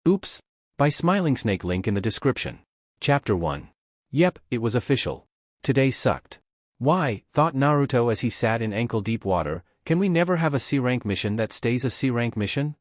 Oops. By Smylingsnake, link in the description. Chapter 1. Yep, it was official. Today sucked. Why, thought Naruto as he sat in ankle-deep water, can we never have a C-rank mission that stays a C-rank mission?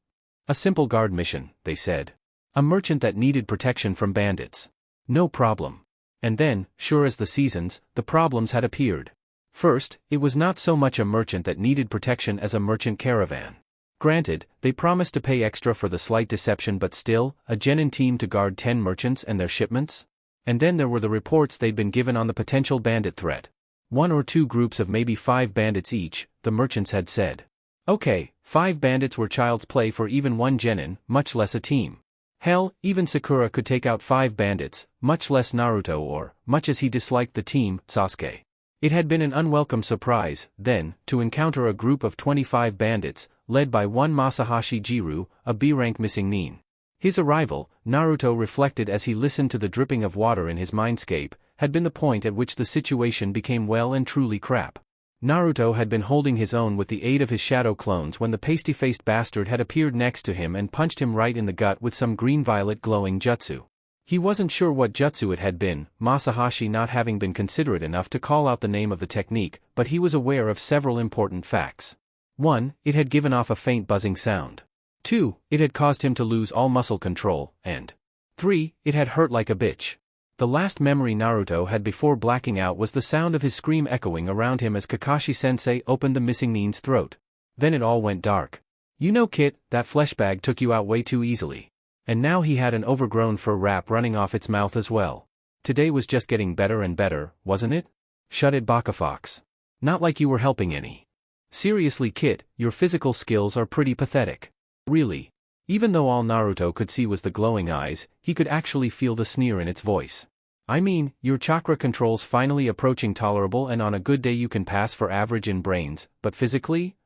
A simple guard mission, they said. A merchant that needed protection from bandits. No problem. And then, sure as the seasons, the problems had appeared. First, it was not so much a merchant that needed protection as a merchant caravan. Granted, they promised to pay extra for the slight deception, but still, a genin team to guard 10 merchants and their shipments? And then there were the reports they'd been given on the potential bandit threat. 1 or 2 groups of maybe 5 bandits each, the merchants had said. Okay, 5 bandits were child's play for even one genin, much less a team. Hell, even Sakura could take out 5 bandits, much less Naruto or, much as he disliked the team, Sasuke. It had been an unwelcome surprise, then, to encounter a group of 25 bandits, led by one Masahashi Jiru, a B-rank missing nin. His arrival, Naruto reflected as he listened to the dripping of water in his mindscape, had been the point at which the situation became well and truly crap. Naruto had been holding his own with the aid of his shadow clones when the pasty-faced bastard had appeared next to him and punched him right in the gut with some green-violet glowing jutsu. He wasn't sure what jutsu it had been, Masahashi not having been considerate enough to call out the name of the technique, but he was aware of several important facts. 1. It had given off a faint buzzing sound. 2. It had caused him to lose all muscle control, and 3. It had hurt like a bitch. The last memory Naruto had before blacking out was the sound of his scream echoing around him as Kakashi-sensei opened the missing nin's throat. Then it all went dark. You know, Kit, that flesh bag took you out way too easily. And now he had an overgrown fur wrap running off its mouth as well. Today was just getting better and better, wasn't it? Shut it, Bakafox. Not like you were helping any. Seriously, Kit, your physical skills are pretty pathetic. Really. Even though all Naruto could see was the glowing eyes, he could actually feel the sneer in its voice. I mean, your chakra control's finally approaching tolerable, and on a good day you can pass for average in brains, but physically?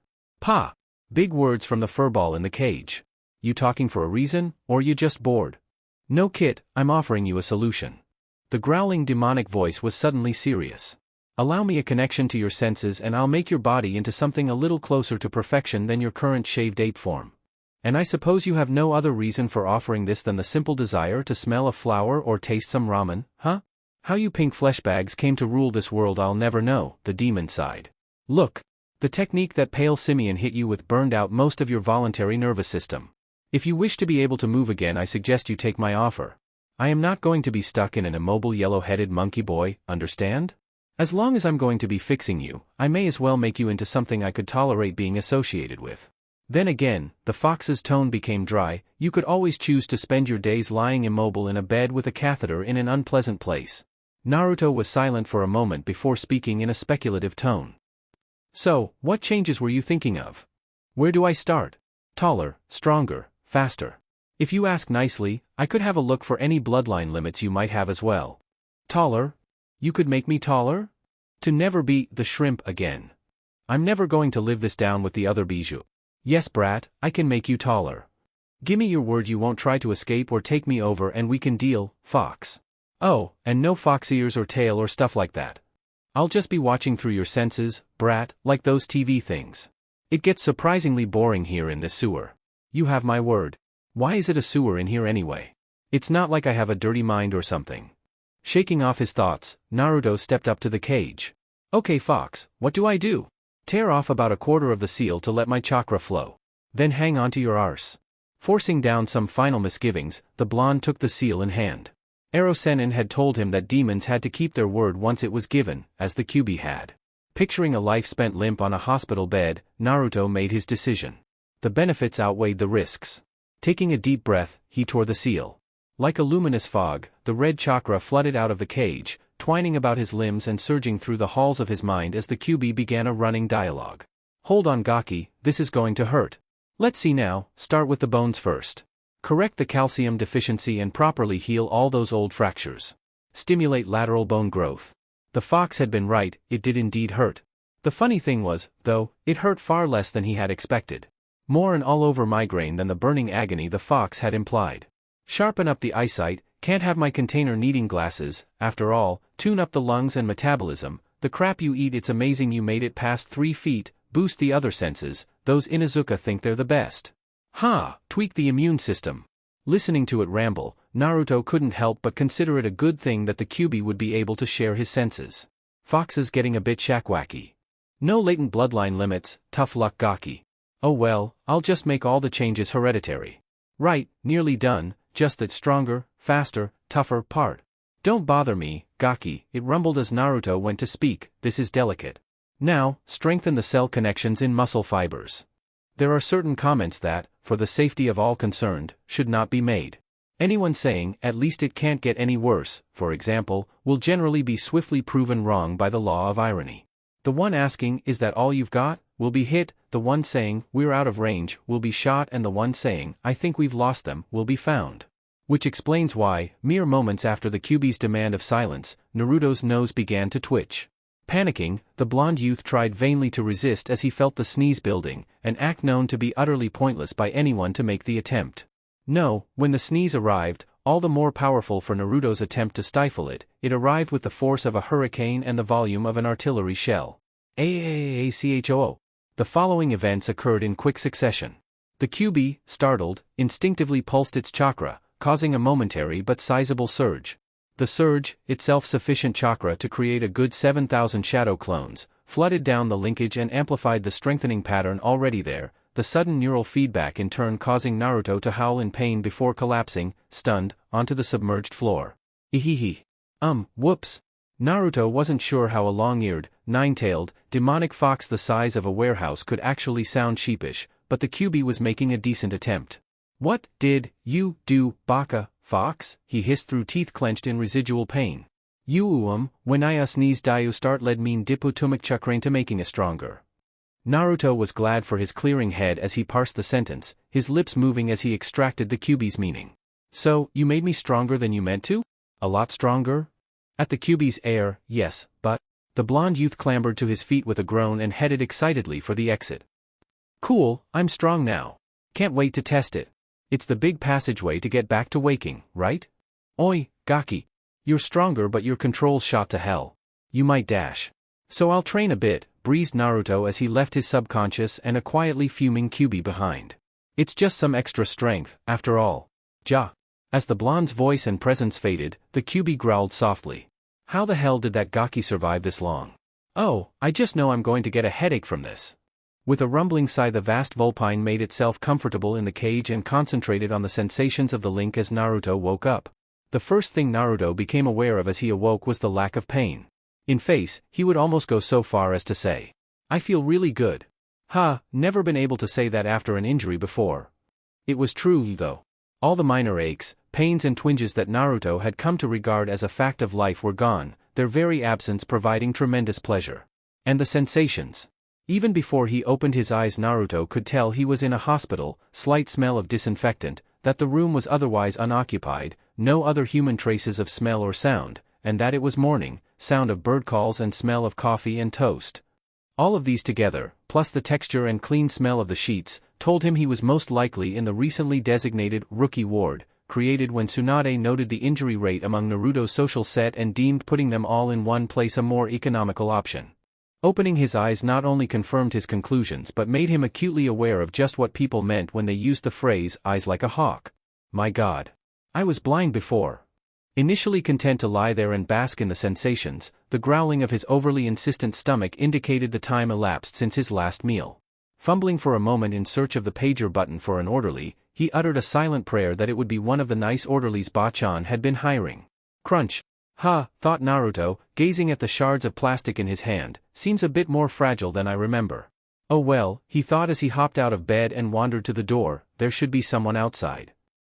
Pa! Big words from the furball in the cage. You talking for a reason, or you just bored? No, Kit, I'm offering you a solution. The growling demonic voice was suddenly serious. Allow me a connection to your senses and I'll make your body into something a little closer to perfection than your current shaved ape form. And I suppose you have no other reason for offering this than the simple desire to smell a flower or taste some ramen, huh? How you pink flesh bags came to rule this world I'll never know, the demon sighed. Look. The technique that Pale Simeon hit you with burned out most of your voluntary nervous system. If you wish to be able to move again, I suggest you take my offer. I am not going to be stuck in an immobile yellow-headed monkey boy, understand? As long as I'm going to be fixing you, I may as well make you into something I could tolerate being associated with. Then again, the fox's tone became dry. You could always choose to spend your days lying immobile in a bed with a catheter in an unpleasant place. Naruto was silent for a moment before speaking in a speculative tone. So, what changes were you thinking of? Where do I start? Taller, stronger, faster. If you ask nicely, I could have a look for any bloodline limits you might have as well. Taller? You could make me taller? To never be the shrimp again. I'm never going to live this down with the other bijou. Yes, brat, I can make you taller. Gimme your word you won't try to escape or take me over and we can deal, fox. Oh, and no fox ears or tail or stuff like that. I'll just be watching through your senses, brat, like those TV things. It gets surprisingly boring here in this sewer. You have my word. Why is it a sewer in here anyway? It's not like I have a dirty mind or something. Shaking off his thoughts, Naruto stepped up to the cage. Okay, fox, what do I do? Tear off about a quarter of the seal to let my chakra flow. Then hang onto your arse. Forcing down some final misgivings, the blonde took the seal in hand. Erosenin had told him that demons had to keep their word once it was given, as the Kyuubi had. Picturing a life spent limp on a hospital bed, Naruto made his decision. The benefits outweighed the risks. Taking a deep breath, he tore the seal. Like a luminous fog, the red chakra flooded out of the cage, twining about his limbs and surging through the halls of his mind as the Kyuubi began a running dialogue. Hold on, Gaki, this is going to hurt. Let's see now, start with the bones first. Correct the calcium deficiency and properly heal all those old fractures. Stimulate lateral bone growth. The fox had been right, it did indeed hurt. The funny thing was, though, it hurt far less than he had expected. More an all-over migraine than the burning agony the fox had implied. Sharpen up the eyesight, can't have my container needing glasses, after all, tune up the lungs and metabolism, the crap you eat it's amazing you made it past 3 feet, boost the other senses, those Inuzuka think they're the best. Ha! Tweak the immune system. Listening to it ramble, Naruto couldn't help but consider it a good thing that the Kyuubi would be able to share his senses. Fox's getting a bit shackwacky. No latent bloodline limits, tough luck Gaki. Oh well, I'll just make all the changes hereditary. Right, nearly done, just that stronger, faster, tougher part. Don't bother me, Gaki, it rumbled as Naruto went to speak, this is delicate. Now, strengthen the cell connections in muscle fibers. There are certain comments that, for the safety of all concerned, should not be made. Anyone saying, at least it can't get any worse, for example, will generally be swiftly proven wrong by the law of irony. The one asking, is that all you've got, will be hit, the one saying, we're out of range, will be shot, and the one saying, I think we've lost them, will be found. Which explains why, mere moments after the Kyuubi's demand of silence, Naruto's nose began to twitch. Panicking, the blonde youth tried vainly to resist as he felt the sneeze building, an act known to be utterly pointless by anyone to make the attempt. No, when the sneeze arrived, all the more powerful for Naruto's attempt to stifle it, it arrived with the force of a hurricane and the volume of an artillery shell. AAAACHOO. The following events occurred in quick succession. The Kyuubi, startled, instinctively pulsed its chakra, causing a momentary but sizable surge. The surge, itself sufficient chakra to create a good 7,000 shadow clones, flooded down the linkage and amplified the strengthening pattern already there, the sudden neural feedback in turn causing Naruto to howl in pain before collapsing, stunned, onto the submerged floor. Ehehe. Whoops. Naruto wasn't sure how a long-eared, nine-tailed, demonic fox the size of a warehouse could actually sound sheepish, but the Kyuubi was making a decent attempt. What did you do, Baka, fox? He hissed through teeth clenched in residual pain. When I sneeze diu start led mean dipu tumik chakrain to making a stronger. Naruto was glad for his clearing head as he parsed the sentence, his lips moving as he extracted the Kyuubi's meaning. So, you made me stronger than you meant to? A lot stronger? At the Kyuubi's air, yes, but... The blonde youth clambered to his feet with a groan and headed excitedly for the exit. Cool, I'm strong now. Can't wait to test it. It's the big passageway to get back to waking, right? Oi, Gaki. You're stronger but your control's shot to hell. You might dash. So I'll train a bit, breezed Naruto as he left his subconscious and a quietly fuming Kyuubi behind. It's just some extra strength, after all. Ja. As the blonde's voice and presence faded, the Kyuubi growled softly. How the hell did that Gaki survive this long? Oh, I just know I'm going to get a headache from this. With a rumbling sigh, the vast vulpine made itself comfortable in the cage and concentrated on the sensations of the link as Naruto woke up. The first thing Naruto became aware of as he awoke was the lack of pain. In face, he would almost go so far as to say, I feel really good. Never been able to say that after an injury before. It was true, though. All the minor aches, pains and twinges that Naruto had come to regard as a fact of life were gone, their very absence providing tremendous pleasure. And the sensations. Even before he opened his eyes, Naruto could tell he was in a hospital, slight smell of disinfectant, that the room was otherwise unoccupied, no other human traces of smell or sound, and that it was morning, sound of bird calls and smell of coffee and toast. All of these together, plus the texture and clean smell of the sheets, told him he was most likely in the recently designated rookie ward, created when Tsunade noted the injury rate among Naruto's social set and deemed putting them all in one place a more economical option. Opening his eyes not only confirmed his conclusions but made him acutely aware of just what people meant when they used the phrase, eyes like a hawk. My God. I was blind before. Initially content to lie there and bask in the sensations, the growling of his overly insistent stomach indicated the time elapsed since his last meal. Fumbling for a moment in search of the pager button for an orderly, he uttered a silent prayer that it would be one of the nice orderlies Bachan had been hiring. Crunch. Thought Naruto, gazing at the shards of plastic in his hand, seems a bit more fragile than I remember. Oh well, he thought as he hopped out of bed and wandered to the door, there should be someone outside.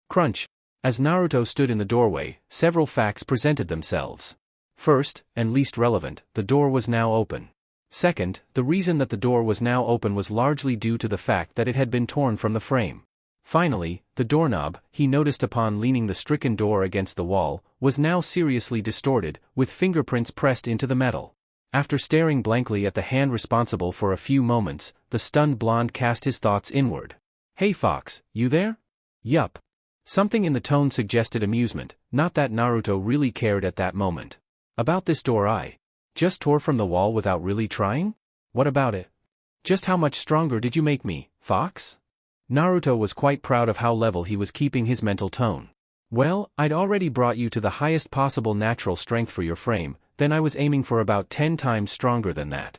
Crunch. As Naruto stood in the doorway, several facts presented themselves. First, and least relevant, the door was now open. Second, the reason that the door was now open was largely due to the fact that it had been torn from the frame. Finally, the doorknob, he noticed upon leaning the stricken door against the wall, was now seriously distorted, with fingerprints pressed into the metal. After staring blankly at the hand responsible for a few moments, the stunned blonde cast his thoughts inward. Hey Fox, you there? Yup. Something in the tone suggested amusement, not that Naruto really cared at that moment. About this door I just tore from the wall without really trying? What about it? Just how much stronger did you make me, Fox? Naruto was quite proud of how level he was keeping his mental tone. Well, I'd already brought you to the highest possible natural strength for your frame, then I was aiming for about 10 times stronger than that.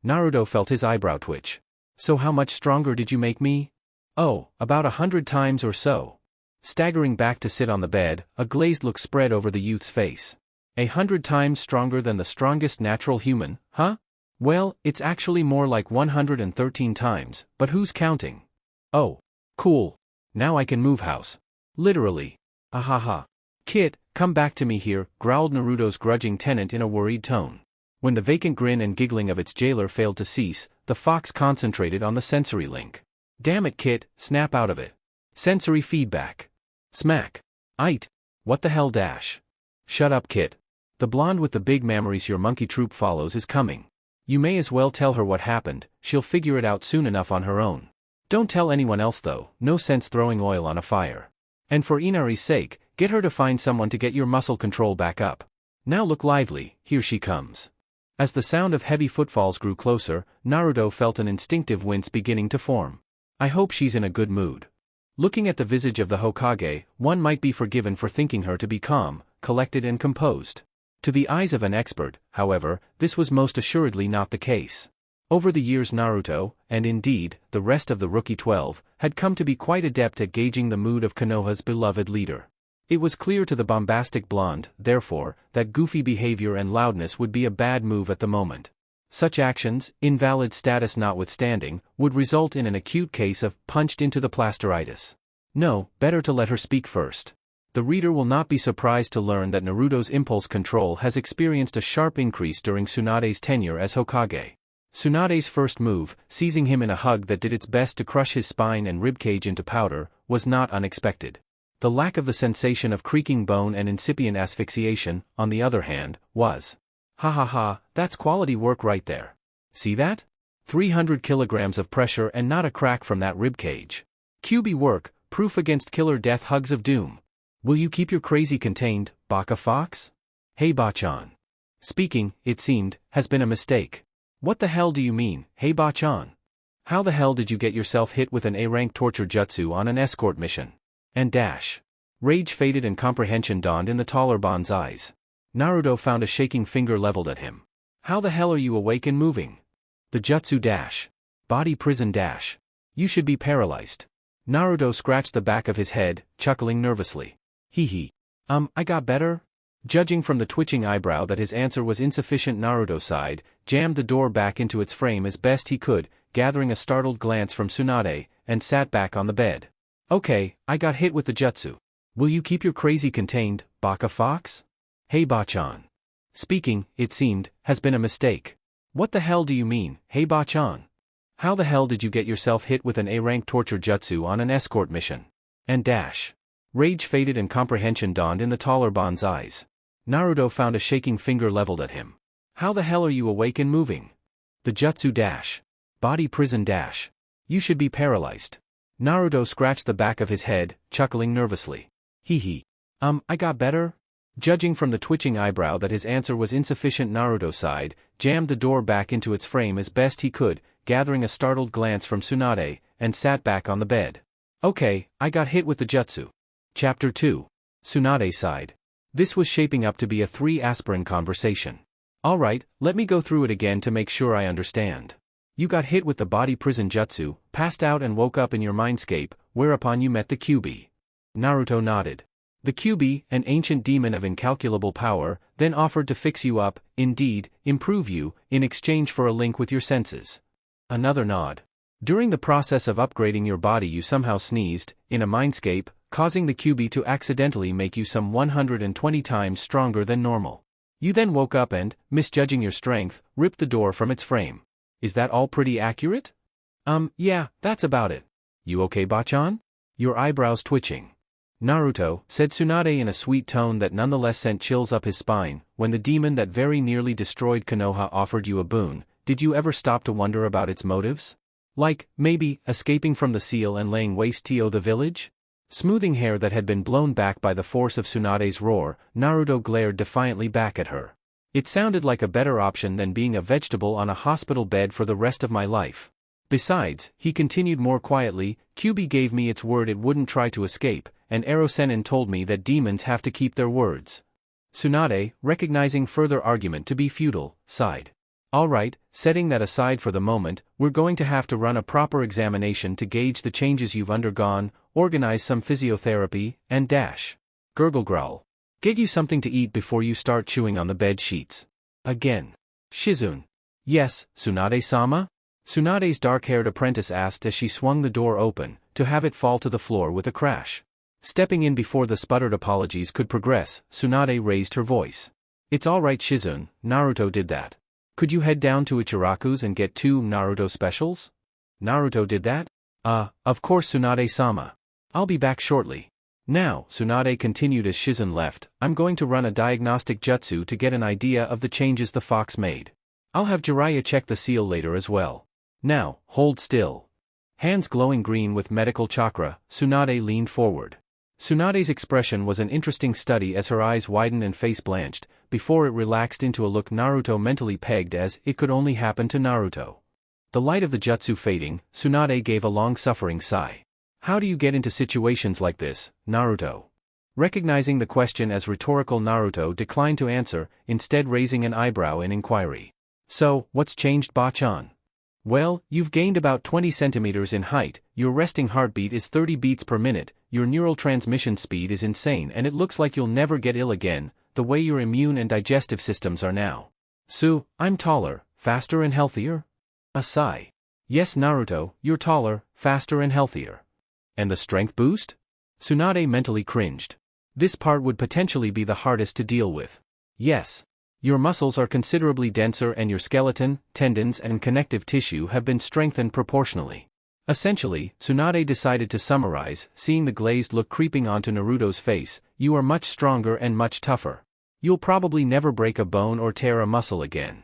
Naruto felt his eyebrow twitch. So how much stronger did you make me? Oh, about 100 times or so. Staggering back to sit on the bed, a glazed look spread over the youth's face. 100 times stronger than the strongest natural human, huh? Well, it's actually more like 113 times, but who's counting? Oh. Cool. Now I can move house. Literally. Ahaha. Kid, come back to me here, growled Naruto's grudging tenant in a worried tone. When the vacant grin and giggling of its jailer failed to cease, the fox concentrated on the sensory link. Damn it, Kit, snap out of it. Sensory feedback. Smack. Ait. What the hell dash? Shut up, Kit. The blonde with the big mammaries your monkey troop follows is coming. You may as well tell her what happened, she'll figure it out soon enough on her own. Don't tell anyone else though, no sense throwing oil on a fire. And for Inari's sake, get her to find someone to get your muscle control back up. Now look lively, here she comes. As the sound of heavy footfalls grew closer, Naruto felt an instinctive wince beginning to form. I hope she's in a good mood. Looking at the visage of the Hokage, one might be forgiven for thinking her to be calm, collected and composed. To the eyes of an expert, however, this was most assuredly not the case. Over the years Naruto, and indeed, the rest of the Rookie 12, had come to be quite adept at gauging the mood of Konoha's beloved leader. It was clear to the bombastic blonde, therefore, that goofy behavior and loudness would be a bad move at the moment. Such actions, invalid status notwithstanding, would result in an acute case of punched into the plasteritis. No, better to let her speak first. The reader will not be surprised to learn that Naruto's impulse control has experienced a sharp increase during Tsunade's tenure as Hokage. Tsunade's first move, seizing him in a hug that did its best to crush his spine and ribcage into powder, was not unexpected. The lack of the sensation of creaking bone and incipient asphyxiation, on the other hand, was. Ha ha ha, that's quality work right there. See that? 300 kilograms of pressure and not a crack from that ribcage. QB work, proof against killer death hugs of doom. Will you keep your crazy contained, Baka Fox? Hey Bachan. Speaking, it seemed, has been a mistake. What the hell do you mean, hey Bachan? How the hell did you get yourself hit with an A-rank torture jutsu on an escort mission? And dash. Rage faded and comprehension dawned in the taller Bon's eyes. Naruto found a shaking finger leveled at him. How the hell are you awake and moving? The jutsu dash. Body prison dash. You should be paralyzed. Naruto scratched the back of his head, chuckling nervously. Hee hee. I got better? Judging from the twitching eyebrow that his answer was insufficient, Naruto sighed, jammed the door back into its frame as best he could, gathering a startled glance from Tsunade, and sat back on the bed. Okay, I got hit with the jutsu. Will you keep your crazy contained, Baka Fox? Hey Bachan. Speaking, it seemed, has been a mistake. What the hell do you mean, hey Bachan? How the hell did you get yourself hit with an A-rank torture jutsu on an escort mission? And dash. Rage faded and comprehension dawned in the taller Bon's eyes. Naruto found a shaking finger leveled at him. How the hell are you awake and moving? The jutsu dash. Body prison dash. You should be paralyzed. Naruto scratched the back of his head, chuckling nervously. Hee hee. I got better? Judging from the twitching eyebrow that his answer was insufficient, Naruto sighed, jammed the door back into its frame as best he could, gathering a startled glance from Tsunade, and sat back on the bed. Okay, I got hit with the jutsu. Chapter 2. Tsunade sighed. This was shaping up to be a 3-aspirin conversation. Alright, let me go through it again to make sure I understand. You got hit with the body prison jutsu, passed out and woke up in your mindscape, whereupon you met the QB. Naruto nodded. The QB, an ancient demon of incalculable power, then offered to fix you up, indeed, improve you, in exchange for a link with your senses. Another nod. During the process of upgrading your body you somehow sneezed, in a mindscape, causing the QB to accidentally make you some 120 times stronger than normal. You then woke up and, misjudging your strength, ripped the door from its frame. Is that all pretty accurate? Yeah, that's about it. You okay, Bachan? Your eyebrows twitching. Naruto, said Tsunade in a sweet tone that nonetheless sent chills up his spine, when the demon that very nearly destroyed Konoha offered you a boon, did you ever stop to wonder about its motives? Like, maybe, escaping from the seal and laying waste to the village? Smoothing hair that had been blown back by the force of Tsunade's roar, Naruto glared defiantly back at her. It sounded like a better option than being a vegetable on a hospital bed for the rest of my life. Besides, he continued more quietly, Kyubi gave me its word it wouldn't try to escape, and Erosenin told me that demons have to keep their words. Tsunade, recognizing further argument to be futile, sighed. Alright, setting that aside for the moment, we're going to have to run a proper examination to gauge the changes you've undergone, organize some physiotherapy, and gurgle growl. Get you something to eat before you start chewing on the bed sheets. Again. Shizune. Yes, Tsunade-sama? Tsunade's dark-haired apprentice asked as she swung the door open, to have it fall to the floor with a crash. Stepping in before the sputtered apologies could progress, Tsunade raised her voice. It's alright Shizune, Naruto did that. Could you head down to Ichiraku's and get 2 Naruto specials? Naruto did that? Of course Tsunade-sama. I'll be back shortly. Now, Tsunade continued as Shizune left, I'm going to run a diagnostic jutsu to get an idea of the changes the fox made. I'll have Jiraiya check the seal later as well. Now, hold still. Hands glowing green with medical chakra, Tsunade leaned forward. Tsunade's expression was an interesting study as her eyes widened and face blanched, before it relaxed into a look Naruto mentally pegged as it could only happen to Naruto. The light of the jutsu fading, Tsunade gave a long-suffering sigh. How do you get into situations like this, Naruto? Recognizing the question as rhetorical, Naruto declined to answer, instead raising an eyebrow in inquiry. So, what's changed, Bachan? Well, you've gained about 20 centimeters in height, your resting heartbeat is 30 beats per minute, your neural transmission speed is insane and it looks like you'll never get ill again, the way your immune and digestive systems are now. I'm taller, faster and healthier? A sigh. Yes Naruto, you're taller, faster and healthier. And the strength boost? Tsunade mentally cringed. This part would potentially be the hardest to deal with. Yes. Your muscles are considerably denser and your skeleton, tendons and connective tissue have been strengthened proportionally. Essentially, Tsunade decided to summarize, seeing the glazed look creeping onto Naruto's face, you are much stronger and much tougher. You'll probably never break a bone or tear a muscle again.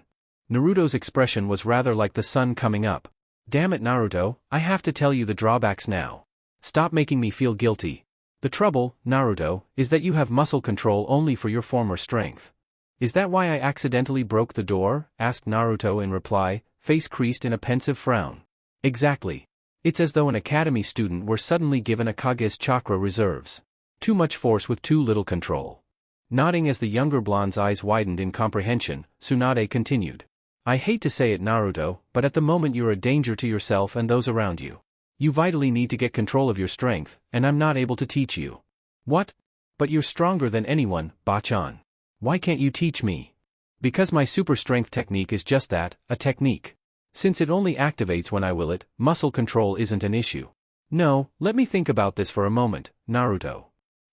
Naruto's expression was rather like the sun coming up. Damn it Naruto, I have to tell you the drawbacks now. Stop making me feel guilty. The trouble, Naruto, is that you have muscle control only for your former strength. Is that why I accidentally broke the door? Asked Naruto in reply, face creased in a pensive frown. Exactly. It's as though an academy student were suddenly given a Kage's chakra reserves. Too much force with too little control. Nodding as the younger blonde's eyes widened in comprehension, Tsunade continued. I hate to say it Naruto, but at the moment you're a danger to yourself and those around you. You vitally need to get control of your strength, and I'm not able to teach you. What? But you're stronger than anyone, Bachan. Why can't you teach me? Because my super strength technique is just that, a technique. Since it only activates when I will it, muscle control isn't an issue. No, let me think about this for a moment, Naruto.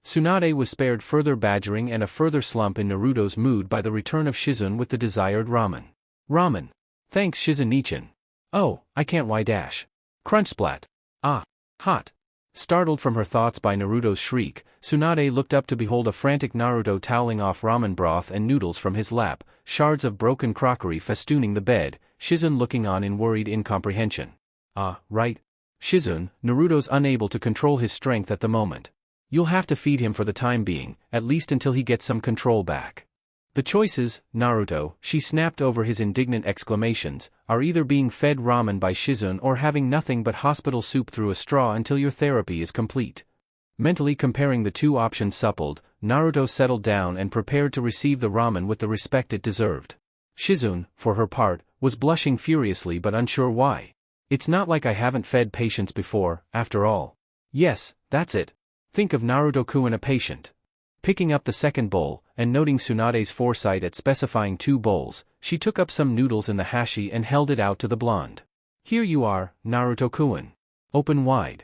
Tsunade was spared further badgering and a further slump in Naruto's mood by the return of Shizune with the desired ramen. Ramen. Thanks Shizune-nichan. Oh, I can't Crunch splat. Ah. Hot. Startled from her thoughts by Naruto's shriek, Tsunade looked up to behold a frantic Naruto toweling off ramen broth and noodles from his lap, shards of broken crockery festooning the bed, Shizune looking on in worried incomprehension. Right. Shizune, Naruto's unable to control his strength at the moment. You'll have to feed him for the time being, at least until he gets some control back. The choices, Naruto, she snapped over his indignant exclamations, are either being fed ramen by Shizune or having nothing but hospital soup through a straw until your therapy is complete. Mentally comparing the two options suppled, Naruto settled down and prepared to receive the ramen with the respect it deserved. Shizune, for her part, was blushing furiously but unsure why. It's not like I haven't fed patients before, after all. Yes, that's it. Think of Naruto-kun a patient. Picking up the second bowl, and noting Tsunade's foresight at specifying 2 bowls, she took up some noodles in the hashi and held it out to the blonde. Here you are, Naruto-kun. Open wide.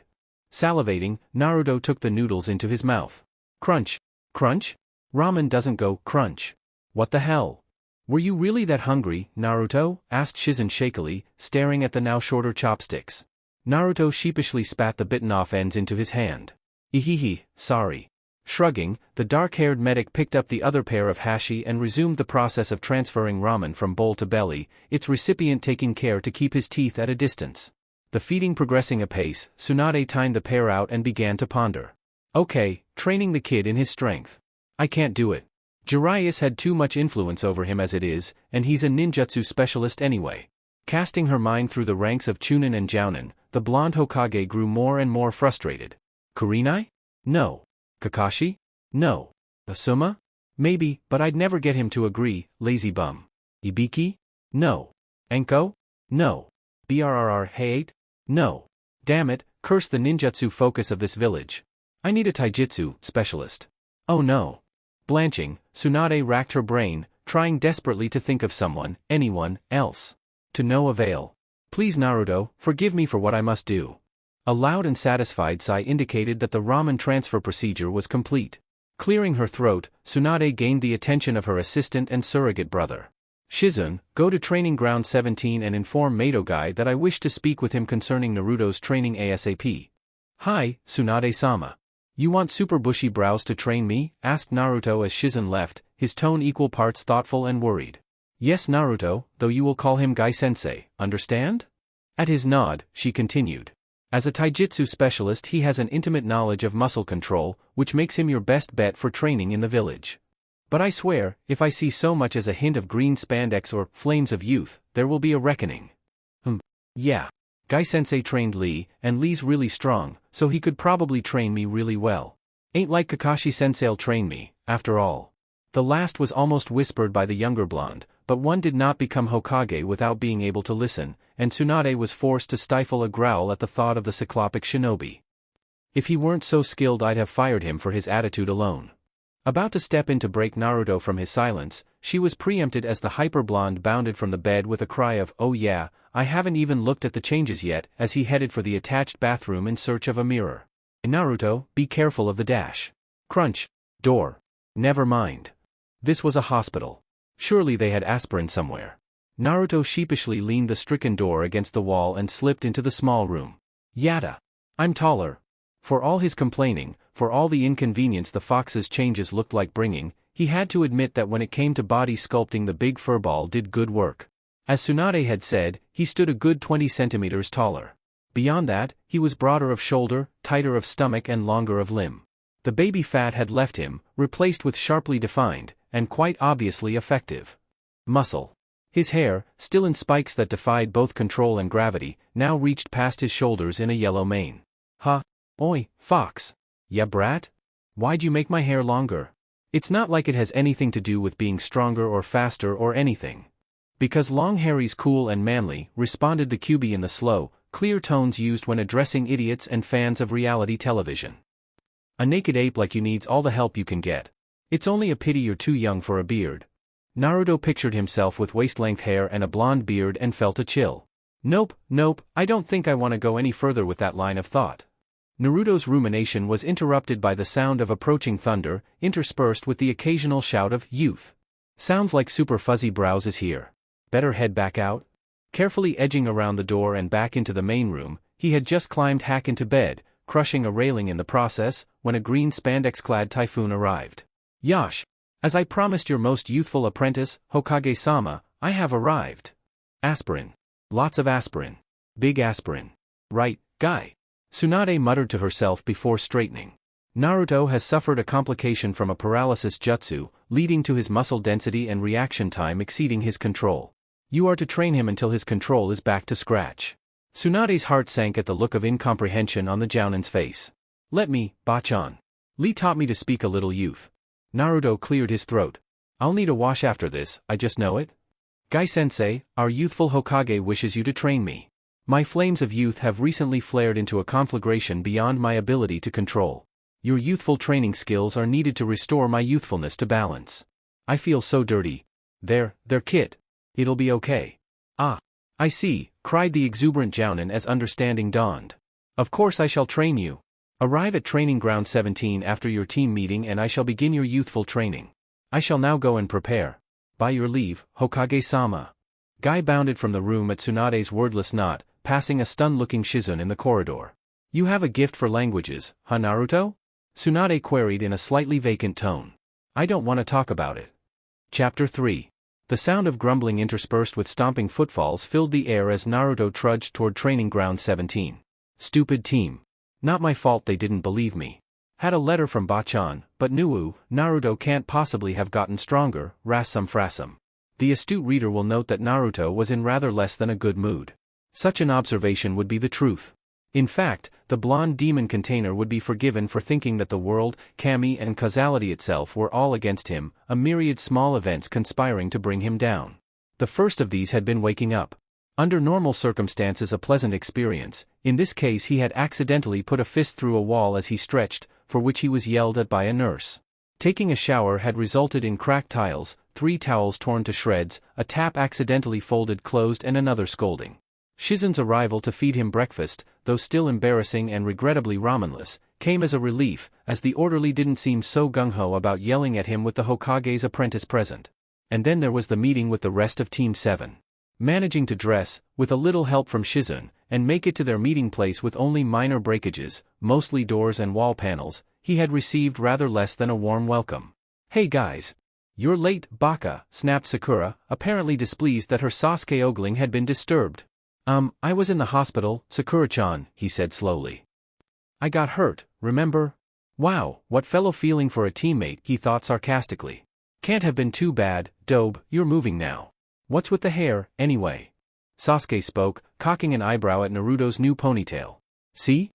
Salivating, Naruto took the noodles into his mouth. Crunch. Crunch? Ramen doesn't go crunch. What the hell? Were you really that hungry, Naruto? Asked Shizune shakily, staring at the now shorter chopsticks. Naruto sheepishly spat the bitten off ends into his hand. Ihihi, sorry. Shrugging, the dark-haired medic picked up the other pair of hashi and resumed the process of transferring ramen from bowl to belly, its recipient taking care to keep his teeth at a distance. The feeding progressing apace, Tsunade tined the pair out and began to ponder. Okay, training the kid in his strength. I can't do it. Jiraiya's had too much influence over him as it is, and he's a ninjutsu specialist anyway. Casting her mind through the ranks of Chunin and Jounin, the blonde Hokage grew more and more frustrated. Kurenai? No. Kakashi? No. Asuma? Maybe, but I'd never get him to agree, lazy bum. Ibiki? No. Enko? No. Brrr Hate? No. Damn it, curse the ninjutsu focus of this village. I need a taijutsu specialist. Oh no. Blanching, Tsunade racked her brain, trying desperately to think of someone, anyone, else. To no avail. Please Naruto, forgive me for what I must do. A loud and satisfied sigh indicated that the ramen transfer procedure was complete. Clearing her throat, Tsunade gained the attention of her assistant and surrogate brother. Shizun, go to Training Ground 17 and inform Madogai that I wish to speak with him concerning Naruto's training ASAP. Hi, Tsunade-sama. You want Super Bushy Brows to train me? Asked Naruto as Shizun left, his tone equal parts thoughtful and worried. Yes Naruto, though you will call him Gai-sensei, understand? At his nod, she continued. As a taijutsu specialist he has an intimate knowledge of muscle control, which makes him your best bet for training in the village. But I swear, if I see so much as a hint of green spandex or flames of youth, there will be a reckoning. Yeah. Gai-sensei trained Lee, and Lee's really strong, so he could probably train me really well. Ain't like Kakashi-sensei'll train me, after all. The last was almost whispered by the younger blonde, but one did not become Hokage without being able to listen, and Tsunade was forced to stifle a growl at the thought of the cyclopic shinobi. If he weren't so skilled I'd have fired him for his attitude alone. About to step in to break Naruto from his silence, she was preempted as the hyper-blonde bounded from the bed with a cry of, "Oh yeah, I haven't even looked at the changes yet," as he headed for the attached bathroom in search of a mirror. Naruto, be careful of the dash. Crunch. Door. Never mind. This was a hospital. Surely they had aspirin somewhere. Naruto sheepishly leaned the stricken door against the wall and slipped into the small room. Yada. I'm taller. For all his complaining, for all the inconvenience the fox's changes looked like bringing, he had to admit that when it came to body sculpting the big furball did good work. As Tsunade had said, he stood a good 20 centimeters taller. Beyond that, he was broader of shoulder, tighter of stomach and longer of limb. The baby fat had left him, replaced with sharply defined, and quite obviously effective muscle. His hair, still in spikes that defied both control and gravity, now reached past his shoulders in a yellow mane. Huh? Oi, fox. Ya brat? Why'd you make my hair longer? It's not like it has anything to do with being stronger or faster or anything. Because long hair's cool and manly, responded the QB in the slow, clear tones used when addressing idiots and fans of reality television. A naked ape like you needs all the help you can get. It's only a pity you're too young for a beard. Naruto pictured himself with waist-length hair and a blonde beard and felt a chill. Nope, I don't think I want to go any further with that line of thought. Naruto's rumination was interrupted by the sound of approaching thunder, interspersed with the occasional shout of youth. Sounds like Super Fuzzy Brows is here. Better head back out? Carefully edging around the door and back into the main room, he had just climbed hack into bed, crushing a railing in the process, when a green spandex-clad typhoon arrived. Yash! As I promised your most youthful apprentice, Hokage-sama, I have arrived. Aspirin. Lots of aspirin. Big aspirin. Right, guy. Tsunade muttered to herself before straightening. Naruto has suffered a complication from a paralysis jutsu, leading to his muscle density and reaction time exceeding his control. You are to train him until his control is back to scratch. Tsunade's heart sank at the look of incomprehension on the Jounin's face. Let me, Bachan. Lee taught me to speak a little youth. Naruto cleared his throat. I'll need a wash after this, I just know it. Gai-sensei, our youthful Hokage wishes you to train me. My flames of youth have recently flared into a conflagration beyond my ability to control. Your youthful training skills are needed to restore my youthfulness to balance. I feel so dirty. There, Kit. It'll be okay. Ah. I see, cried the exuberant Jounin as understanding dawned. Of course I shall train you. Arrive at Training Ground 17 after your team meeting and I shall begin your youthful training. I shall now go and prepare. By your leave, Hokage-sama. Guy bounded from the room at Tsunade's wordless nod, passing a stunned-looking Shizun in the corridor. You have a gift for languages, huh Naruto? Tsunade queried in a slightly vacant tone. I don't want to talk about it. Chapter 3. The sound of grumbling interspersed with stomping footfalls filled the air as Naruto trudged toward Training Ground 17. Stupid team. Not my fault they didn't believe me. Had a letter from Bachan, but Naruto can't possibly have gotten stronger, rassum frassum. The astute reader will note that Naruto was in rather less than a good mood. Such an observation would be the truth. In fact, the blonde demon container would be forgiven for thinking that the world, Kami and causality itself were all against him, a myriad small events conspiring to bring him down. The first of these had been waking up. Under normal circumstances a pleasant experience, in this case he had accidentally put a fist through a wall as he stretched, for which he was yelled at by a nurse. Taking a shower had resulted in cracked tiles, 3 towels torn to shreds, a tap accidentally folded closed and another scolding. Shizun's arrival to feed him breakfast, though still embarrassing and regrettably ramenless, came as a relief, as the orderly didn't seem so gung-ho about yelling at him with the Hokage's apprentice present. And then there was the meeting with the rest of Team 7. Managing to dress, with a little help from Shizun, and make it to their meeting place with only minor breakages, mostly doors and wall panels, he had received rather less than a warm welcome. "Hey guys! You're late, Baka," snapped Sakura, apparently displeased that her Sasuke ogling had been disturbed. I was in the hospital, Sakura-chan," he said slowly. "I got hurt, remember?" "Wow, what fellow feeling for a teammate," he thought sarcastically. "Can't have been too bad, Dobe, you're moving now. What's with the hair, anyway?" Sasuke spoke, cocking an eyebrow at Naruto's new ponytail. See?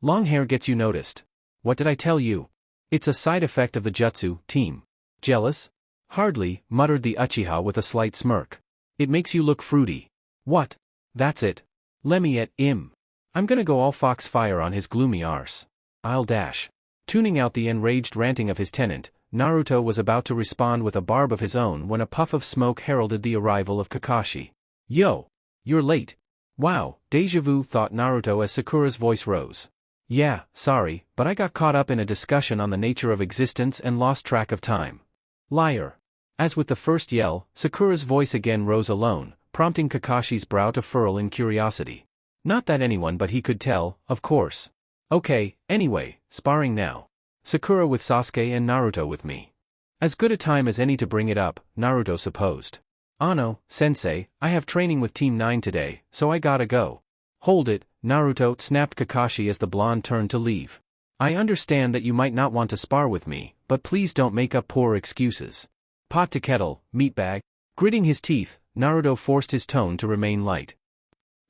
Long hair gets you noticed. What did I tell you? It's a side effect of the jutsu, team. Jealous? Hardly, muttered the Uchiha with a slight smirk. It makes you look fruity. What? That's it. Lemme at him. I'm gonna go all foxfire on his gloomy arse. I'll dash. Tuning out the enraged ranting of his tenant, Naruto was about to respond with a barb of his own when a puff of smoke heralded the arrival of Kakashi. Yo! You're late. Wow, déjà vu, thought Naruto as Sakura's voice rose. Yeah, sorry, but I got caught up in a discussion on the nature of existence and lost track of time. Liar. As with the first yell, Sakura's voice again rose alone, prompting Kakashi's brow to furl in curiosity. Not that anyone but he could tell, of course. Okay, anyway, sparring now. Sakura with Sasuke and Naruto with me. As good a time as any to bring it up, Naruto supposed. Ano, sensei, I have training with Team 9 today, so I gotta go. Hold it, Naruto, snapped Kakashi as the blonde turned to leave. I understand that you might not want to spar with me, but please don't make up poor excuses. Pot to kettle, meatbag. Gritting his teeth, Naruto forced his tone to remain light.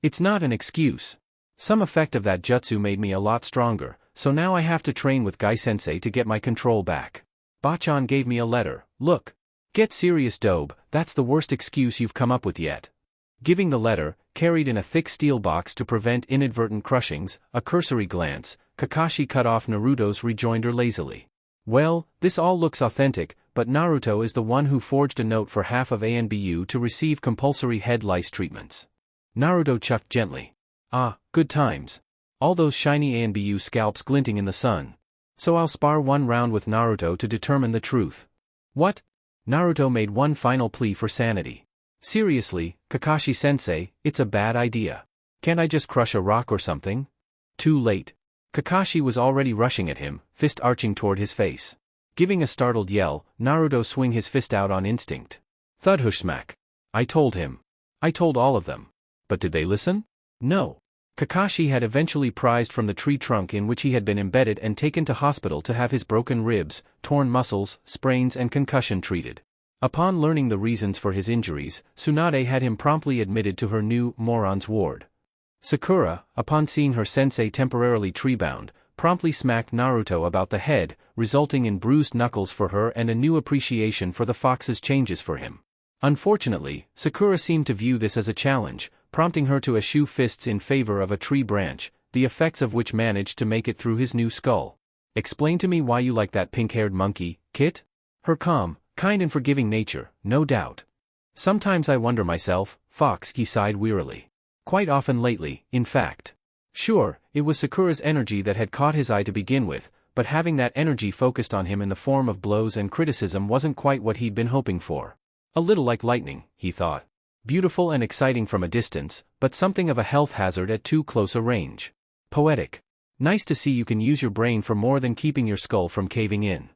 It's not an excuse. Some effect of that jutsu made me a lot stronger, so now I have to train with Gai-sensei to get my control back. Bachan gave me a letter, look. Get serious, Dobe, that's the worst excuse you've come up with yet. Giving the letter, carried in a thick steel box to prevent inadvertent crushings, a cursory glance, Kakashi cut off Naruto's rejoinder lazily. Well, this all looks authentic, but Naruto is the one who forged a note for half of ANBU to receive compulsory head lice treatments. Naruto chucked gently. Ah, good times. All those shiny ANBU scalps glinting in the sun. So I'll spar one round with Naruto to determine the truth. What? Naruto made one final plea for sanity. Seriously, Kakashi-sensei, it's a bad idea. Can't I just crush a rock or something? Too late. Kakashi was already rushing at him, fist arching toward his face. Giving a startled yell, Naruto swung his fist out on instinct. Thud hush smack. I told him. I told all of them. But did they listen? No. Kakashi had eventually prized from the tree trunk in which he had been embedded and taken to hospital to have his broken ribs, torn muscles, sprains and concussion treated. Upon learning the reasons for his injuries, Tsunade had him promptly admitted to her new morons ward. Sakura, upon seeing her sensei temporarily tree-bound, promptly smacked Naruto about the head, resulting in bruised knuckles for her and a new appreciation for the fox's changes for him. Unfortunately, Sakura seemed to view this as a challenge, prompting her to eschew fists in favor of a tree branch, the effects of which managed to make it through his new skull. Explain to me why you like that pink-haired monkey, Kit? Her calm, kind and forgiving nature, no doubt. Sometimes I wonder myself, Fox, he sighed wearily. Quite often lately, in fact. Sure, it was Sakura's energy that had caught his eye to begin with, but having that energy focused on him in the form of blows and criticism wasn't quite what he'd been hoping for. A little like lightning, he thought. Beautiful and exciting from a distance, but something of a health hazard at too close a range. Poetic. Nice to see you can use your brain for more than keeping your skull from caving in.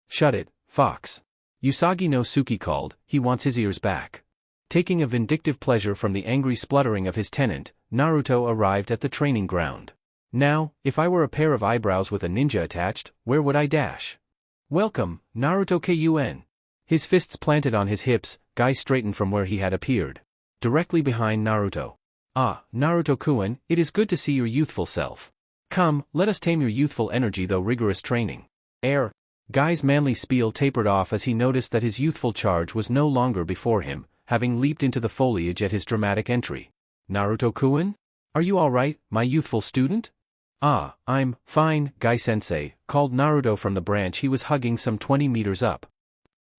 Shut it, Fox. Usagi no Tsuki called, he wants his ears back. Taking a vindictive pleasure from the angry spluttering of his tenant, Naruto arrived at the training ground. Now, if I were a pair of eyebrows with a ninja attached, where would I dash? Welcome, Naruto Kun. His fists planted on his hips, Guy straightened from where he had appeared. Directly behind Naruto. Ah, Naruto-kun, it is good to see your youthful self. Come, let us tame your youthful energy though rigorous training. Guy's manly spiel tapered off as he noticed that his youthful charge was no longer before him, having leaped into the foliage at his dramatic entry. Naruto-kun? Are you alright, my youthful student? Ah, I'm fine, Guy-sensei, called Naruto from the branch he was hugging some 20 meters up.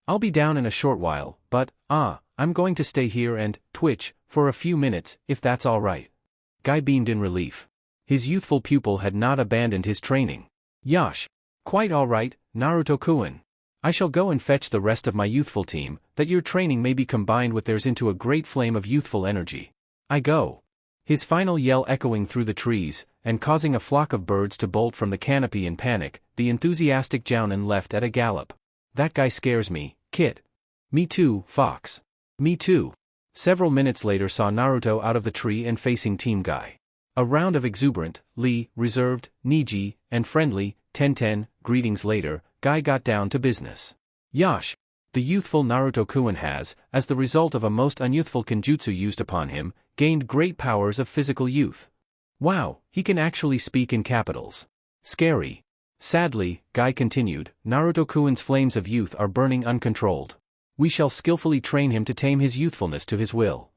I'll be down in a short while, but, I'm going to stay here and twitch for a few minutes, if that's alright. Guy beamed in relief. His youthful pupil had not abandoned his training. Yash. Quite alright, Naruto-kun. I shall go and fetch the rest of my youthful team, that your training may be combined with theirs into a great flame of youthful energy. I go. His final yell echoing through the trees, and causing a flock of birds to bolt from the canopy in panic, the enthusiastic Jounin left at a gallop. That guy scares me, Kit. Me too, Fox. Me too. Several minutes later saw Naruto out of the tree and facing Team Guy. A round of exuberant, reserved, Niji, and friendly, Tenten, greetings later, Guy got down to business. Yash. The youthful Naruto-kun has, as the result of a most unyouthful kenjutsu used upon him, gained great powers of physical youth. Wow, he can actually speak in capitals. Scary. Sadly, Guy continued, Naruto-kun's flames of youth are burning uncontrolled. We shall skillfully train him to tame his youthfulness to his will.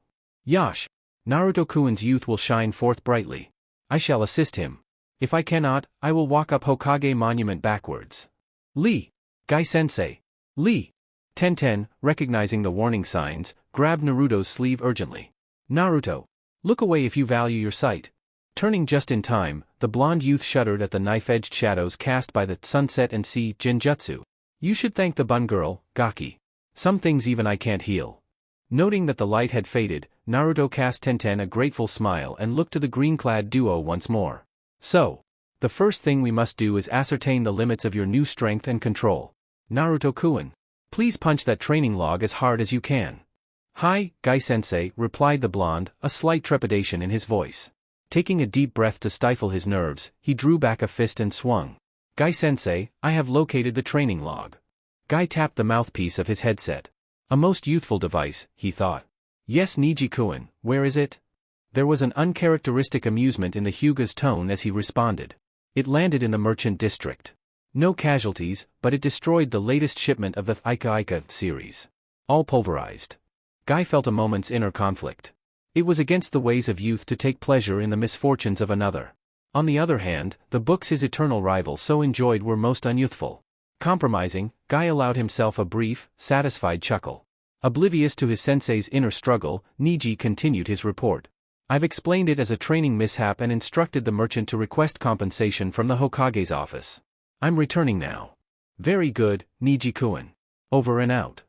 Yash. Naruto-kun's youth will shine forth brightly. I shall assist him. If I cannot, I will walk up Hokage Monument backwards. Guy-sensei. Tenten, recognizing the warning signs, grabbed Naruto's sleeve urgently. Naruto. Look away if you value your sight. Turning just in time, the blonde youth shuddered at the knife-edged shadows cast by the sunset and sea genjutsu. You should thank the bun girl, Gaki. Some things even I can't heal. Noting that the light had faded, Naruto cast Tenten a grateful smile and looked to the green-clad duo once more. So, the first thing we must do is ascertain the limits of your new strength and control. Naruto-kun. Please punch that training log as hard as you can. Hi, Guy-sensei, replied the blonde, a slight trepidation in his voice. Taking a deep breath to stifle his nerves, he drew back a fist and swung. Guy-sensei, I have located the training log. Guy tapped the mouthpiece of his headset. A most youthful device, he thought. Yes, Niji-kun, where is it? There was an uncharacteristic amusement in the Hyuga's tone as he responded. It landed in the merchant district. No casualties, but it destroyed the latest shipment of the Ika series. All pulverized. Guy felt a moment's inner conflict. It was against the ways of youth to take pleasure in the misfortunes of another. On the other hand, the books his eternal rival so enjoyed were most unyouthful. Compromising, Guy allowed himself a brief, satisfied chuckle. Oblivious to his sensei's inner struggle, Niji continued his report. I've explained it as a training mishap and instructed the merchant to request compensation from the Hokage's office. I'm returning now. Very good, Niji-kun. Over and out.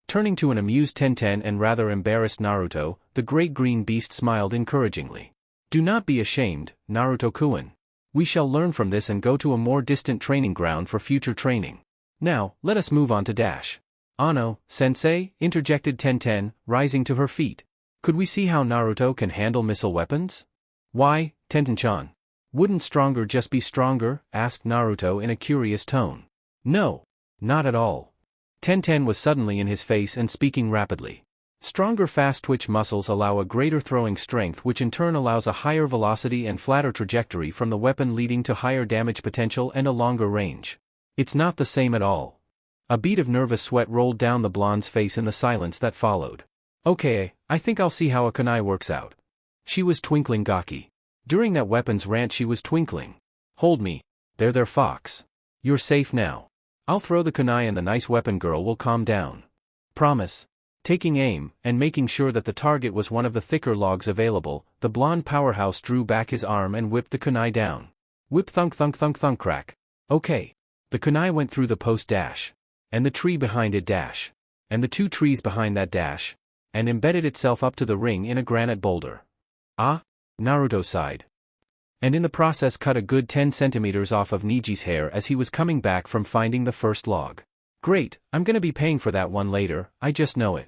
Turning to an amused Tenten and rather embarrassed Naruto, the great green beast smiled encouragingly. Do not be ashamed, Naruto-kun. We shall learn from this and go to a more distant training ground for future training. Now, let us move on to Dash. Ano, sensei, interjected Tenten, rising to her feet. Could we see how Naruto can handle missile weapons? Why, Tenten-chan? Wouldn't stronger just be stronger? Asked Naruto in a curious tone. No. Not at all. Tenten was suddenly in his face and speaking rapidly. Stronger fast-twitch muscles allow a greater throwing strength which in turn allows a higher velocity and flatter trajectory from the weapon leading to higher damage potential and a longer range. It's not the same at all. A bead of nervous sweat rolled down the blonde's face in the silence that followed. Okay, I think I'll see how a kunai works out. She was twinkling Gaki. During that weapons rant she was twinkling. Hold me. There Fox. You're safe now. I'll throw the kunai and the nice weapon girl will calm down. Promise. Taking aim, and making sure that the target was one of the thicker logs available, the blonde powerhouse drew back his arm and whipped the kunai down. Whip thunk thunk thunk thunk crack. Okay. The kunai went through the post dash. And the tree behind it dash. And the two trees behind that dash. And embedded itself up to the ring in a granite boulder. Ah? Naruto sighed. And in the process cut a good 10 centimeters off of Niji's hair as he was coming back from finding the first log. Great, I'm gonna be paying for that one later, I just know it.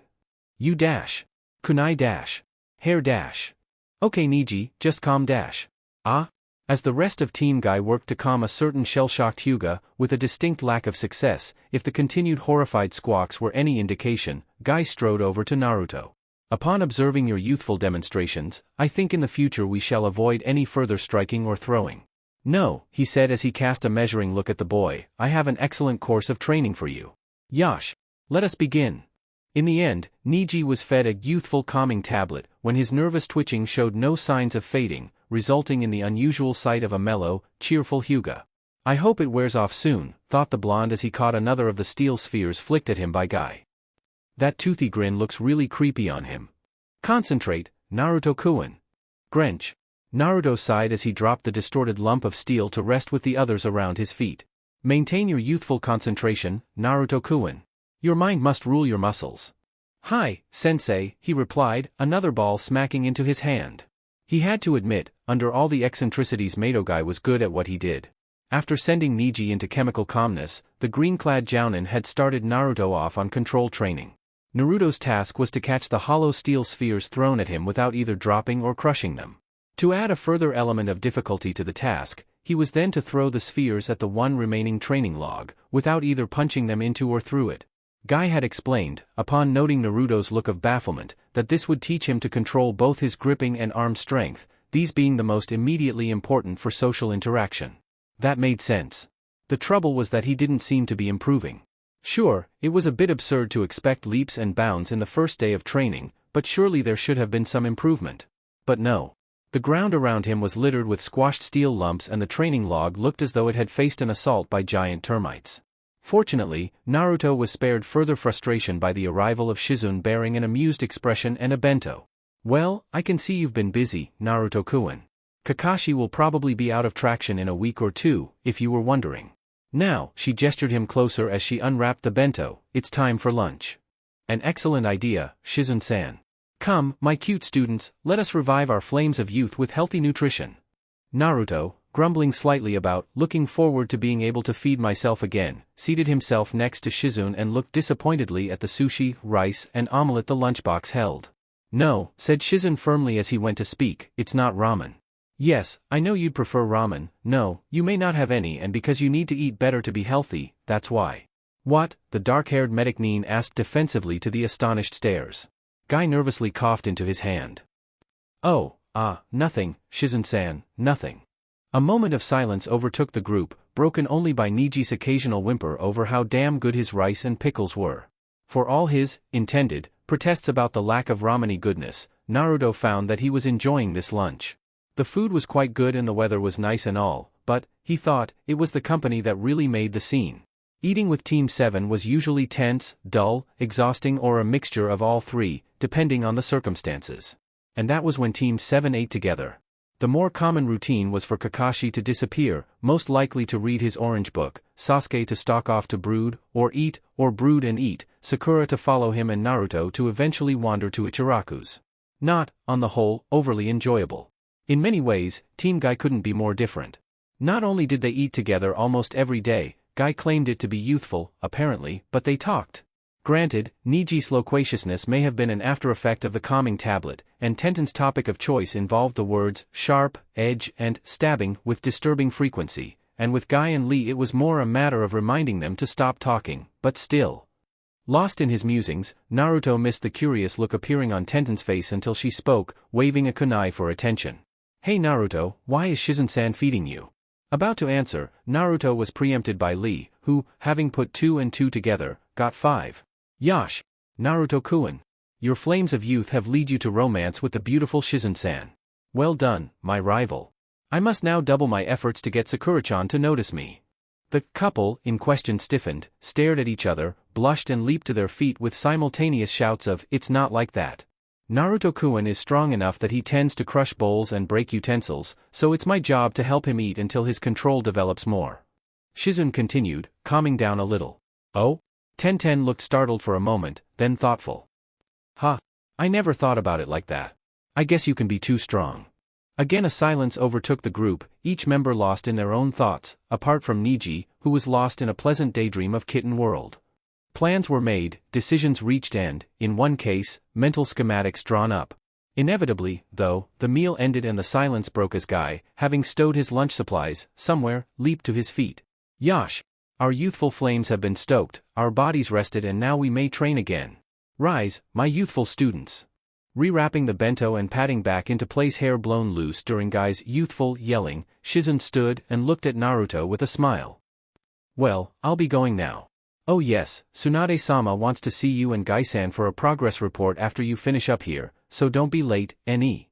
You dash. Kunai dash. Hair dash. Okay Niji, just calm dash. Ah? As the rest of Team Guy worked to calm a certain shell-shocked Hyuga, with a distinct lack of success, if the continued horrified squawks were any indication, Guy strode over to Naruto. Upon observing your youthful demonstrations, I think in the future we shall avoid any further striking or throwing. No, he said as he cast a measuring look at the boy, I have an excellent course of training for you. Yash. Let us begin. In the end, Niji was fed a youthful calming tablet, when his nervous twitching showed no signs of fading, resulting in the unusual sight of a mellow, cheerful Hyuga. I hope it wears off soon, thought the blonde as he caught another of the steel spheres flicked at him by Guy. That toothy grin looks really creepy on him. Concentrate, Naruto-kun. Grench. Naruto sighed as he dropped the distorted lump of steel to rest with the others around his feet. Maintain your youthful concentration, Naruto-kun. Your mind must rule your muscles. Hi, sensei, he replied, another ball smacking into his hand. He had to admit, under all the eccentricities Madogai was good at what he did. After sending Niji into chemical calmness, the green-clad Jounin had started Naruto off on control training. Naruto's task was to catch the hollow steel spheres thrown at him without either dropping or crushing them. To add a further element of difficulty to the task, he was then to throw the spheres at the one remaining training log, without either punching them into or through it. Guy had explained, upon noting Naruto's look of bafflement, that this would teach him to control both his gripping and arm strength, these being the most immediately important for social interaction. That made sense. The trouble was that he didn't seem to be improving. Sure, it was a bit absurd to expect leaps and bounds in the first day of training, but surely there should have been some improvement. But no. The ground around him was littered with squashed steel lumps and the training log looked as though it had faced an assault by giant termites. Fortunately, Naruto was spared further frustration by the arrival of Shizune bearing an amused expression and a bento. Well, I can see you've been busy, Naruto-kun. Kakashi will probably be out of traction in a week or two, if you were wondering. Now, she gestured him closer as she unwrapped the bento, it's time for lunch. An excellent idea, Shizune-san. Come, my cute students, let us revive our flames of youth with healthy nutrition. Naruto, grumbling slightly about looking forward to being able to feed myself again, seated himself next to Shizune and looked disappointedly at the sushi, rice, and omelette the lunchbox held. No, said Shizune firmly as he went to speak, it's not ramen. Yes, I know you'd prefer ramen, no, you may not have any and because you need to eat better to be healthy, that's why. What? The dark-haired medic Nin asked defensively to the astonished stares. Guy nervously coughed into his hand. Oh, nothing, Shizune-san, nothing. A moment of silence overtook the group, broken only by Niji's occasional whimper over how damn good his rice and pickles were. For all his, intended, protests about the lack of ramen-y goodness, Naruto found that he was enjoying this lunch. The food was quite good and the weather was nice and all, but, he thought, it was the company that really made the scene. Eating with Team 7 was usually tense, dull, exhausting or a mixture of all three, depending on the circumstances. And that was when Team 7 ate together. The more common routine was for Kakashi to disappear, most likely to read his orange book, Sasuke to stalk off to brood, or brood and eat, Sakura to follow him and Naruto to eventually wander to Ichiraku's. Not, on the whole, overly enjoyable. In many ways, Team Guy couldn't be more different. Not only did they eat together almost every day, Guy claimed it to be youthful, apparently, but they talked. Granted, Niji's loquaciousness may have been an after-effect of the calming tablet, and Tenten's topic of choice involved the words sharp, edge, and stabbing with disturbing frequency, and with Guy and Lee it was more a matter of reminding them to stop talking, but still. Lost in his musings, Naruto missed the curious look appearing on Tenten's face until she spoke, waving a kunai for attention. Hey Naruto, why is Shizune-san feeding you? About to answer, Naruto was preempted by Lee, who, having put 2 and 2 together, got 5. Yash. Naruto-kun. Your flames of youth have led you to romance with the beautiful Shizune-san. Well done, my rival. I must now double my efforts to get Sakura-chan to notice me. The couple, in question stiffened, stared at each other, blushed and leaped to their feet with simultaneous shouts of, it's not like that. Naruto-kun is strong enough that he tends to crush bowls and break utensils, so it's my job to help him eat until his control develops more. Shizune continued, calming down a little. Oh? Tenten looked startled for a moment, then thoughtful. Huh. I never thought about it like that. I guess you can be too strong. Again a silence overtook the group, each member lost in their own thoughts, apart from Niji, who was lost in a pleasant daydream of kitten world. Plans were made, decisions reached and, in one case, mental schematics drawn up. Inevitably, though, the meal ended and the silence broke as Guy, having stowed his lunch supplies somewhere, leaped to his feet. Yosh! Our youthful flames have been stoked, our bodies rested, and now we may train again. Rise, my youthful students. Rewrapping the bento and patting back into place, hair blown loose during Guy's youthful yelling, Shizune stood and looked at Naruto with a smile. Well, I'll be going now. Oh yes, Tsunade-sama wants to see you and Guy-san for a progress report after you finish up here, so don't be late, ne.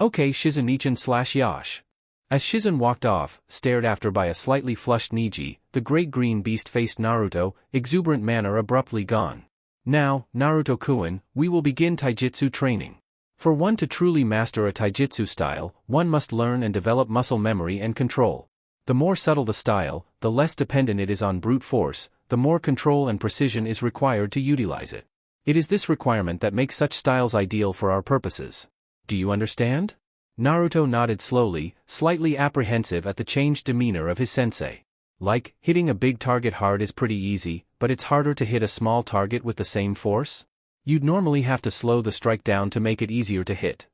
Okay, Shizune-chan/Yosh. As Shizune walked off, stared after by a slightly flushed Niji, the great green beast faced Naruto, exuberant manner abruptly gone. Now, Naruto-kun, we will begin taijutsu training. For one to truly master a taijutsu style, one must learn and develop muscle memory and control. The more subtle the style, the less dependent it is on brute force, the more control and precision is required to utilize it. It is this requirement that makes such styles ideal for our purposes. Do you understand? Naruto nodded slowly, slightly apprehensive at the changed demeanor of his sensei. Like, hitting a big target hard is pretty easy, but it's harder to hit a small target with the same force? You'd normally have to slow the strike down to make it easier to hit.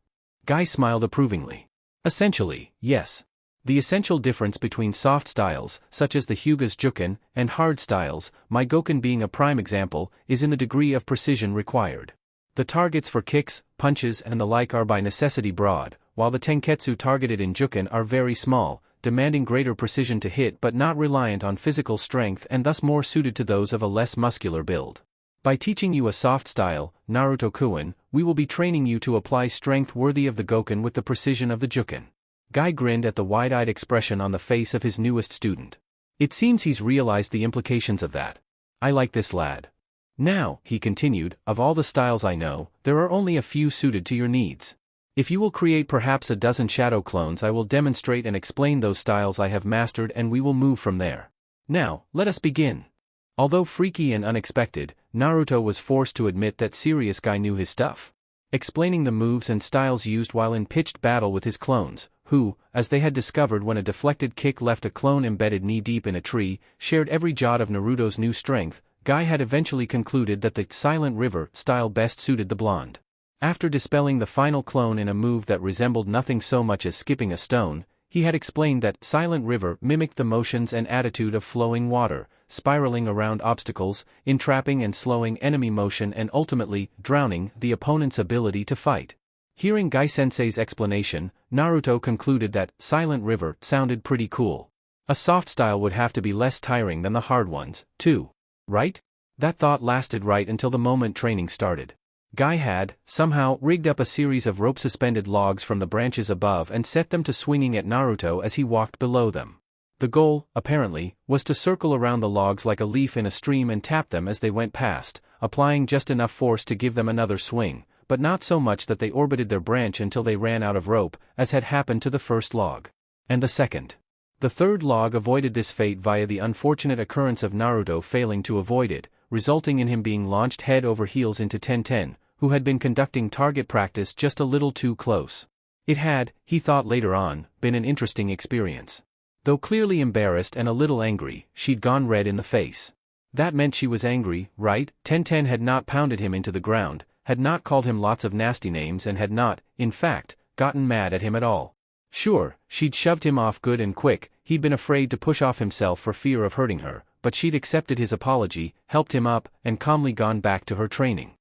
Guy smiled approvingly. Essentially, yes. The essential difference between soft styles, such as the Hyuga's Juken, and hard styles, my Goken being a prime example, is in the degree of precision required. The targets for kicks, punches and the like are by necessity broad, while the Tenketsu targeted in Juken are very small, demanding greater precision to hit but not reliant on physical strength and thus more suited to those of a less muscular build. By teaching you a soft style, Naruto-kun, we will be training you to apply strength worthy of the Goken with the precision of the Juken. Guy grinned at the wide-eyed expression on the face of his newest student. It seems he's realized the implications of that. I like this lad. Now, he continued, of all the styles I know, there are only a few suited to your needs. If you will create perhaps a dozen shadow clones, I will demonstrate and explain those styles I have mastered and we will move from there. Now, let us begin. Although freaky and unexpected, Naruto was forced to admit that Serious Guy knew his stuff. Explaining the moves and styles used while in pitched battle with his clones, who, as they had discovered when a deflected kick left a clone embedded knee-deep in a tree, shared every jot of Naruto's new strength, Guy had eventually concluded that the Silent River style best suited the blonde. After dispelling the final clone in a move that resembled nothing so much as skipping a stone, he had explained that Silent River mimicked the motions and attitude of flowing water, spiraling around obstacles, entrapping and slowing enemy motion and ultimately drowning the opponent's ability to fight. Hearing Guy-sensei's explanation, Naruto concluded that Silent River sounded pretty cool. A soft style would have to be less tiring than the hard ones, too. Right? That thought lasted right until the moment training started. Guy had, somehow, rigged up a series of rope-suspended logs from the branches above and set them to swinging at Naruto as he walked below them. The goal, apparently, was to circle around the logs like a leaf in a stream and tap them as they went past, applying just enough force to give them another swing, but not so much that they orbited their branch until they ran out of rope, as had happened to the first log. And the second. The third log avoided this fate via the unfortunate occurrence of Naruto failing to avoid it, resulting in him being launched head over heels into Tenten, who had been conducting target practice just a little too close. It had, he thought later on, been an interesting experience. Though clearly embarrassed and a little angry, she'd gone red in the face. That meant she was angry, right? Tenten had not pounded him into the ground, had not called him lots of nasty names and had not, in fact, gotten mad at him at all. Sure, she'd shoved him off good and quick, he'd been afraid to push off himself for fear of hurting her, but she'd accepted his apology, helped him up, and calmly gone back to her training.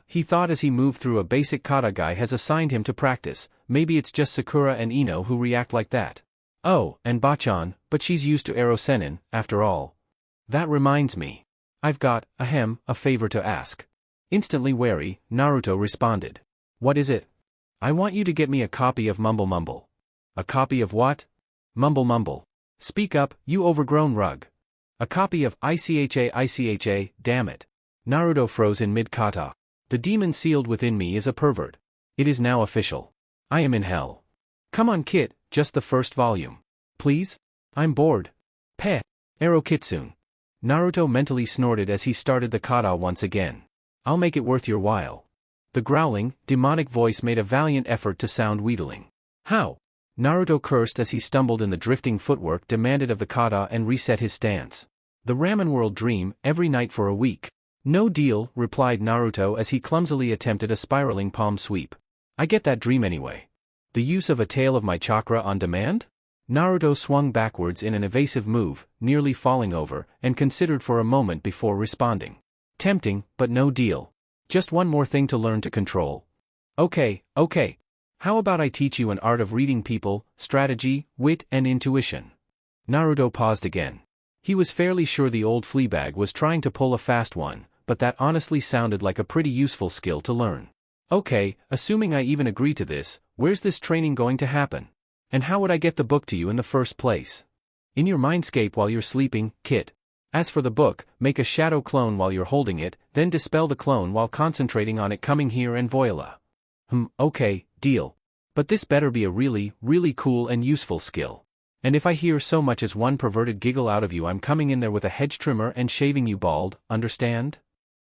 He thought as he moved through a basic kata Guy has assigned him to practice, maybe it's just Sakura and Ino who react like that. Oh, and Bachan, but she's used to Ero Sennin, after all. That reminds me. I've got, a favor to ask. Instantly wary, Naruto responded. What is it? I want you to get me a copy of Mumble Mumble. A copy of what? Mumble Mumble. Speak up, you overgrown rug. A copy of ICHA, damn it. Naruto froze in mid-kata. The demon sealed within me is a pervert. It is now official. I am in hell. Come on Kit, just the first volume. Please? I'm bored. Peh. Ero Kitsune. Naruto mentally snorted as he started the kata once again. I'll make it worth your while. The growling, demonic voice made a valiant effort to sound wheedling. How? Naruto cursed as he stumbled in the drifting footwork demanded of the kata and reset his stance. The ramen world dream, every night for a week. No deal, replied Naruto as he clumsily attempted a spiraling palm sweep. I get that dream anyway. The use of a tail of my chakra on demand? Naruto swung backwards in an evasive move, nearly falling over, and considered for a moment before responding. Tempting, but no deal. Just one more thing to learn to control. Okay. How about I teach you an art of reading people, strategy, wit, and intuition? Naruto paused again. He was fairly sure the old fleabag was trying to pull a fast one, but that honestly sounded like a pretty useful skill to learn. Okay, assuming I even agree to this, where's this training going to happen? And how would I get the book to you in the first place? In your mindscape while you're sleeping, Kit. As for the book, make a shadow clone while you're holding it, then dispel the clone while concentrating on it coming here and voila. Okay, deal. But this better be a really, really cool and useful skill. And if I hear so much as one perverted giggle out of you, I'm coming in there with a hedge trimmer and shaving you bald, understand?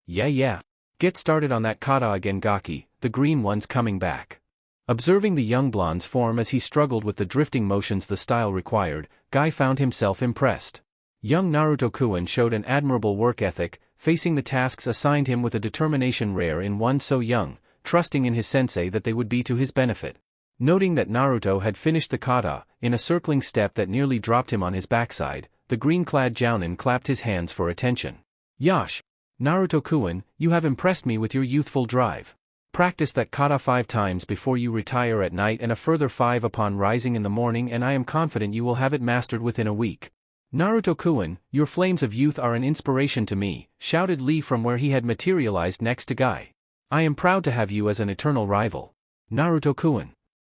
Yeah. Get started on that kata again, Gaki, the green one's coming back. Observing the young blonde's form as he struggled with the drifting motions the style required, Guy found himself impressed. Young Naruto-kun showed an admirable work ethic, facing the tasks assigned him with a determination rare in one so young, trusting in his sensei that they would be to his benefit. Noting that Naruto had finished the kata, in a circling step that nearly dropped him on his backside, the green-clad jounin clapped his hands for attention. Yash! Naruto-kun, you have impressed me with your youthful drive. Practice that kata 5 times before you retire at night and a further 5 upon rising in the morning, and I am confident you will have it mastered within a week. Naruto-kun, your flames of youth are an inspiration to me, shouted Lee from where he had materialized next to Guy. I am proud to have you as an eternal rival. Naruto-kun.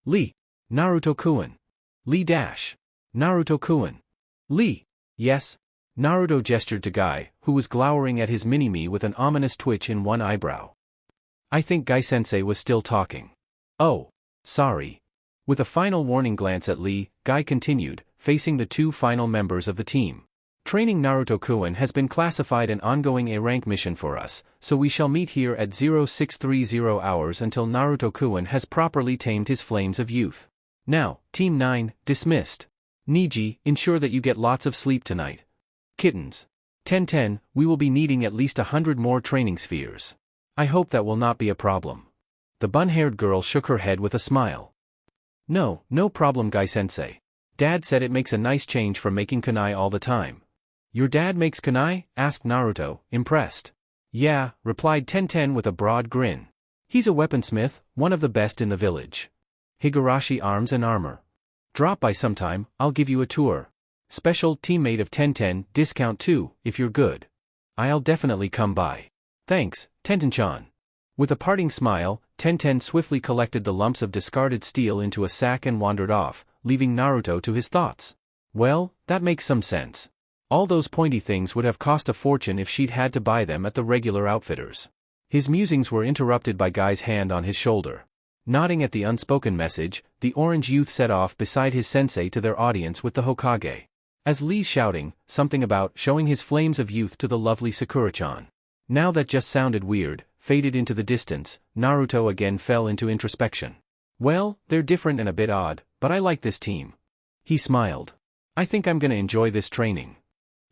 Lee. Naruto-kun. Lee dash. Naruto-kun. Lee. Yes. Naruto gestured to Guy, who was glowering at his mini-me with an ominous twitch in one eyebrow. I think Guy-sensei was still talking. Oh. Sorry. With a final warning glance at Lee, Guy continued, facing the 2 final members of the team. Training Naruto-kun has been classified an ongoing A-rank mission for us, so we shall meet here at 0630 hours until Naruto-kun has properly tamed his flames of youth. Now, Team 9, dismissed. Niji, ensure that you get lots of sleep tonight. Kittens. Tenten, we will be needing at least 100 more training spheres. I hope that will not be a problem. The bun-haired girl shook her head with a smile. No problem, Guy-sensei. Dad said it makes a nice change from making kunai all the time. Your dad makes kunai? Asked Naruto, impressed. Yeah, replied Tenten with a broad grin. He's a weaponsmith, one of the best in the village. Higurashi Arms and Armor. Drop by sometime, I'll give you a tour. Special teammate of Tenten, discount too, if you're good. I'll definitely come by. Thanks, Tenten-chan. With a parting smile, Tenten swiftly collected the lumps of discarded steel into a sack and wandered off, leaving Naruto to his thoughts. Well, that makes some sense. All those pointy things would have cost a fortune if she'd had to buy them at the regular outfitters. His musings were interrupted by Guy's hand on his shoulder. Nodding at the unspoken message, the orange youth set off beside his sensei to their audience with the Hokage. As Lee's shouting, something about showing his flames of youth to the lovely Sakura-chan. Now that just sounded weird, faded into the distance, Naruto again fell into introspection. Well, they're different and a bit odd, but I like this team. He smiled. I think I'm gonna enjoy this training.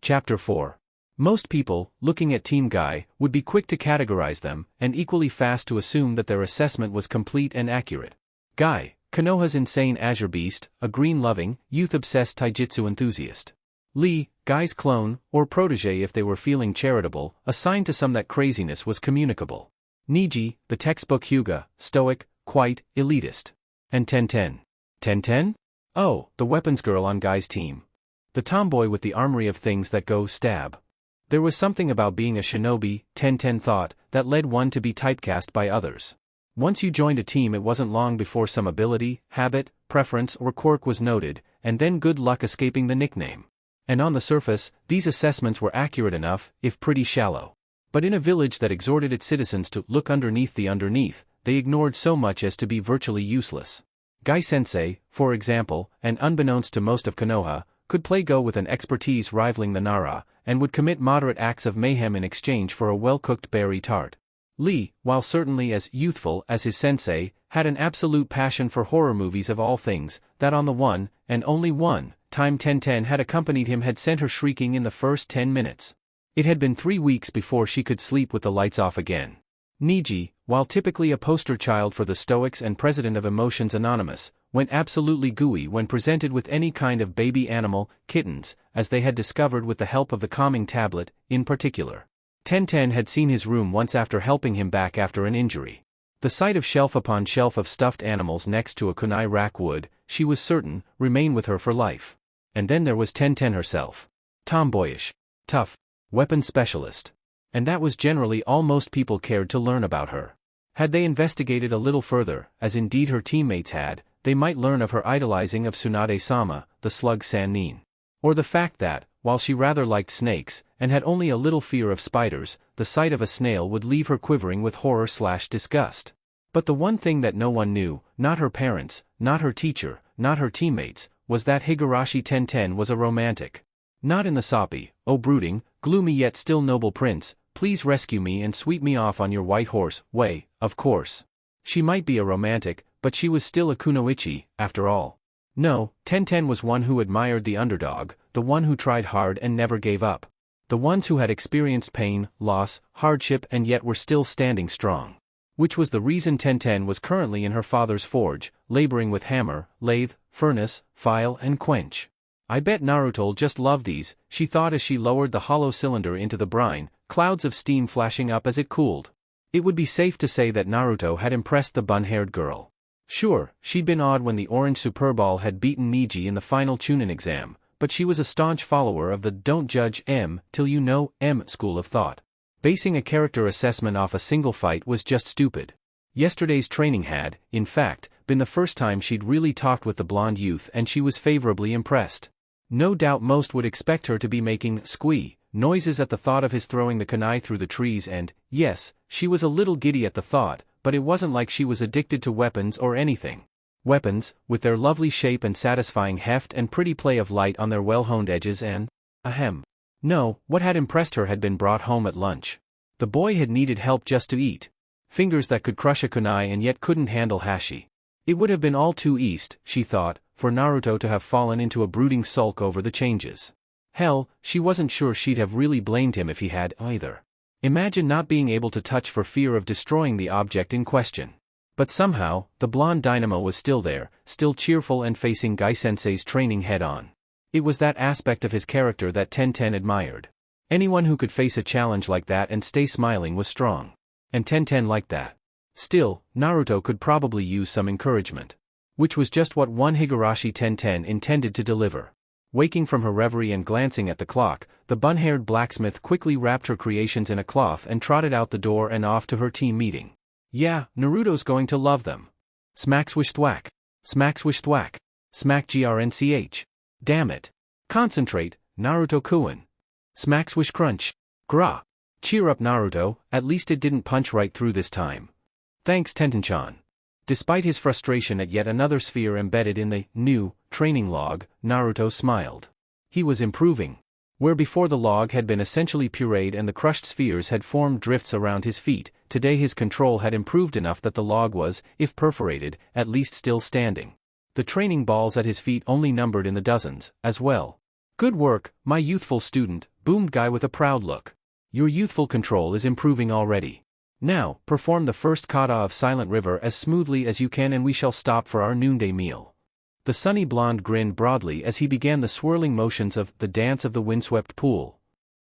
Chapter 4. Most people, looking at Team Guy, would be quick to categorize them, and equally fast to assume that their assessment was complete and accurate. Guy, Konoha's insane azure beast, a green-loving, youth-obsessed taijutsu enthusiast. Lee, Guy's clone, or protege if they were feeling charitable, assigned to some that craziness was communicable. Niji, the textbook Hyuga, stoic, quite, elitist. And Tenten. Tenten? Oh, the weapons girl on Guy's team. The tomboy with the armory of things that go stab. There was something about being a shinobi, Tenten thought, that led one to be typecast by others. Once you joined a team, it wasn't long before some ability, habit, preference or quirk was noted, and then good luck escaping the nickname. And on the surface, these assessments were accurate enough, if pretty shallow. But in a village that exhorted its citizens to look underneath the underneath, they ignored so much as to be virtually useless. Guy-sensei, for example, and unbeknownst to most of Konoha, could play Go with an expertise rivaling the Nara, and would commit moderate acts of mayhem in exchange for a well-cooked berry tart. Lee, while certainly as youthful as his sensei, had an absolute passion for horror movies of all things, that on the one, and only one, time Tenten had accompanied him had sent her shrieking in the first 10 minutes. It had been 3 weeks before she could sleep with the lights off again. Niji, while typically a poster child for the Stoics and president of Emotions Anonymous, went absolutely gooey when presented with any kind of baby animal, kittens, as they had discovered with the help of the calming tablet, in particular. Tenten had seen his room once after helping him back after an injury. The sight of shelf upon shelf of stuffed animals next to a kunai rack would, she was certain, remain with her for life. And then there was Tenten herself. Tomboyish, tough, weapon specialist. And that was generally all most people cared to learn about her. Had they investigated a little further, as indeed her teammates had, they might learn of her idolizing of Tsunade-sama, the slug Sannin. Or the fact that, while she rather liked snakes, and had only a little fear of spiders, the sight of a snail would leave her quivering with horror/disgust. But the one thing that no one knew, not her parents, not her teacher, not her teammates, was that Higurashi Tenten was a romantic. Not in the soppy, oh brooding, gloomy yet still noble prince, please rescue me and sweep me off on your white horse way, of course. She might be a romantic, but she was still a kunoichi, after all. No, Tenten was one who admired the underdog, the one who tried hard and never gave up. The ones who had experienced pain, loss, hardship and yet were still standing strong. Which was the reason Tenten was currently in her father's forge, laboring with hammer, lathe, furnace, file and quench. I bet Naruto'll just love these, she thought as she lowered the hollow cylinder into the brine, clouds of steam flashing up as it cooled. It would be safe to say that Naruto had impressed the bun-haired girl. Sure, she'd been awed when the Orange Superball had beaten Niji in the final Chunin exam, but she was a staunch follower of the don't judge M till you know M school of thought. Basing a character assessment off a single fight was just stupid. Yesterday's training had, in fact, been the first time she'd really talked with the blonde youth and she was favorably impressed. No doubt most would expect her to be making squee noises at the thought of his throwing the kunai through the trees and, yes, she was a little giddy at the thought, but it wasn't like she was addicted to weapons or anything. Weapons, with their lovely shape and satisfying heft and pretty play of light on their well-honed edges and, ahem. No, what had impressed her had been brought home at lunch. The boy had needed help just to eat. Fingers that could crush a kunai and yet couldn't handle hashi. It would have been all too east, she thought, for Naruto to have fallen into a brooding sulk over the changes. Hell, she wasn't sure she'd have really blamed him if he had, either. Imagine not being able to touch for fear of destroying the object in question. But somehow, the blonde dynamo was still there, still cheerful and facing Gai-sensei's training head-on. It was that aspect of his character that Tenten admired. Anyone who could face a challenge like that and stay smiling was strong. And Tenten liked that. Still, Naruto could probably use some encouragement. Which was just what one Higurashi Tenten intended to deliver. Waking from her reverie and glancing at the clock, the bun-haired blacksmith quickly wrapped her creations in a cloth and trotted out the door and off to her team meeting. Yeah, Naruto's going to love them. Smack swish thwack. Smack swish thwack. Smack grnch. Damn it. Concentrate, Naruto-kun. Smack swish crunch. Gra. Cheer up Naruto, at least it didn't punch right through this time. Thanks Tenten-chan. Despite his frustration at yet another sphere embedded in the new training log, Naruto smiled. He was improving. Where before the log had been essentially pureed and the crushed spheres had formed drifts around his feet, today his control had improved enough that the log was, if perforated, at least still standing. The training balls at his feet only numbered in the dozens, as well. Good work, my youthful student, boomed Guy with a proud look. Your youthful control is improving already. Now, perform the first kata of Silent River as smoothly as you can and we shall stop for our noonday meal. The sunny blonde grinned broadly as he began the swirling motions of the dance of the windswept pool.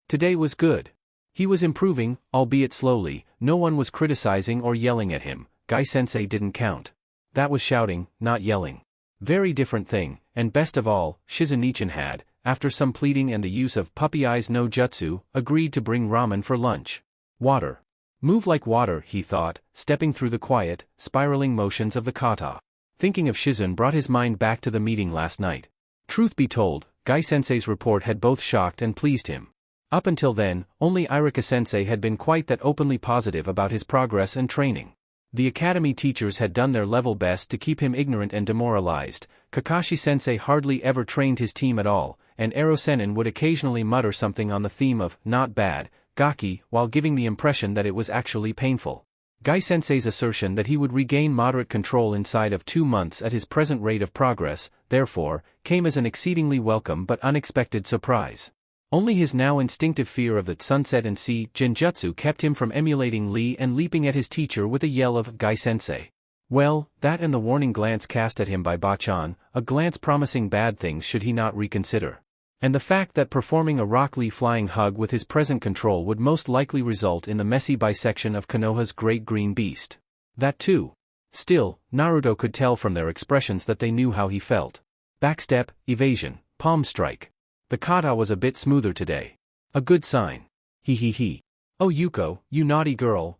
Today was good. He was improving, albeit slowly, no one was criticizing or yelling at him, Gai-sensei didn't count. That was shouting, not yelling. Very different thing, and best of all, Shizunichan had, after some pleading and the use of puppy eyes no jutsu, agreed to bring ramen for lunch. Water. Move like water, he thought, stepping through the quiet, spiraling motions of the kata. Thinking of Shizun brought his mind back to the meeting last night. Truth be told, Gai-sensei's report had both shocked and pleased him. Up until then, only Irika-sensei had been quite that openly positive about his progress and training. The academy teachers had done their level best to keep him ignorant and demoralized. Kakashi-sensei hardly ever trained his team at all, and Ero-sennin would occasionally mutter something on the theme of not bad, gaki, while giving the impression that it was actually painful. Gai-sensei's assertion that he would regain moderate control inside of 2 months at his present rate of progress, therefore, came as an exceedingly welcome but unexpected surprise. Only his now instinctive fear of the sunset and sea genjutsu kept him from emulating Lee and leaping at his teacher with a yell of "Gai-sensei." Well, that and the warning glance cast at him by Bachan, a glance promising bad things should he not reconsider. And the fact that performing a Rock Lee flying hug with his present control would most likely result in the messy bisection of Konoha's great green beast. That too. Still, Naruto could tell from their expressions that they knew how he felt. Backstep, evasion, palm strike. The kata was a bit smoother today. A good sign. He. Oh Yuko, you naughty girl.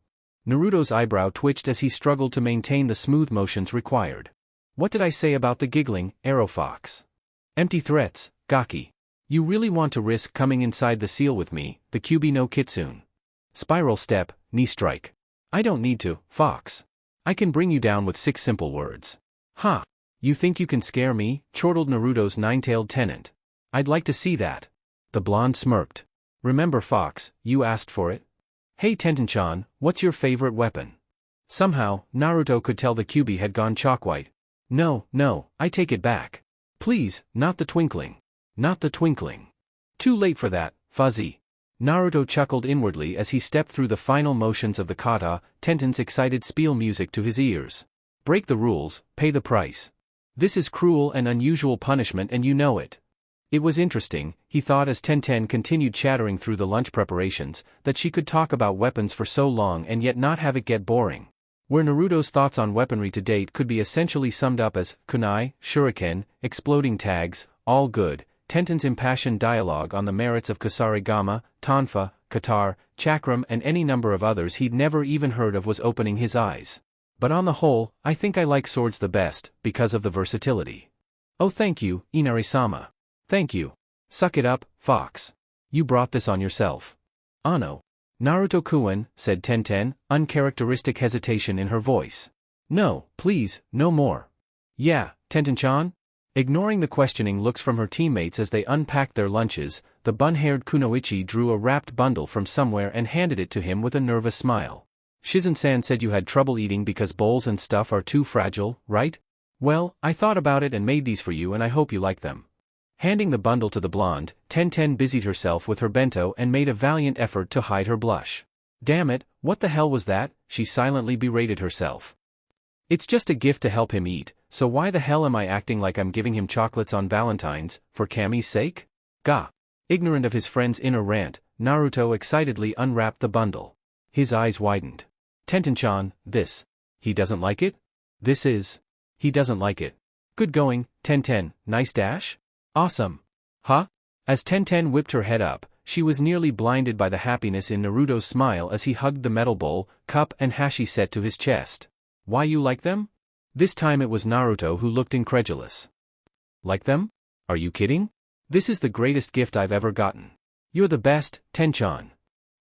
Naruto's eyebrow twitched as he struggled to maintain the smooth motions required. What did I say about the giggling, Arrow Fox? Empty threats, Gaki. You really want to risk coming inside the seal with me, the Kyubi no Kitsune. Spiral step, knee strike. I don't need to, Fox. I can bring you down with 6 simple words. Ha! You think you can scare me? Chortled Naruto's nine-tailed tenant. I'd like to see that. The blonde smirked. Remember Fox, you asked for it? Hey Tenten-chan, what's your favorite weapon? Somehow, Naruto could tell the Kyubi had gone chalk-white. No, I take it back. Please, not the twinkling. Not the twinkling. Too late for that, Fuzzy. Naruto chuckled inwardly as he stepped through the final motions of the kata, Tenten's excited spiel music to his ears. Break the rules, pay the price. This is cruel and unusual punishment and you know it. It was interesting, he thought as Tenten continued chattering through the lunch preparations, that she could talk about weapons for so long and yet not have it get boring. Where Naruto's thoughts on weaponry to date could be essentially summed up as kunai, shuriken, exploding tags, all good, Tenten's impassioned dialogue on the merits of kusarigama, tonfa, katar, chakram and any number of others he'd never even heard of was opening his eyes. But on the whole, I think I like swords the best, because of the versatility. Oh thank you, Inari-sama. Thank you. Suck it up, Fox. You brought this on yourself. Ano. Naruto-kun, said Tenten, uncharacteristic hesitation in her voice. No, please, no more. Yeah, Tenten-chan? Ignoring the questioning looks from her teammates as they unpacked their lunches, the bun-haired Kunoichi drew a wrapped bundle from somewhere and handed it to him with a nervous smile. Shizen-san said you had trouble eating because bowls and stuff are too fragile, right? Well, I thought about it and made these for you and I hope you like them. Handing the bundle to the blonde, Tenten busied herself with her bento and made a valiant effort to hide her blush. Damn it, what the hell was that? She silently berated herself. It's just a gift to help him eat, so why the hell am I acting like I'm giving him chocolates on Valentine's, for Kami's sake? Gah! Ignorant of his friend's inner rant, Naruto excitedly unwrapped the bundle. His eyes widened. Tenten-chan, this. He doesn't like it? This is. He doesn't like it. Good going, Tenten, nice dash? Awesome. Huh? As Tenten whipped her head up, she was nearly blinded by the happiness in Naruto's smile as he hugged the metal bowl, cup and hashi set to his chest. Why you like them? This time it was Naruto who looked incredulous. Like them? Are you kidding? This is the greatest gift I've ever gotten. You're the best, Ten-chan.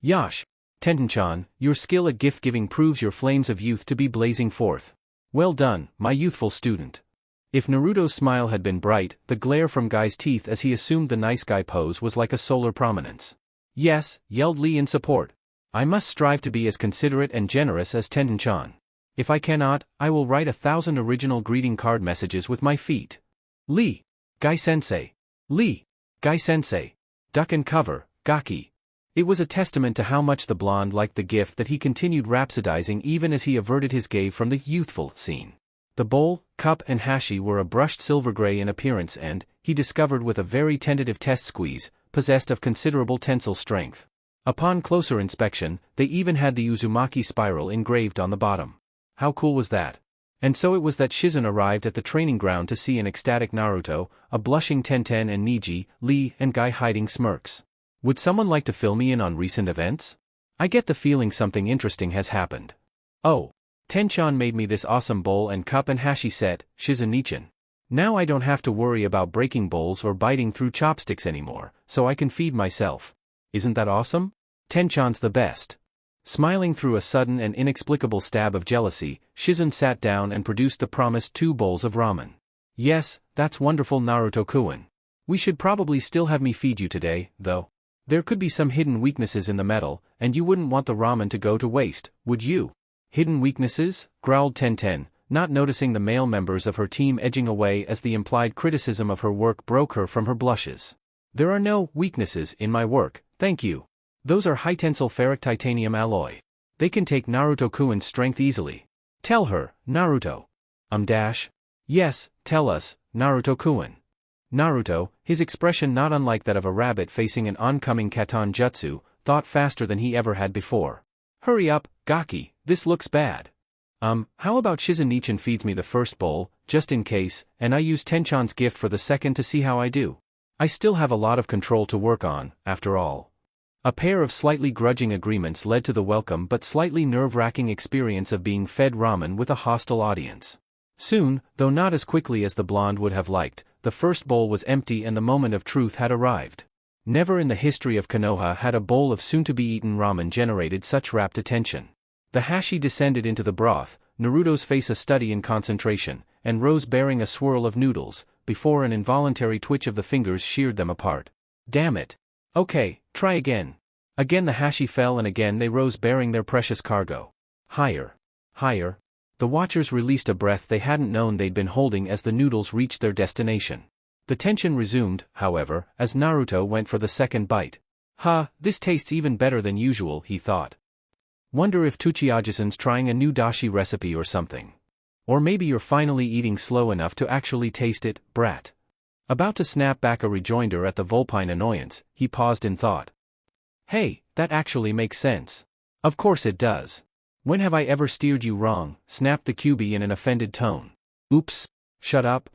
Yash. Tenten-chan, your skill at gift-giving proves your flames of youth to be blazing forth. Well done, my youthful student. If Naruto's smile had been bright, the glare from Guy's teeth as he assumed the nice guy pose was like a solar prominence. Yes, yelled Lee in support. I must strive to be as considerate and generous as Tenten-chan. If I cannot, I will write 1,000 original greeting card messages with my feet. Lee. Gai-sensei. Lee. Gai-sensei. Duck and cover, Gaki. It was a testament to how much the blonde liked the gift that he continued rhapsodizing even as he averted his gaze from the youthful scene. The bowl, cup and hashi were a brushed silver gray in appearance and, he discovered with a very tentative test squeeze, possessed of considerable tensile strength. Upon closer inspection, they even had the Uzumaki spiral engraved on the bottom. How cool was that? And so it was that Shizen arrived at the training ground to see an ecstatic Naruto, a blushing Tenten and Niji, Lee and Guy hiding smirks. Would someone like to fill me in on recent events? I get the feeling something interesting has happened. Oh. Ten-chan made me this awesome bowl and cup and hashi set, Shizen-nichan. Now I don't have to worry about breaking bowls or biting through chopsticks anymore, so I can feed myself. Isn't that awesome? Ten-chan's the best. Smiling through a sudden and inexplicable stab of jealousy, Shizen sat down and produced the promised 2 bowls of ramen. Yes, that's wonderful Naruto-kun. We should probably still have me feed you today, though. There could be some hidden weaknesses in the metal, and you wouldn't want the ramen to go to waste, would you? Hidden weaknesses? Growled Tenten, not noticing the male members of her team edging away as the implied criticism of her work broke her from her blushes. There are no weaknesses in my work, thank you. Those are high-tensile ferric titanium alloy. They can take Naruto-kun's strength easily. Tell her, Naruto. Yes, tell us, Naruto-kun. Naruto, his expression not unlike that of a rabbit facing an oncoming katan jutsu, thought faster than he ever had before. Hurry up, Gaki, this looks bad. How about Shizen-nichan feeds me the first bowl, just in case, and I use Tenchan's gift for the second to see how I do? I still have a lot of control to work on, after all. A pair of slightly grudging agreements led to the welcome but slightly nerve-wracking experience of being fed ramen with a hostile audience. Soon, though not as quickly as the blonde would have liked, the first bowl was empty and the moment of truth had arrived. Never in the history of Konoha had a bowl of soon-to-be-eaten ramen generated such rapt attention. The hashi descended into the broth, Naruto's face a study in concentration, and rose bearing a swirl of noodles, before an involuntary twitch of the fingers sheared them apart. Damn it. Okay, try again. Again the hashi fell and again they rose bearing their precious cargo. Higher. Higher. The watchers released a breath they hadn't known they'd been holding as the noodles reached their destination. The tension resumed, however, as Naruto went for the second bite. This tastes even better than usual, he thought. Wonder if Tsuchiya-san's trying a new dashi recipe or something. Or maybe you're finally eating slow enough to actually taste it, brat. About to snap back a rejoinder at the vulpine annoyance, he paused in thought. Hey, that actually makes sense. Of course it does. When have I ever steered you wrong? Snapped the Kyuubi in an offended tone. Oops. Shut up.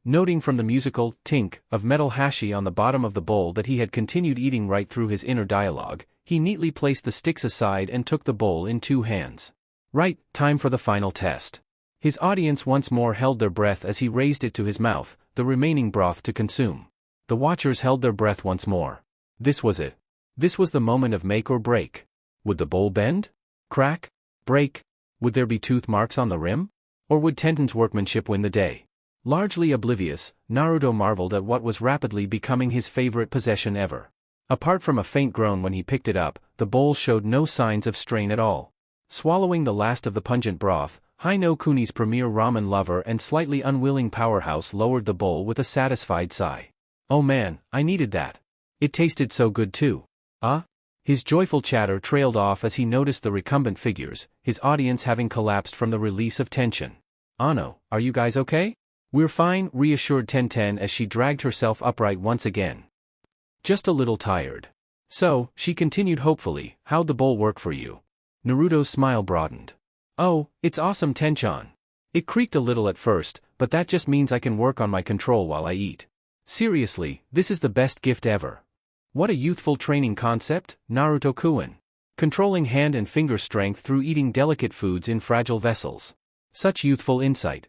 Noting from the musical tink of metal hashi on the bottom of the bowl that he had continued eating right through his inner dialogue, he neatly placed the sticks aside and took the bowl in two hands. Right, time for the final test. His audience once more held their breath as he raised it to his mouth, the remaining broth to consume. The watchers held their breath once more. This was it. This was the moment of make or break. Would the bowl bend? Crack? Break? Would there be tooth marks on the rim? Or would Tenten's workmanship win the day? Largely oblivious, Naruto marveled at what was rapidly becoming his favorite possession ever. Apart from a faint groan when he picked it up, the bowl showed no signs of strain at all. Swallowing the last of the pungent broth, Hino Kuni's premier ramen lover and slightly unwilling powerhouse lowered the bowl with a satisfied sigh. Oh man, I needed that. It tasted so good too. His joyful chatter trailed off as he noticed the recumbent figures, his audience having collapsed from the release of tension. Ano, are you guys okay? We're fine, reassured Tenten as she dragged herself upright once again. Just a little tired. So, she continued hopefully, how'd the bowl work for you? Naruto's smile broadened. Oh, it's awesome, Tenchan. It creaked a little at first, but that just means I can work on my control while I eat. Seriously, this is the best gift ever. What a youthful training concept, Naruto-kun. Controlling hand and finger strength through eating delicate foods in fragile vessels. Such youthful insight.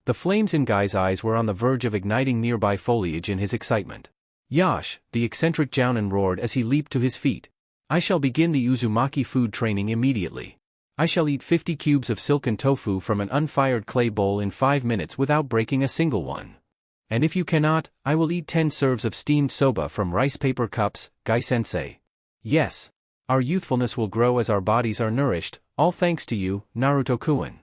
The flames in Guy's eyes were on the verge of igniting nearby foliage in his excitement. Yash, the eccentric Jounin roared as he leaped to his feet. I shall begin the Uzumaki food training immediately. I shall eat 50 cubes of silken tofu from an unfired clay bowl in 5 minutes without breaking a single one. And if you cannot, I will eat 10 serves of steamed soba from rice paper cups, Guy-sensei. Yes. Our youthfulness will grow as our bodies are nourished, all thanks to you, Naruto-kun.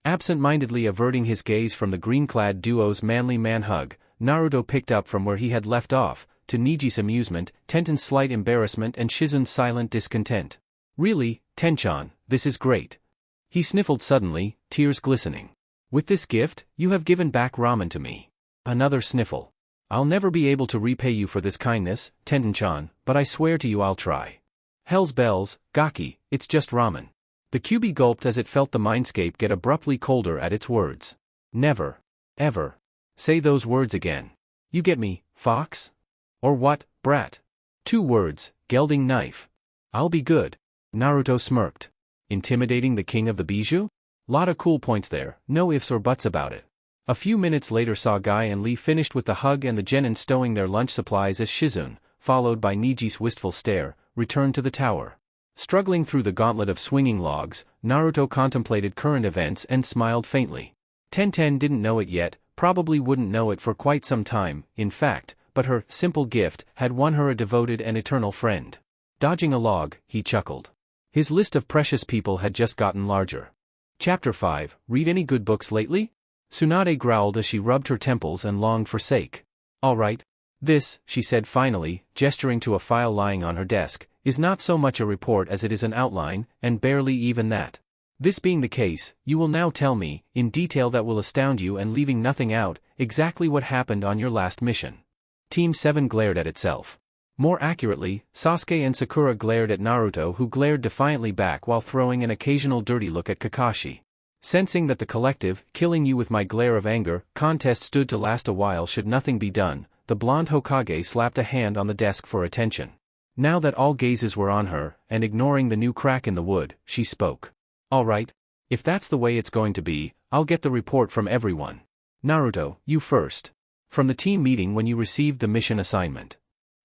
Absent-mindedly averting his gaze from the green-clad duo's manly man-hug, Naruto picked up from where he had left off, to Niji's amusement, Tenten's slight embarrassment and Shizun's silent discontent. Really, Tenchan, this is great. He sniffled suddenly, tears glistening. With this gift, you have given back ramen to me. Another sniffle. I'll never be able to repay you for this kindness, Tenten-chan, but I swear to you I'll try. Hell's bells, Gaki, it's just ramen. The Kyuubi gulped as it felt the mindscape get abruptly colder at its words. Never. Ever. Say those words again. You get me, fox? Or what, brat? 2 words, gelding knife. I'll be good. Naruto smirked. Intimidating the king of the bijou? Lotta cool points there, no ifs or buts about it. A few minutes later saw Guy and Lee finished with the hug and the genin stowing their lunch supplies as Shizun, followed by Niji's wistful stare, returned to the tower. Struggling through the gauntlet of swinging logs, Naruto contemplated current events and smiled faintly. Tenten didn't know it yet, probably wouldn't know it for quite some time, in fact, but her simple gift had won her a devoted and eternal friend. Dodging a log, he chuckled. His list of precious people had just gotten larger. Chapter 5, Read any good books lately? Tsunade growled as she rubbed her temples and longed for sake. All right. This, she said finally, gesturing to a file lying on her desk, is not so much a report as it is an outline, and barely even that. This being the case, you will now tell me, in detail that will astound you and leaving nothing out, exactly what happened on your last mission. Team 7 glared at itself. More accurately, Sasuke and Sakura glared at Naruto, who glared defiantly back while throwing an occasional dirty look at Kakashi. Sensing that the collective, killing you with my glare of anger, contest stood to last a while should nothing be done, the blonde Hokage slapped a hand on the desk for attention. Now that all gazes were on her, and ignoring the new crack in the wood, she spoke. All right. If that's the way it's going to be, I'll get the report from everyone. Naruto, you first. From the team meeting when you received the mission assignment.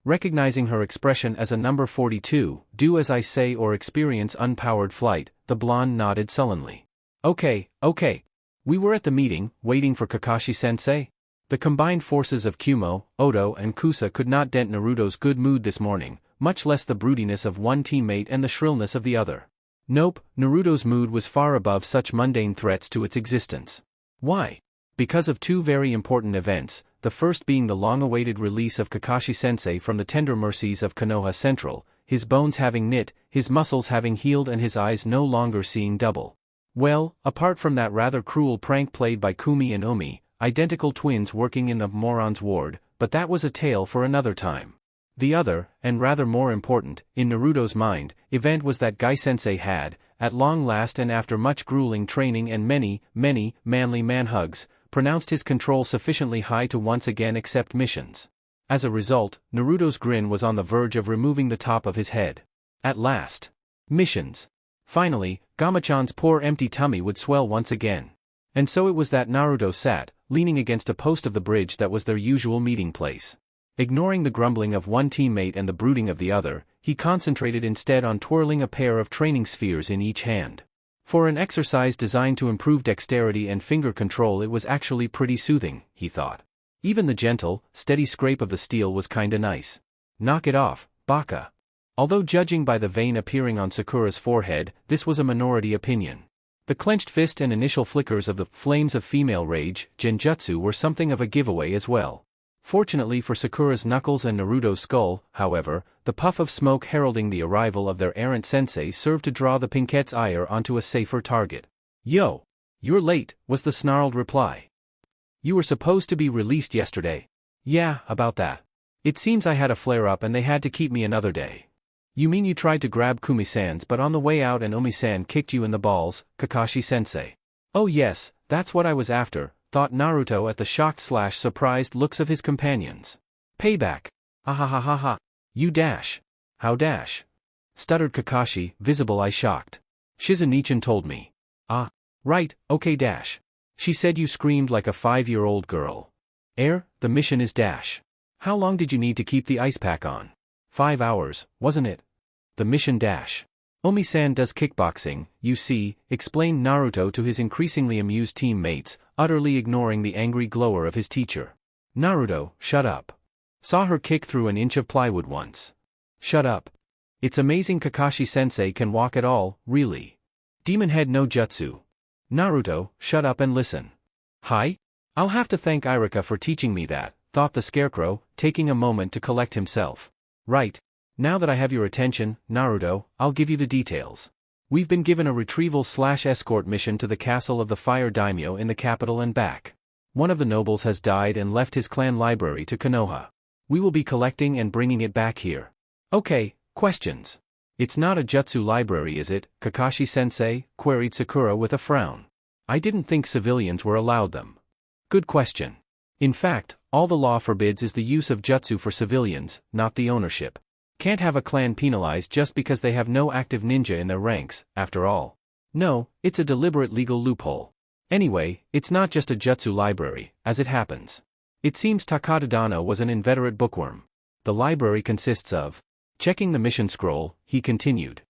Recognizing her expression as a number 42, do as I say or experience unpowered flight, the blonde nodded sullenly. Okay. We were at the meeting, waiting for Kakashi-sensei. The combined forces of Kumo, Oto and Kusa could not dent Naruto's good mood this morning, much less the broodiness of one teammate and the shrillness of the other. Nope, Naruto's mood was far above such mundane threats to its existence. Why? Because of two very important events, the first being the long-awaited release of Kakashi-sensei from the tender mercies of Konoha Central, his bones having knit, his muscles having healed and his eyes no longer seeing double. Well, apart from that rather cruel prank played by Kumi and Omi, identical twins working in the morons ward, but that was a tale for another time. The other, and rather more important, in Naruto's mind, event was that Gai-sensei had, at long last and after much grueling training and many manly man-hugs, pronounced his control sufficiently high to once again accept missions. As a result, Naruto's grin was on the verge of removing the top of his head. At last. Missions. Finally, Gamachan's poor empty tummy would swell once again. And so it was that Naruto sat, leaning against a post of the bridge that was their usual meeting place. Ignoring the grumbling of one teammate and the brooding of the other, he concentrated instead on twirling a pair of training spheres in each hand. For an exercise designed to improve dexterity and finger control, it was actually pretty soothing, he thought. Even the gentle, steady scrape of the steel was kinda nice. Knock it off, Baka. Although judging by the vein appearing on Sakura's forehead, this was a minority opinion. The clenched fist and initial flickers of the flames of female rage, genjutsu, were something of a giveaway as well. Fortunately for Sakura's knuckles and Naruto's skull, however, the puff of smoke heralding the arrival of their errant sensei served to draw the Pinkette's ire onto a safer target. Yo! You're late, was the snarled reply. You were supposed to be released yesterday. Yeah, about that. It seems I had a flare-up and they had to keep me another day. You mean you tried to grab Kumi-san's but on the way out and Omi-san kicked you in the balls, Kakashi-sensei? Oh yes, that's what I was after, thought Naruto at the shocked/surprised looks of his companions. Payback. Ahahaha. You dash. How dash? Stuttered Kakashi, visible eye shocked. Shizunichan told me. Ah. Right, okay dash. She said you screamed like a 5-year-old girl. The mission is dash. How long did you need to keep the ice pack on? 5 hours, wasn't it? The mission dash. Omi-san does kickboxing, you see, explained Naruto to his increasingly amused teammates, utterly ignoring the angry glower of his teacher. Naruto, shut up. Saw her kick through an inch of plywood once. Shut up. It's amazing Kakashi-sensei can walk at all, really. Demon head no jutsu. Naruto, shut up and listen. Hi? I'll have to thank Irika for teaching me that, thought the scarecrow, taking a moment to collect himself. Right. Now that I have your attention, Naruto, I'll give you the details. We've been given a retrieval/escort mission to the castle of the Fire Daimyo in the capital and back. One of the nobles has died and left his clan library to Konoha. We will be collecting and bringing it back here. Okay, questions. It's not a jutsu library, is it, Kakashi-sensei? Queried Sakura with a frown. I didn't think civilians were allowed them. Good question. In fact, all the law forbids is the use of jutsu for civilians, not the ownership. Can't have a clan penalized just because they have no active ninja in their ranks, after all. No, it's a deliberate legal loophole. Anyway, it's not just a jutsu library, as it happens. It seems Takada was an inveterate bookworm. The library consists of... Checking the mission scroll, he continued.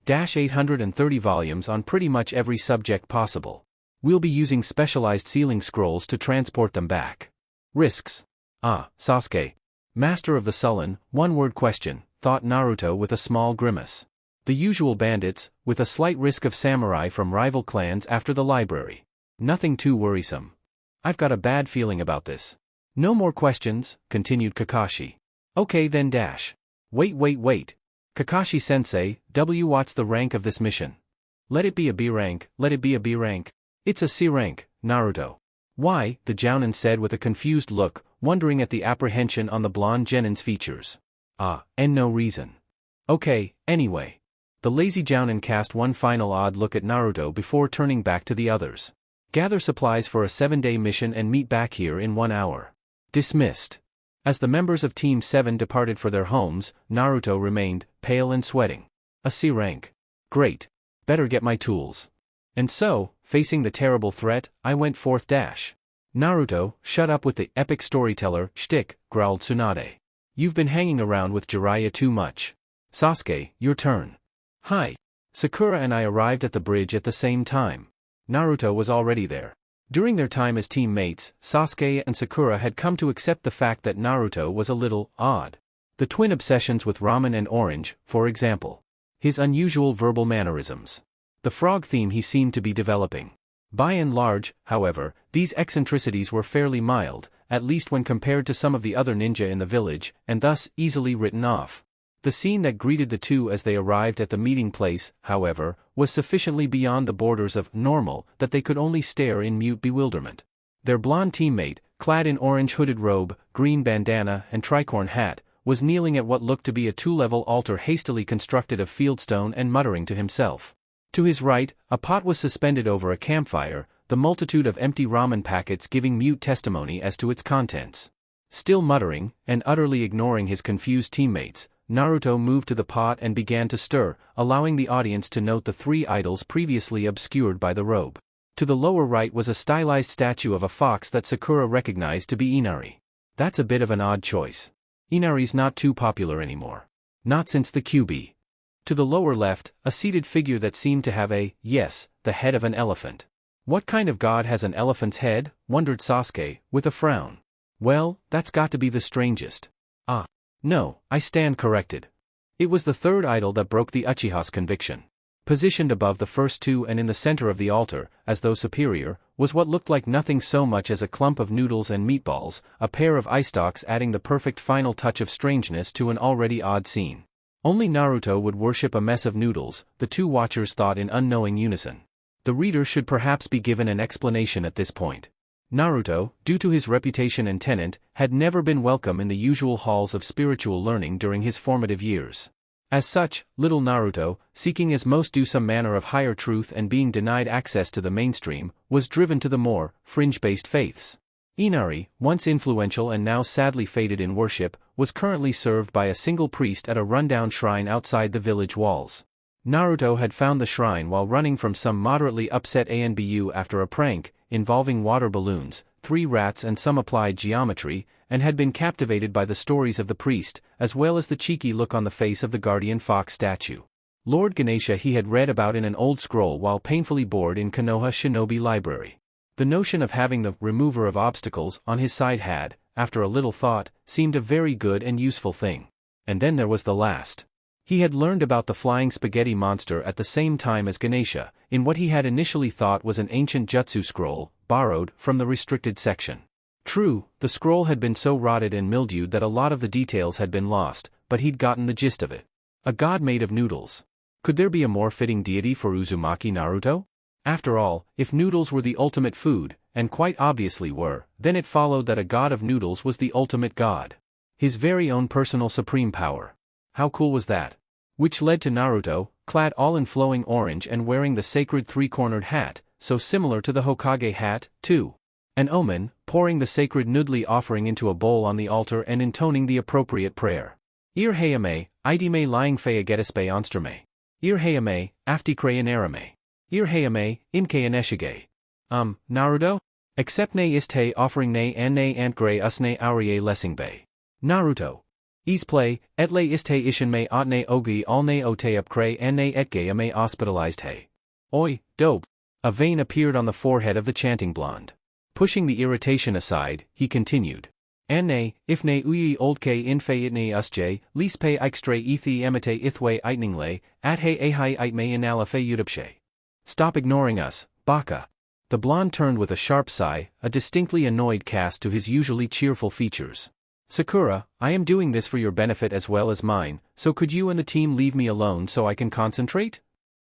830 volumes on pretty much every subject possible. We'll be using specialized sealing scrolls to transport them back. Risks. Sasuke. Master of the sullen, one-word question, thought Naruto with a small grimace. The usual bandits, with a slight risk of samurai from rival clans after the library. Nothing too worrisome. I've got a bad feeling about this. No more questions, continued Kakashi. Okay then dash. Wait. Kakashi-sensei, what's the rank of this mission? Let it be a B rank, let it be a B rank. It's a C rank, Naruto. Why? The Jounin said with a confused look, wondering at the apprehension on the blonde Genin's features. And no reason. Okay, anyway. The lazy Jounin cast one final odd look at Naruto before turning back to the others. Gather supplies for a 7-day mission and meet back here in 1 hour. Dismissed. As the members of Team 7 departed for their homes, Naruto remained, pale and sweating. A C rank. Great. Better get my tools. And so, facing the terrible threat, I went forth dash. Naruto, shut up with the epic storyteller shtick, growled Tsunade. You've been hanging around with Jiraiya too much. Sasuke, your turn. Hi. Sakura and I arrived at the bridge at the same time. Naruto was already there. During their time as teammates, Sasuke and Sakura had come to accept the fact that Naruto was a little odd. The twin obsessions with ramen and orange, for example. His unusual verbal mannerisms. The frog theme he seemed to be developing. By and large, however, these eccentricities were fairly mild, at least when compared to some of the other ninja in the village, and thus easily written off. The scene that greeted the two as they arrived at the meeting place, however, was sufficiently beyond the borders of normal that they could only stare in mute bewilderment. Their blonde teammate, clad in orange hooded robe, green bandana and tricorn hat, was kneeling at what looked to be a 2-level altar hastily constructed of fieldstone and muttering to himself. To his right, a pot was suspended over a campfire, the multitude of empty ramen packets giving mute testimony as to its contents. Still muttering, and utterly ignoring his confused teammates, Naruto moved to the pot and began to stir, allowing the audience to note the 3 idols previously obscured by the robe. To the lower right was a stylized statue of a fox that Sakura recognized to be Inari. That's a bit of an odd choice. Inari's not too popular anymore. Not since the QB. To the lower left, a seated figure that seemed to have the head of an elephant. What kind of god has an elephant's head? Wondered Sasuke, with a frown. Well, that's got to be the strangest. No, I stand corrected. It was the 3rd idol that broke the Uchiha's conviction. Positioned above the first 2 and in the center of the altar, as though superior, was what looked like nothing so much as a clump of noodles and meatballs, a pair of eye stalks adding the perfect final touch of strangeness to an already odd scene. Only Naruto would worship a mess of noodles, the 2 watchers thought in unknowing unison. The reader should perhaps be given an explanation at this point. Naruto, due to his reputation and tenet, had never been welcome in the usual halls of spiritual learning during his formative years. As such, little Naruto, seeking as most do some manner of higher truth and being denied access to the mainstream, was driven to the more fringe-based faiths. Inari, once influential and now sadly faded in worship, was currently served by a single priest at a rundown shrine outside the village walls. Naruto had found the shrine while running from some moderately upset ANBU after a prank, involving water balloons, 3 rats and some applied geometry, and had been captivated by the stories of the priest, as well as the cheeky look on the face of the guardian fox statue. Lord Ganesha he had read about in an old scroll while painfully bored in Konoha Shinobi Library. The notion of having the remover of obstacles on his side had, after a little thought, seemed a very good and useful thing. And then there was the last. He had learned about the flying spaghetti monster at the same time as Ganesha, in what he had initially thought was an ancient jutsu scroll, borrowed from the restricted section. True, the scroll had been so rotted and mildewed that a lot of the details had been lost, but he'd gotten the gist of it. A god made of noodles. Could there be a more fitting deity for Uzumaki Naruto? After all, if noodles were the ultimate food, and quite obviously were, then it followed that a god of noodles was the ultimate god. His very own personal supreme power. How cool was that? Which led to Naruto, clad all in flowing orange and wearing the sacred 3-cornered hat, so similar to the Hokage hat, too. An omen, pouring the sacred noodle offering into a bowl on the altar and intoning the appropriate prayer. Ir hayame, idime lying fea getispe onstrame. Ir hayame, aftikre inarame. Ir hayame, inke aneshige. Naruto? Except ne iste offering ne antgre usne aurier lessingbe. Naruto. Is play, etle iste ishinme otne ogi alne ote upkre ne etge ame hospitalized he. Oi, dope. A vein appeared on the forehead of the chanting blonde. Pushing the irritation aside, he continued. Anne, if ne uyi oldke infe itne usje, lispe extre ethi emite ithwe itningle, at he ahai itme inalafe udupshe. Stop ignoring us, baka. The blonde turned with a sharp sigh, a distinctly annoyed cast to his usually cheerful features. Sakura, I am doing this for your benefit as well as mine, so could you and the team leave me alone so I can concentrate?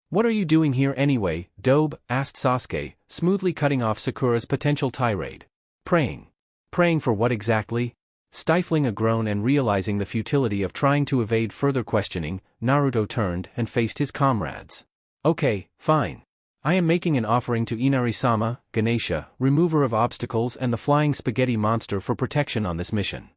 What are you doing here anyway, Dobe? Asked Sasuke, smoothly cutting off Sakura's potential tirade. Praying. Praying for what exactly? Stifling a groan and realizing the futility of trying to evade further questioning, Naruto turned and faced his comrades. Okay, fine. I am making an offering to Inari-sama, Ganesha, remover of obstacles and the flying spaghetti monster for protection on this mission.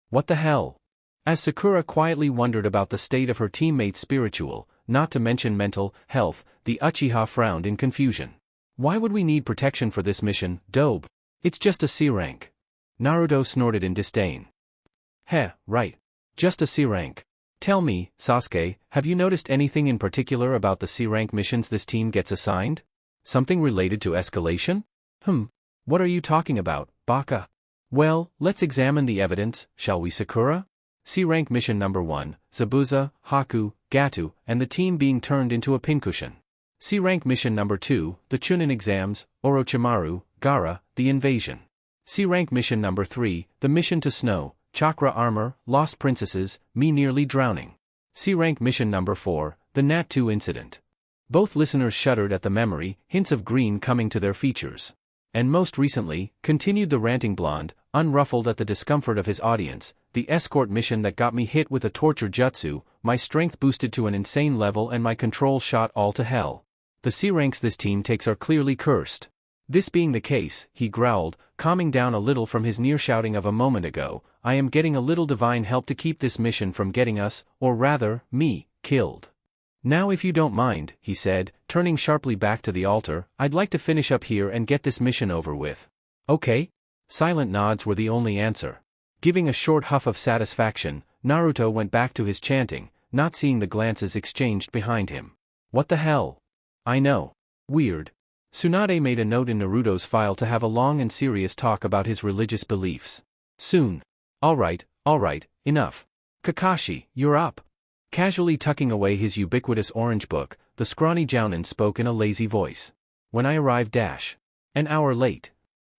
What the hell? As Sakura quietly wondered about the state of her teammates' spiritual, not to mention mental, health, the Uchiha frowned in confusion. Why would we need protection for this mission, Dobe? It's just a C rank. Naruto snorted in disdain. Heh, right. Just a C rank. Tell me, Sasuke, have you noticed anything in particular about the C rank missions this team gets assigned? Something related to escalation? What are you talking about, Baka? Well, let's examine the evidence, shall we, Sakura? C-rank mission number 1, Zabuza, Haku, Gatu, and the team being turned into a pincushion. C-rank mission number 2, the Chunin exams, Orochimaru, Gaara, the invasion. C-rank mission number 3, the mission to Snow, Chakra armor, Lost princesses, me nearly drowning. C-rank mission number 4, the Nat 2 incident. Both listeners shuddered at the memory, hints of green coming to their features. And most recently, continued the ranting blonde, unruffled at the discomfort of his audience, the escort mission that got me hit with a torture jutsu, my strength boosted to an insane level and my control shot all to hell. The C ranks this team takes are clearly cursed. This being the case, he growled, calming down a little from his near shouting of a moment ago, I am getting a little divine help to keep this mission from getting us, or rather, me, killed. Now if you don't mind, he said, turning sharply back to the altar, I'd like to finish up here and get this mission over with. Okay? Silent nods were the only answer. Giving a short huff of satisfaction, Naruto went back to his chanting, not seeing the glances exchanged behind him. What the hell? I know. Weird. Tsunade made a note in Naruto's file to have a long and serious talk about his religious beliefs. Soon. Alright, enough. Kakashi, you're up. Casually tucking away his ubiquitous orange book, the scrawny Jounin spoke in a lazy voice. When I arrived an hour late.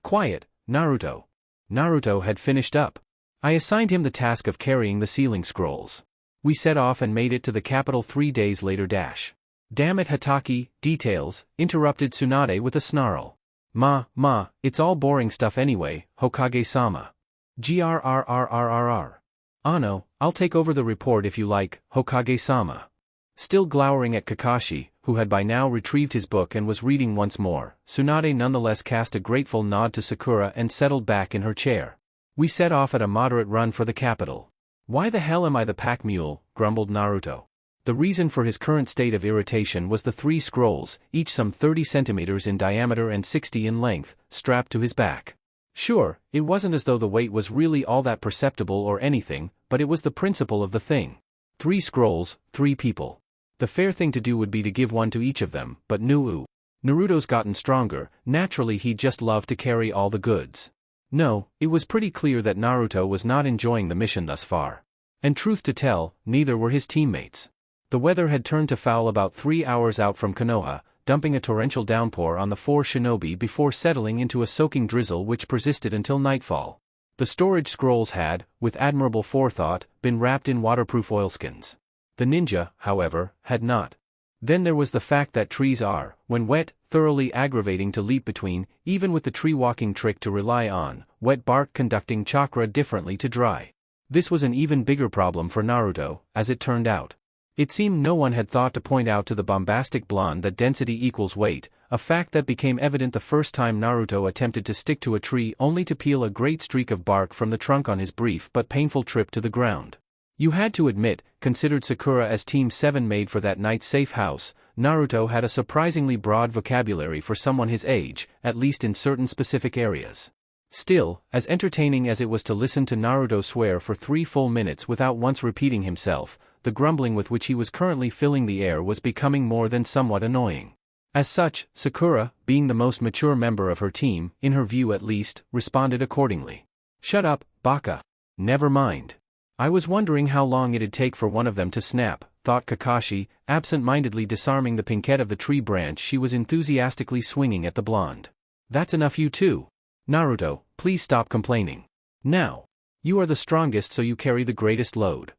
Quiet, Naruto. Naruto had finished up. I assigned him the task of carrying the sealing scrolls. We set off and made it to the capital 3 days later. Damn it Hataki, details, interrupted Tsunade with a snarl. Ma, it's all boring stuff anyway, Hokage-sama. Grrrrrrrr. Ano, I'll take over the report if you like, Hokage-sama. Still glowering at Kakashi, who had by now retrieved his book and was reading once more, Tsunade nonetheless cast a grateful nod to Sakura and settled back in her chair. We set off at a moderate run for the capital. Why the hell am I the pack mule, grumbled Naruto. The reason for his current state of irritation was the 3 scrolls, each some 30 centimeters in diameter and 60 in length, strapped to his back. Sure, it wasn't as though the weight was really all that perceptible or anything, but it was the principle of the thing. 3 scrolls, 3 people. The fair thing to do would be to give one to each of them, but Naruto's gotten stronger, naturally he'd just love to carry all the goods. No, it was pretty clear that Naruto was not enjoying the mission thus far. And truth to tell, neither were his teammates. The weather had turned to foul about 3 hours out from Konoha, dumping a torrential downpour on the 4 shinobi before settling into a soaking drizzle which persisted until nightfall. The storage scrolls had, with admirable forethought, been wrapped in waterproof oilskins. The ninja, however, had not. Then there was the fact that trees are, when wet, thoroughly aggravating to leap between, even with the tree-walking trick to rely on, wet bark conducting chakra differently to dry. This was an even bigger problem for Naruto, as it turned out. It seemed no one had thought to point out to the bombastic blonde that density equals weight, a fact that became evident the first time Naruto attempted to stick to a tree only to peel a great streak of bark from the trunk on his brief but painful trip to the ground. You had to admit, considered Sakura as Team 7 made for that night's safe house, Naruto had a surprisingly broad vocabulary for someone his age, at least in certain specific areas. Still, as entertaining as it was to listen to Naruto swear for 3 full minutes without once repeating himself, the grumbling with which he was currently filling the air was becoming more than somewhat annoying. As such, Sakura, being the most mature member of her team, in her view at least, responded accordingly. Shut up, Baka. Never mind. I was wondering how long it'd take for one of them to snap, thought Kakashi, absent-mindedly disarming the pinkette of the tree branch she was enthusiastically swinging at the blonde. That's enough you too. Naruto, please stop complaining. Now. You are the strongest so you carry the greatest load.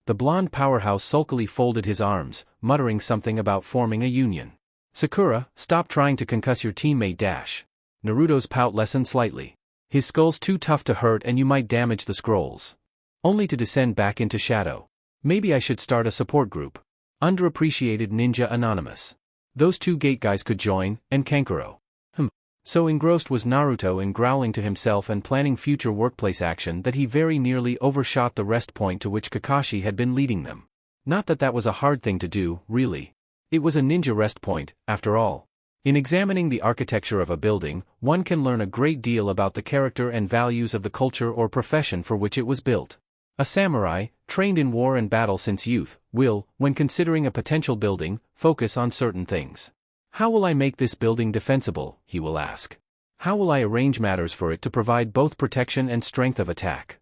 The blonde powerhouse sulkily folded his arms, muttering something about forming a union. Sakura, stop trying to concuss your teammate Dash. Naruto's pout lessened slightly. His skull's too tough to hurt and you might damage the scrolls. Only to descend back into shadow. Maybe I should start a support group. Underappreciated Ninja Anonymous. Those two gate guys could join, and Kankuro. So engrossed was Naruto in growling to himself and planning future workplace action that he very nearly overshot the rest point to which Kakashi had been leading them. Not that that was a hard thing to do, really. It was a ninja rest point, after all. In examining the architecture of a building, one can learn a great deal about the character and values of the culture or profession for which it was built. A samurai, trained in war and battle since youth, will, when considering a potential building, focus on certain things. How will I make this building defensible, he will ask. How will I arrange matters for it to provide both protection and strength of attack?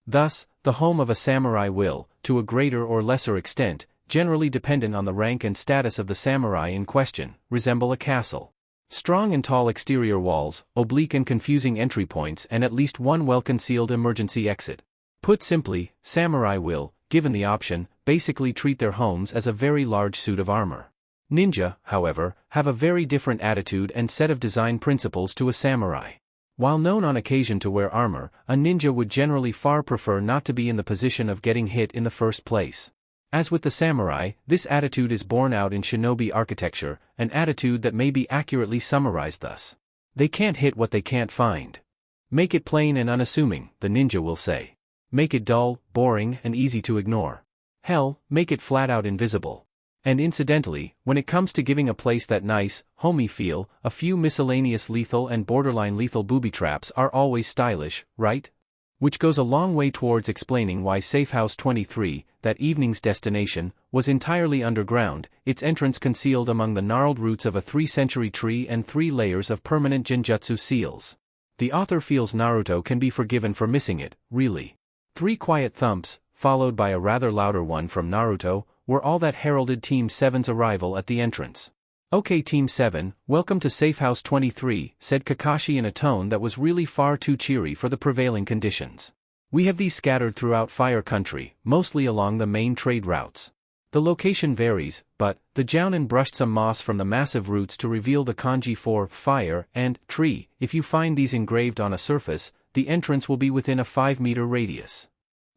Thus, the home of a samurai will, to a greater or lesser extent, generally dependent on the rank and status of the samurai in question, resemble a castle. Strong and tall exterior walls, oblique and confusing entry points and at least one well-concealed emergency exit. Put simply, samurai will, given the option, basically treat their homes as a very large suit of armor. Ninja, however, have a very different attitude and set of design principles to a samurai. While known on occasion to wear armor, a ninja would generally far prefer not to be in the position of getting hit in the first place. As with the samurai, this attitude is borne out in shinobi architecture, an attitude that may be accurately summarized thus. They can't hit what they can't find. Make it plain and unassuming, the ninja will say. Make it dull, boring, and easy to ignore. Hell, make it flat out invisible. And incidentally, when it comes to giving a place that nice, homey feel, a few miscellaneous lethal and borderline lethal booby traps are always stylish, right? Which goes a long way towards explaining why Safe House 23, that evening's destination, was entirely underground, its entrance concealed among the gnarled roots of a 3-century tree and 3 layers of permanent genjutsu seals. The author feels Naruto can be forgiven for missing it, really. 3 quiet thumps, followed by a rather louder one from Naruto, were all that heralded Team 7's arrival at the entrance. Okay Team 7, welcome to Safe House 23, said Kakashi in a tone that was really far too cheery for the prevailing conditions. We have these scattered throughout Fire Country, mostly along the main trade routes. The location varies, but, the Jounin brushed some moss from the massive roots to reveal the kanji for fire and tree. If you find these engraved on a surface, the entrance will be within a 5-meter radius.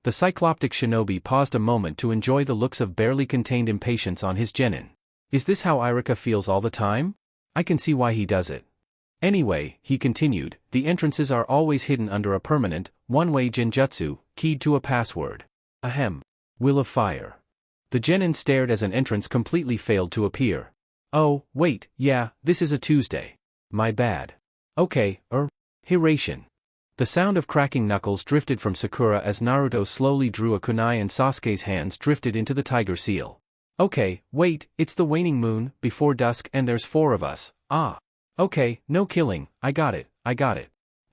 The cycloptic shinobi paused a moment to enjoy the looks of barely contained impatience on his genin. Is this how Irika feels all the time? I can see why he does it. Anyway, he continued, the entrances are always hidden under a permanent, one-way genjutsu, keyed to a password. Ahem. Will of Fire. The genin stared as an entrance completely failed to appear. Oh, wait, yeah, this is a Tuesday. My bad. Okay, Hiration. The sound of cracking knuckles drifted from Sakura as Naruto slowly drew a kunai and Sasuke's hands drifted into the tiger seal. Okay, wait, it's the waning moon, before dusk and there's 4 of us, ah. Okay, no killing, I got it.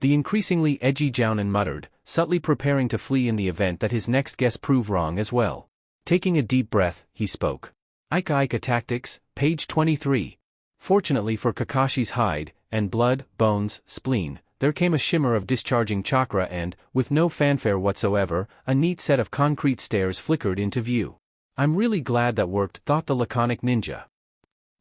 The increasingly edgy Jounin muttered, subtly preparing to flee in the event that his next guess prove wrong as well. Taking a deep breath, he spoke. Ika Tactics, page 23. Fortunately for Kakashi's hide, and blood, bones, spleen, there came a shimmer of discharging chakra and, with no fanfare whatsoever, a neat set of concrete stairs flickered into view. I'm really glad that worked, thought the laconic ninja.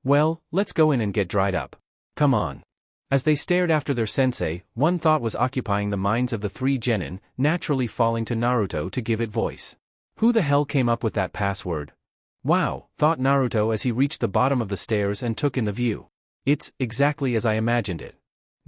Well, let's go in and get dried up. Come on. As they stared after their sensei, one thought was occupying the minds of the 3 genin, naturally falling to Naruto to give it voice. Who the hell came up with that password? Wow, thought Naruto as he reached the bottom of the stairs and took in the view. It's exactly as I imagined it.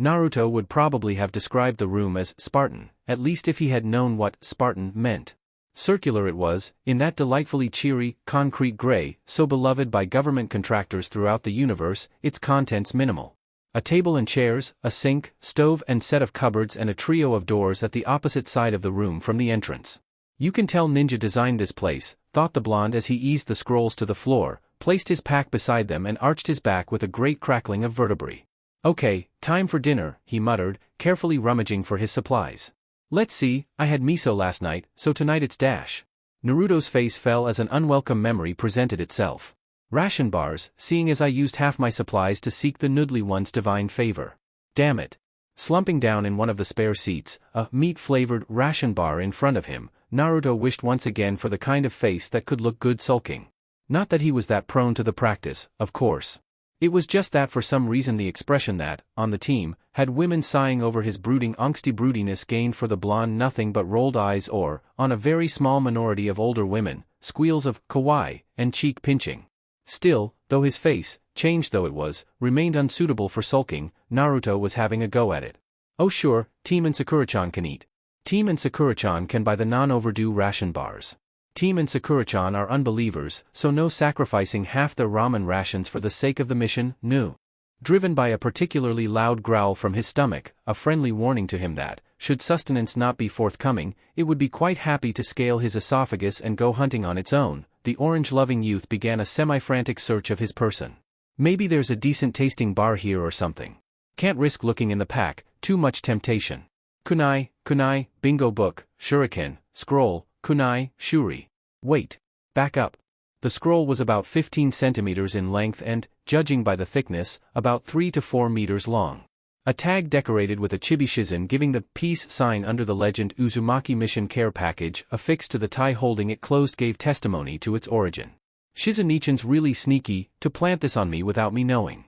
Naruto would probably have described the room as Spartan, at least if he had known what Spartan meant. Circular it was, in that delightfully cheery, concrete gray, so beloved by government contractors throughout the universe, its contents minimal. A table and chairs, a sink, stove and set of cupboards and a trio of doors at the opposite side of the room from the entrance. You can tell Ninja designed this place, thought the blonde as he eased the scrolls to the floor, placed his pack beside them and arched his back with a great crackling of vertebrae. Okay, time for dinner, he muttered, carefully rummaging for his supplies. Let's see, I had miso last night, so tonight it's dash. Naruto's face fell as an unwelcome memory presented itself. Ration bars, seeing as I used half my supplies to seek the noodly one's divine favor. Damn it. Slumping down in one of the spare seats, a meat-flavored ration bar in front of him, Naruto wished once again for the kind of face that could look good sulking. Not that he was that prone to the practice, of course. It was just that for some reason the expression that, on the team, had women sighing over his brooding angsty broodiness gained for the blonde nothing but rolled eyes or, on a very small minority of older women, squeals of kawaii and cheek pinching. Still, though his face, changed though it was, remained unsuitable for sulking, Naruto was having a go at it. Oh sure, Team and Sakura-chan can eat. Team and Sakura-chan can buy the non-overdue ration bars. Team and Sakura-chan are unbelievers, so no sacrificing half their ramen rations for the sake of the mission, no. Driven by a particularly loud growl from his stomach, a friendly warning to him that, should sustenance not be forthcoming, it would be quite happy to scale his esophagus and go hunting on its own, the orange-loving youth began a semi-frantic search of his person. Maybe there's a decent-tasting bar here or something. Can't risk looking in the pack, too much temptation. Kunai, bingo book, shuriken, scroll, kunai, shuri. Wait. Back up. The scroll was about 15 centimeters in length and, judging by the thickness, about 3 to 4 meters long. A tag decorated with a chibi shizen giving the peace sign under the legend Uzumaki Mission Care Package affixed to the tie holding it closed gave testimony to its origin. Shizen-nichan's really sneaky, to plant this on me without me knowing.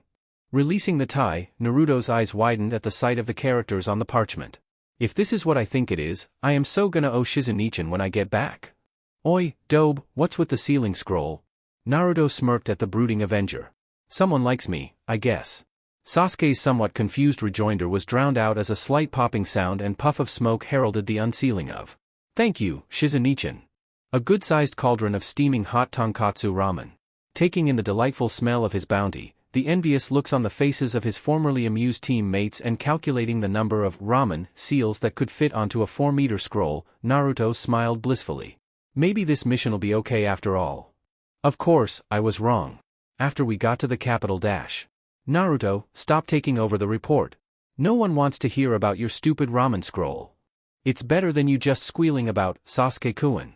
Releasing the tie, Naruto's eyes widened at the sight of the characters on the parchment. If this is what I think it is, I am so gonna owe Shizen-nichan when I get back. Oi, Dobe, what's with the ceiling scroll? Naruto smirked at the brooding Avenger. Someone likes me, I guess. Sasuke's somewhat confused rejoinder was drowned out as a slight popping sound and puff of smoke heralded the unsealing of. Thank you, Shizen-nichan. A good-sized cauldron of steaming hot tonkatsu ramen. Taking in the delightful smell of his bounty, the envious looks on the faces of his formerly amused teammates and calculating the number of ramen seals that could fit onto a 4-meter scroll, Naruto smiled blissfully. Maybe this mission'll be okay after all. Of course, I was wrong. After we got to the capital dash. Naruto, stop taking over the report. No one wants to hear about your stupid ramen scroll. It's better than you just squealing about Sasuke-kun.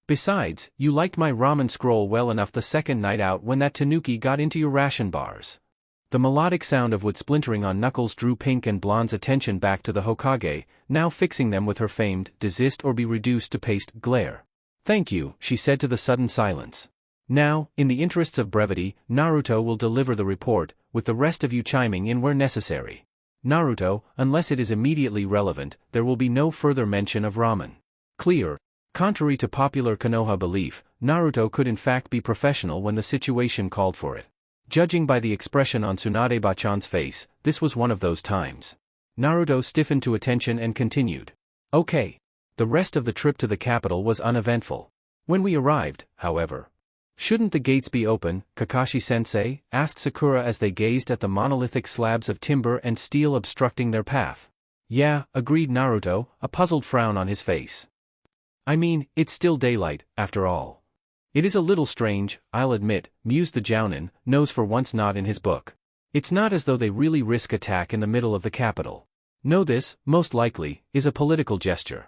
Besides, you liked my ramen scroll well enough the second night out when that tanuki got into your ration bars. The melodic sound of wood splintering on knuckles drew Pink and Blonde's attention back to the Hokage, now fixing them with her famed desist or be reduced to paste glare. Thank you, she said to the sudden silence. Now, in the interests of brevity, Naruto will deliver the report, with the rest of you chiming in where necessary. Naruto, unless it is immediately relevant, there will be no further mention of ramen. Clear. Contrary to popular Konoha belief, Naruto could in fact be professional when the situation called for it. Judging by the expression on Tsunade-bachan's face, this was one of those times. Naruto stiffened to attention and continued. Okay. The rest of the trip to the capital was uneventful. When we arrived, however. Shouldn't the gates be open, Kakashi-sensei? Asked Sakura as they gazed at the monolithic slabs of timber and steel obstructing their path. Yeah, agreed Naruto, a puzzled frown on his face. I mean, it's still daylight, after all. It is a little strange, I'll admit, mused the Jounin, nose for once not in his book. It's not as though they really risk attack in the middle of the capital. No, this, most likely, is a political gesture.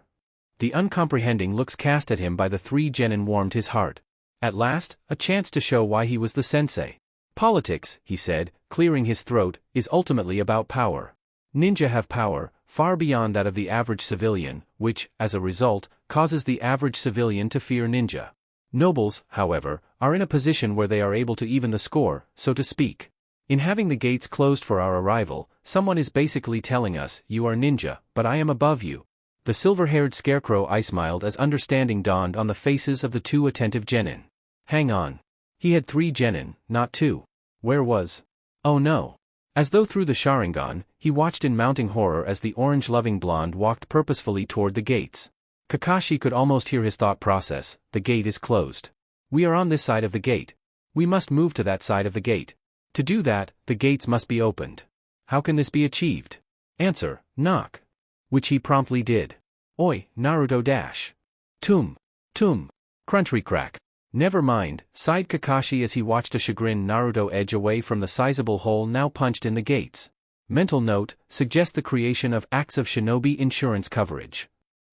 The uncomprehending looks cast at him by the 3 genin warmed his heart. At last, a chance to show why he was the sensei. Politics, he said, clearing his throat, is ultimately about power. Ninja have power, far beyond that of the average civilian, which, as a result, causes the average civilian to fear ninja. Nobles, however, are in a position where they are able to even the score, so to speak. In having the gates closed for our arrival, someone is basically telling us, you are ninja, but I am above you. The silver-haired scarecrow eye-smiled as understanding dawned on the faces of the 2 attentive genin. Hang on. He had 3 genin, not 2. Where was? Oh no. As though through the Sharingan, he watched in mounting horror as the orange-loving blonde walked purposefully toward the gates. Kakashi could almost hear his thought process, the gate is closed. We are on this side of the gate. We must move to that side of the gate. To do that, the gates must be opened. How can this be achieved? Answer, knock. Which he promptly did. Oi, Naruto dash. Tum. Crunchy crack. Never mind, sighed Kakashi as he watched a chagrined Naruto edge away from the sizable hole now punched in the gates. Mental note, suggest the creation of acts of shinobi insurance coverage.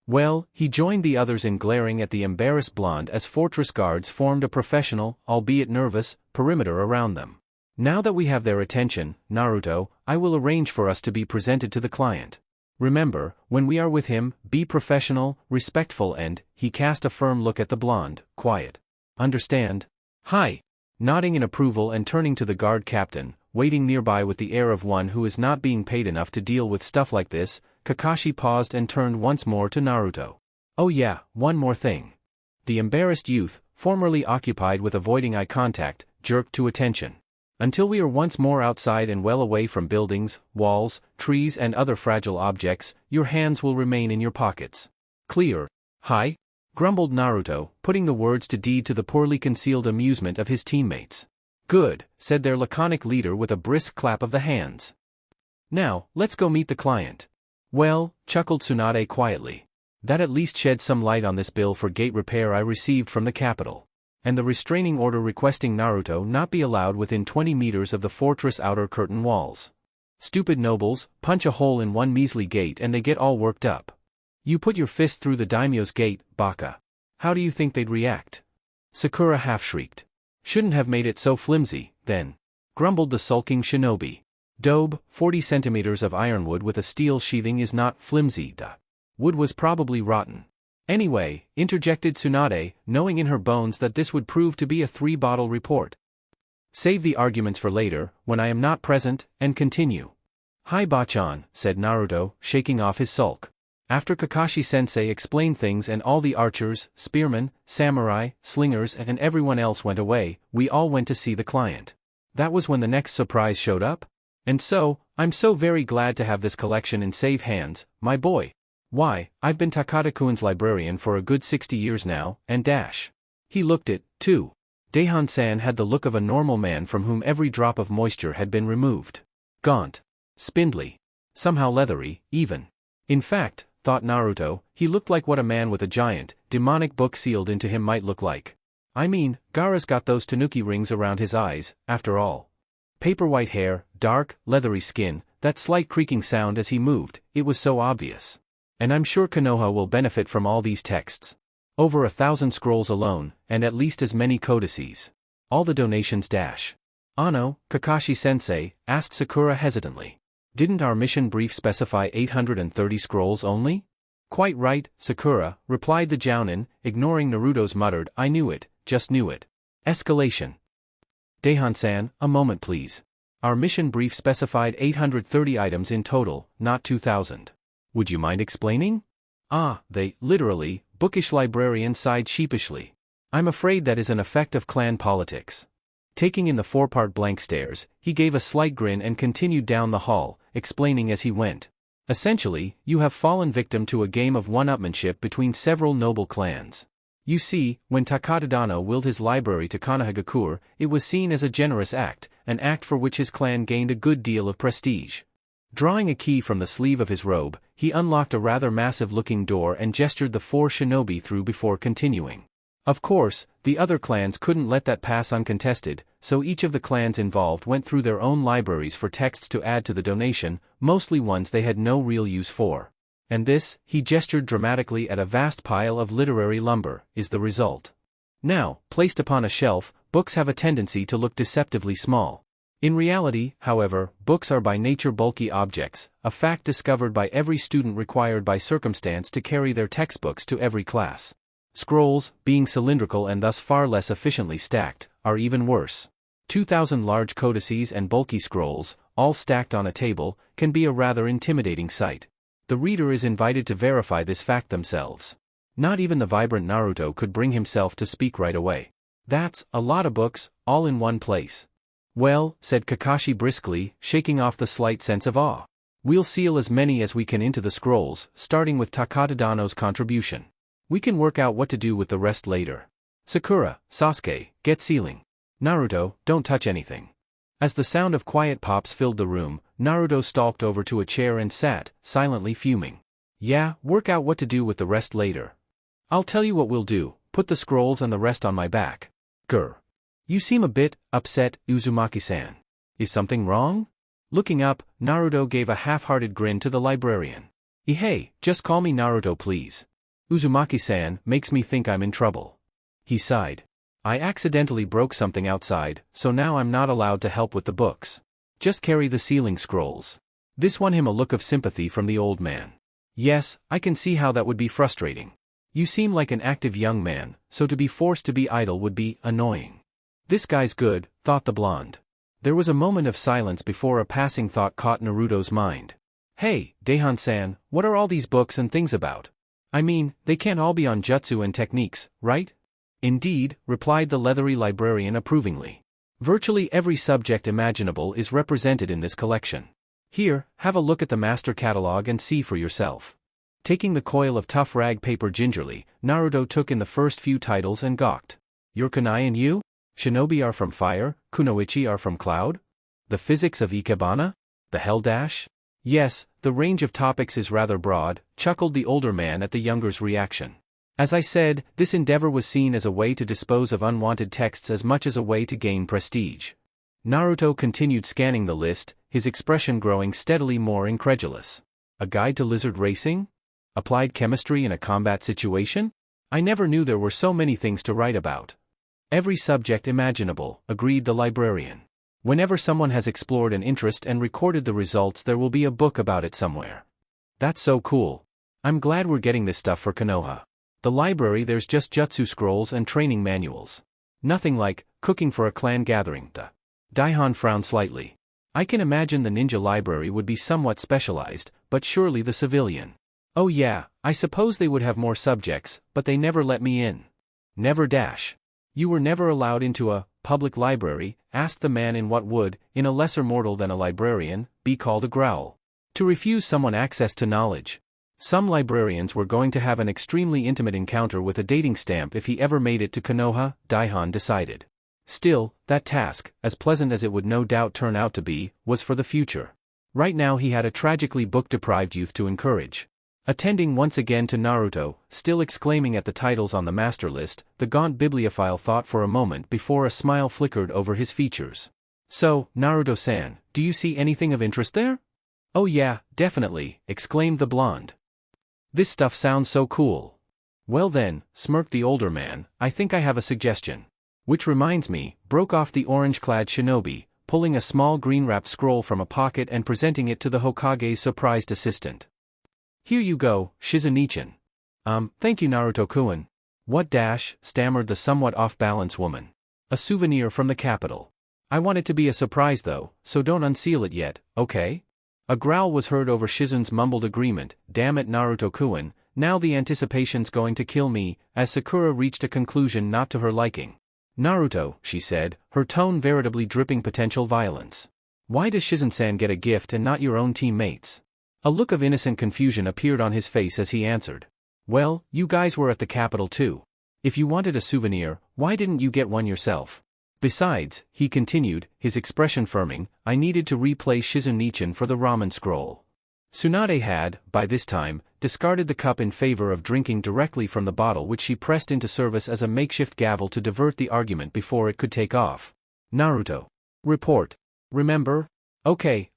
Well, he joined the others in glaring at the embarrassed blonde as fortress guards formed a professional, albeit nervous, perimeter around them. Now that we have their attention, Naruto, I will arrange for us to be presented to the client. Remember, when we are with him, be professional, respectful and, he cast a firm look at the blonde, quiet. Understand? Hi. Nodding in approval and turning to the guard captain, waiting nearby with the air of one who is not being paid enough to deal with stuff like this, Kakashi paused and turned once more to Naruto. Oh yeah, one more thing. The embarrassed youth, formerly occupied with avoiding eye contact, jerked to attention. Until we are once more outside and well away from buildings, walls, trees and other fragile objects, your hands will remain in your pockets. Clear? Hi? Grumbled Naruto, putting the words to deed to the poorly concealed amusement of his teammates. Good, said their laconic leader with a brisk clap of the hands. Now, let's go meet the client. Well, chuckled Tsunade quietly. That at least sheds some light on this bill for gate repair I received from the capital. And the restraining order requesting Naruto not be allowed within 20 meters of the fortress outer curtain walls. Stupid nobles, punch a hole in one measly gate and they get all worked up. You put your fist through the daimyo's gate, baka. How do you think they'd react? Sakura half-shrieked. Shouldn't have made it so flimsy, then. Grumbled the sulking shinobi. Dobe, 40 centimeters of ironwood with a steel sheathing is not flimsy, duh. Wood was probably rotten. Anyway, interjected Tsunade, knowing in her bones that this would prove to be a 3-bottle report. Save the arguments for later, when I am not present, and continue. Hi Bachan, said Naruto, shaking off his sulk. After Kakashi-sensei explained things and all the archers, spearmen, samurai, slingers and everyone else went away, we all went to see the client. That was when the next surprise showed up? And so, I'm so very glad to have this collection in safe hands, my boy. Why, I've been Takada-kun's librarian for a good 60 years now, and dash. He looked it, too. Daihon-san had the look of a normal man from whom every drop of moisture had been removed. Gaunt. Spindly. Somehow leathery, even. In fact, thought Naruto, he looked like what a man with a giant, demonic book sealed into him might look like. I mean, Gaara's got those tanuki rings around his eyes, after all. Paper-white hair, dark, leathery skin, that slight creaking sound as he moved, it was so obvious. And I'm sure Konoha will benefit from all these texts. Over 1,000 scrolls alone, and at least as many codices. All the donations dash. Ano, Kakashi-sensei, asked Sakura hesitantly. Didn't our mission brief specify 830 scrolls only? Quite right, Sakura, replied the Jounin, ignoring Naruto's muttered, I knew it, just knew it. Escalation. Daihon-san, a moment please. Our mission brief specified 830 items in total, not 2,000. Would you mind explaining? They, literally, bookish librarian sighed sheepishly. I'm afraid that is an effect of clan politics. Taking in the 4-part blank stares, he gave a slight grin and continued down the hall, explaining as he went. Essentially, you have fallen victim to a game of one-upmanship between several noble clans. You see, when Takada willed his library to Konohagakure, it was seen as a generous act, an act for which his clan gained a good deal of prestige. Drawing a key from the sleeve of his robe, he unlocked a rather massive-looking door and gestured the 4 shinobi through before continuing. Of course, the other clans couldn't let that pass uncontested, so each of the clans involved went through their own libraries for texts to add to the donation, mostly ones they had no real use for. And this, he gestured dramatically at a vast pile of literary lumber, is the result. Now, placed upon a shelf, books have a tendency to look deceptively small. In reality, however, books are by nature bulky objects, a fact discovered by every student required by circumstance to carry their textbooks to every class. Scrolls, being cylindrical and thus far less efficiently stacked, are even worse. 2,000 large codices and bulky scrolls, all stacked on a table, can be a rather intimidating sight. The reader is invited to verify this fact themselves. Not even the vibrant Naruto could bring himself to speak right away. That's a lot of books, all in one place. Well, said Kakashi briskly, shaking off the slight sense of awe. We'll seal as many as we can into the scrolls, starting with Takada-no's contribution. We can work out what to do with the rest later. Sakura, Sasuke, get sealing. Naruto, don't touch anything. As the sound of quiet pops filled the room, Naruto stalked over to a chair and sat, silently fuming. Yeah, work out what to do with the rest later. I'll tell you what we'll do, put the scrolls and the rest on my back. Grr. You seem a bit upset, Uzumaki-san. Is something wrong? Looking up, Naruto gave a half-hearted grin to the librarian. Hey, just call me Naruto please. Uzumaki-san makes me think I'm in trouble. He sighed. I accidentally broke something outside, so now I'm not allowed to help with the books. Just carry the sealing scrolls. This won him a look of sympathy from the old man. Yes, I can see how that would be frustrating. You seem like an active young man, so to be forced to be idle would be annoying. This guy's good, thought the blonde. There was a moment of silence before a passing thought caught Naruto's mind. Hey, Daihon-san, what are all these books and things about? I mean, they can't all be on jutsu and techniques, right? Indeed, replied the leathery librarian approvingly. Virtually every subject imaginable is represented in this collection. Here, have a look at the master catalog and see for yourself. Taking the coil of tough rag paper gingerly, Naruto took in the first few titles and gawked. Your kunai and you? Shinobi are from fire, kunoichi are from cloud? The physics of ikebana? The hell dash? Yes, the range of topics is rather broad, chuckled the older man at the younger's reaction. As I said, this endeavor was seen as a way to dispose of unwanted texts as much as a way to gain prestige. Naruto continued scanning the list, his expression growing steadily more incredulous. A guide to lizard racing? Applied chemistry in a combat situation? I never knew there were so many things to write about. Every subject imaginable, agreed the librarian. Whenever someone has explored an interest and recorded the results, there will be a book about it somewhere. That's so cool. I'm glad we're getting this stuff for Konoha. The library, there's just jutsu scrolls and training manuals. Nothing like cooking for a clan gathering. Daihon frowned slightly. I can imagine the ninja library would be somewhat specialized, but surely the civilian. Oh yeah, I suppose they would have more subjects, but they never let me in. Never dash. You were never allowed into a public library, asked the man in what would, in a lesser mortal than a librarian, be called a growl. To refuse someone access to knowledge. Some librarians were going to have an extremely intimate encounter with a dating stamp if he ever made it to Konoha, Daihon decided. Still, that task, as pleasant as it would no doubt turn out to be, was for the future. Right now he had a tragically book-deprived youth to encourage. Attending once again to Naruto, still exclaiming at the titles on the master list, the gaunt bibliophile thought for a moment before a smile flickered over his features. So, Naruto-san, do you see anything of interest there? Oh yeah, definitely, exclaimed the blonde. This stuff sounds so cool. Well then, smirked the older man, I think I have a suggestion. Which reminds me, broke off the orange-clad shinobi, pulling a small green-wrapped scroll from a pocket and presenting it to the Hokage's surprised assistant. Here you go, Shizunichin. Thank you Naruto-kun. What dash, stammered the somewhat off-balance woman. A souvenir from the capital. I want it to be a surprise though, so don't unseal it yet, okay? A growl was heard over Shizun's mumbled agreement, damn it Naruto-kun, now the anticipation's going to kill me, as Sakura reached a conclusion not to her liking. Naruto, she said, her tone veritably dripping potential violence. Why does Shizun-san get a gift and not your own teammates? A look of innocent confusion appeared on his face as he answered. Well, you guys were at the capital too. If you wanted a souvenir, why didn't you get one yourself? Besides, he continued, his expression firming, I needed to replace Shizunichin for the ramen scroll. Tsunade had, by this time, discarded the cup in favor of drinking directly from the bottle, which she pressed into service as a makeshift gavel to divert the argument before it could take off. Naruto. Report. Remember? Okay.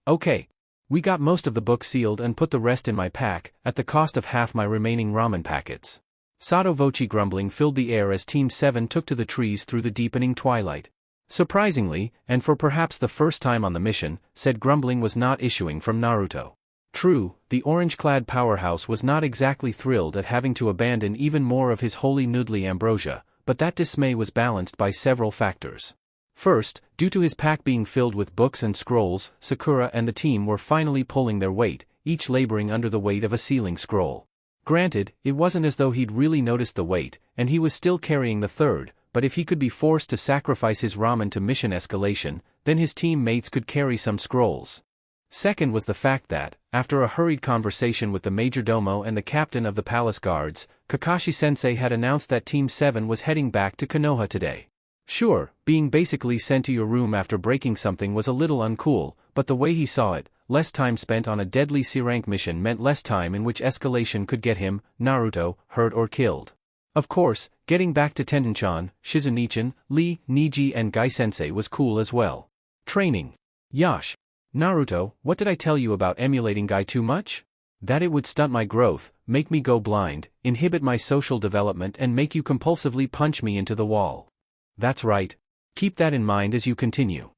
We got most of the book sealed and put the rest in my pack, at the cost of half my remaining ramen packets. Sotto voce grumbling filled the air as Team 7 took to the trees through the deepening twilight. Surprisingly, and for perhaps the first time on the mission, said grumbling was not issuing from Naruto. True, the orange-clad powerhouse was not exactly thrilled at having to abandon even more of his holy noodly ambrosia, but that dismay was balanced by several factors. First, due to his pack being filled with books and scrolls, Sakura and the team were finally pulling their weight, each laboring under the weight of a sealing scroll. Granted, it wasn't as though he'd really noticed the weight, and he was still carrying the third, but if he could be forced to sacrifice his ramen to mission escalation, then his teammates could carry some scrolls. Second was the fact that, after a hurried conversation with the majordomo and the captain of the palace guards, Kakashi-sensei had announced that Team 7 was heading back to Konoha today. Sure, being basically sent to your room after breaking something was a little uncool, but the way he saw it, less time spent on a deadly C-rank mission meant less time in which escalation could get him, Naruto, hurt or killed. Of course, getting back to Tenten-chan, Shizunichin, Lee, Niji and Gai-sensei was cool as well. Training. Yash. Naruto, what did I tell you about emulating Gai too much? That it would stunt my growth, make me go blind, inhibit my social development and make you compulsively punch me into the wall. That's right. Keep that in mind as you continue.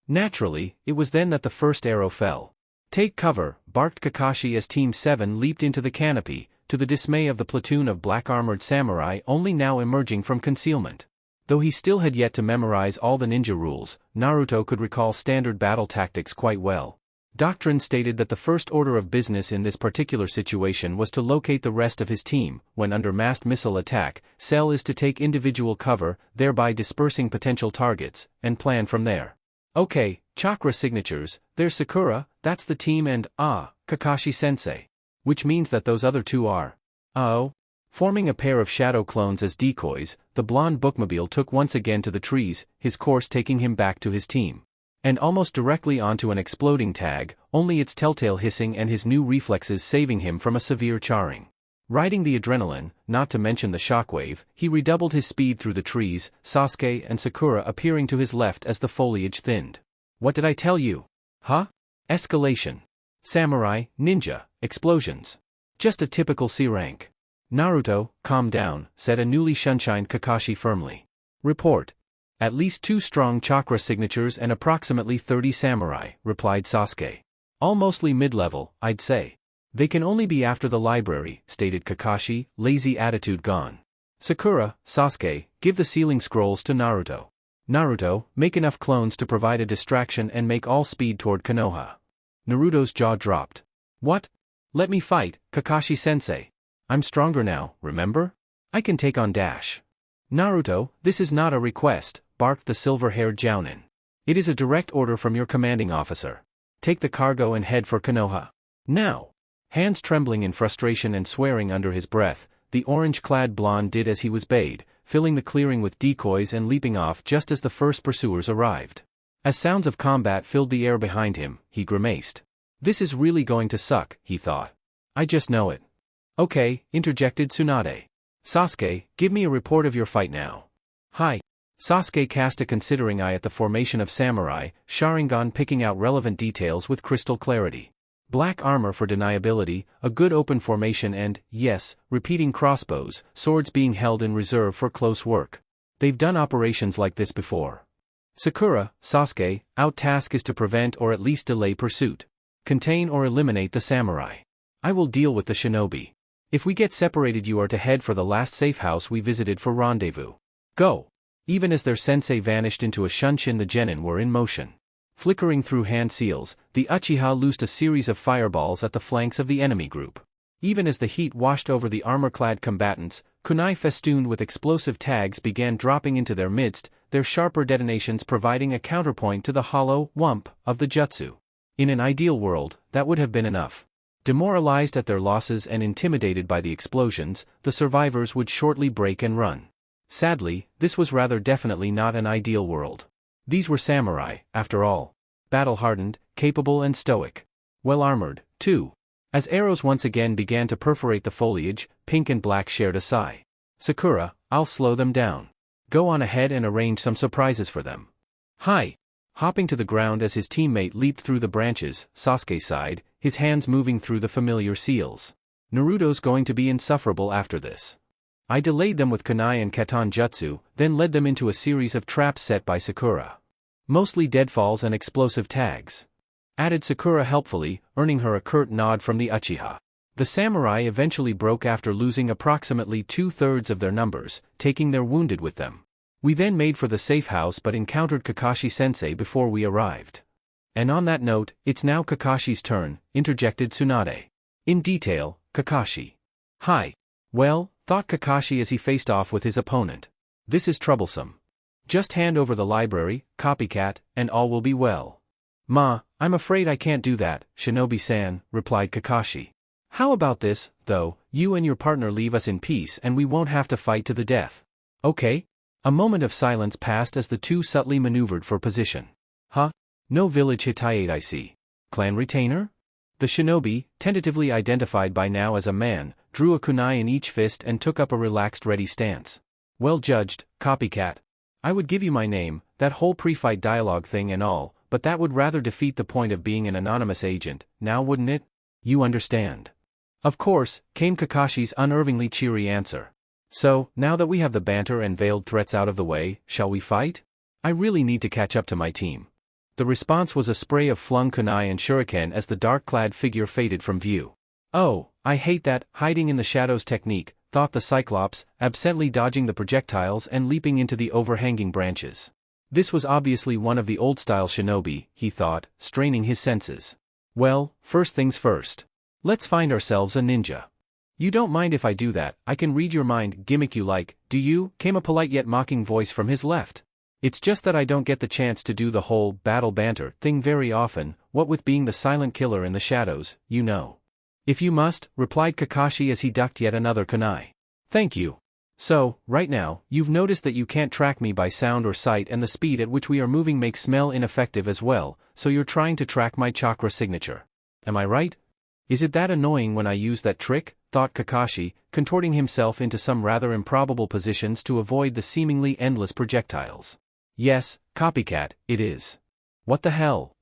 Naturally, it was then that the first arrow fell. Take cover, barked Kakashi as Team 7 leaped into the canopy, to the dismay of the platoon of black-armored samurai only now emerging from concealment. Though he still had yet to memorize all the ninja rules, Naruto could recall standard battle tactics quite well. Doctrine stated that the first order of business in this particular situation was to locate the rest of his team. When under massed missile attack, Cell is to take individual cover, thereby dispersing potential targets, and plan from there. Okay, chakra signatures, there's Sakura, that's the team, and, Kakashi-sensei. Which means that those other two are. Forming a pair of shadow clones as decoys, the blonde bookmobile took once again to the trees, his course taking him back to his team. And almost directly onto an exploding tag, only its telltale hissing and his new reflexes saving him from a severe charring. Riding the adrenaline, not to mention the shockwave, he redoubled his speed through the trees, Sasuke and Sakura appearing to his left as the foliage thinned. What did I tell you? Huh? Escalation. Samurai, ninja, explosions. Just a typical C rank. Naruto, calm down, said a newly sunshined Kakashi firmly. Report. At least 2 strong chakra signatures and approximately 30 samurai, replied Sasuke. All mostly mid-level, I'd say. They can only be after the library, stated Kakashi, lazy attitude gone. Sakura, Sasuke, give the sealing scrolls to Naruto. Naruto, make enough clones to provide a distraction and make all speed toward Konoha. Naruto's jaw dropped. What? Let me fight, Kakashi-sensei. I'm stronger now, remember? I can take on Dash. Naruto, this is not a request, barked the silver-haired Jounin. It is a direct order from your commanding officer. Take the cargo and head for Konoha. Now. Hands trembling in frustration and swearing under his breath, the orange-clad blonde did as he was bade, filling the clearing with decoys and leaping off just as the first pursuers arrived. As sounds of combat filled the air behind him, he grimaced. This is really going to suck, he thought. I just know it. Okay, interjected Tsunade. Sasuke, give me a report of your fight now. Hi. Sasuke cast a considering eye at the formation of samurai, Sharingan picking out relevant details with crystal clarity. Black armor for deniability, a good open formation and, yes, repeating crossbows, swords being held in reserve for close work. They've done operations like this before. Sakura, Sasuke, our task is to prevent or at least delay pursuit. Contain or eliminate the samurai. I will deal with the shinobi. If we get separated, you are to head for the last safe house we visited for rendezvous. Go. Even as their sensei vanished into a shunshin, the genin were in motion. Flickering through hand seals, the Uchiha loosed a series of fireballs at the flanks of the enemy group. Even as the heat washed over the armor-clad combatants, kunai festooned with explosive tags began dropping into their midst, their sharper detonations providing a counterpoint to the hollow whump of the jutsu. In an ideal world, that would have been enough. Demoralized at their losses and intimidated by the explosions, the survivors would shortly break and run. Sadly, this was rather definitely not an ideal world. These were samurai, after all. Battle-hardened, capable and stoic. Well-armored, too. As arrows once again began to perforate the foliage, Pink and Black shared a sigh. Sakura, I'll slow them down. Go on ahead and arrange some surprises for them. Hi! Hopping to the ground as his teammate leaped through the branches, Sasuke sighed, his hands moving through the familiar seals. Naruto's going to be insufferable after this. I delayed them with kunai and katan jutsu, then led them into a series of traps set by Sakura. Mostly deadfalls and explosive tags. Added Sakura helpfully, earning her a curt nod from the Uchiha. The samurai eventually broke after losing approximately 2/3 of their numbers, taking their wounded with them. We then made for the safe house but encountered Kakashi-sensei before we arrived. And on that note, it's now Kakashi's turn, interjected Tsunade. In detail, Kakashi. Hi. Well, thought Kakashi as he faced off with his opponent. This is troublesome. Just hand over the library, copycat, and all will be well. I'm afraid I can't do that, Shinobi-san, replied Kakashi. How about this, though, you and your partner leave us in peace and we won't have to fight to the death. Okay? A moment of silence passed as the two subtly maneuvered for position. Huh? No village Hittite I see. Clan retainer? The shinobi, tentatively identified by now as a man, drew a kunai in each fist and took up a relaxed ready stance. Well judged, copycat. I would give you my name, that whole pre-fight dialogue thing and all, but that would rather defeat the point of being an anonymous agent, now wouldn't it? You understand. Of course, came Kakashi's unervingly cheery answer. So, now that we have the banter and veiled threats out of the way, shall we fight? I really need to catch up to my team. The response was a spray of flung kunai and shuriken as the dark-clad figure faded from view. Oh, I hate that hiding in the shadows technique, thought the Cyclops, absently dodging the projectiles and leaping into the overhanging branches. This was obviously one of the old-style shinobi, he thought, straining his senses. Well, first things first. Let's find ourselves a ninja. You don't mind if I do that, I can read your mind, gimmick you like, do you? Came a polite yet mocking voice from his left. It's just that I don't get the chance to do the whole battle banter thing very often, what with being the silent killer in the shadows, you know. If you must, replied Kakashi as he ducked yet another kunai. Thank you. So, right now, you've noticed that you can't track me by sound or sight and the speed at which we are moving makes smell ineffective as well, so you're trying to track my chakra signature. Am I right? Is it that annoying when I use that trick? Thought Kakashi, contorting himself into some rather improbable positions to avoid the seemingly endless projectiles. Yes, copycat, it is. What the hell?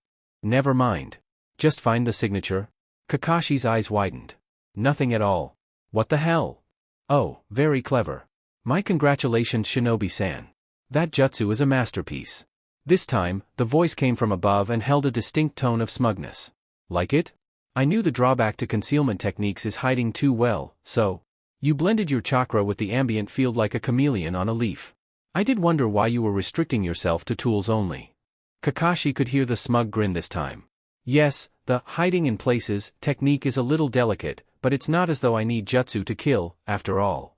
Never mind. Just find the signature. Kakashi's eyes widened. Nothing at all. What the hell? Oh, very clever. My congratulations, Shinobi-san. That jutsu is a masterpiece. This time, the voice came from above and held a distinct tone of smugness. Like it? I knew the drawback to concealment techniques is hiding too well, so. You blended your chakra with the ambient field like a chameleon on a leaf. I did wonder why you were restricting yourself to tools only. Kakashi could hear the smug grin this time. Yes, the hiding in places technique is a little delicate, but it's not as though I need jutsu to kill, after all.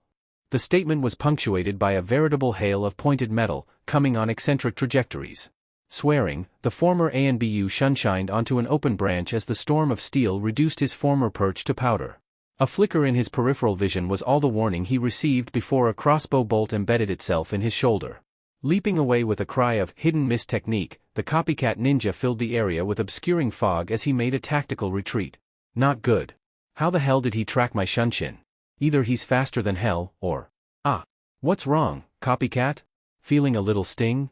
The statement was punctuated by a veritable hail of pointed metal, coming on eccentric trajectories. Swearing, the former ANBU shunshined onto an open branch as the storm of steel reduced his former perch to powder. A flicker in his peripheral vision was all the warning he received before a crossbow bolt embedded itself in his shoulder. Leaping away with a cry of hidden miss technique, the copycat ninja filled the area with obscuring fog as he made a tactical retreat. Not good. How the hell did he track my shunshin? Either he's faster than hell, or… Ah! What's wrong, copycat? Feeling a little sting?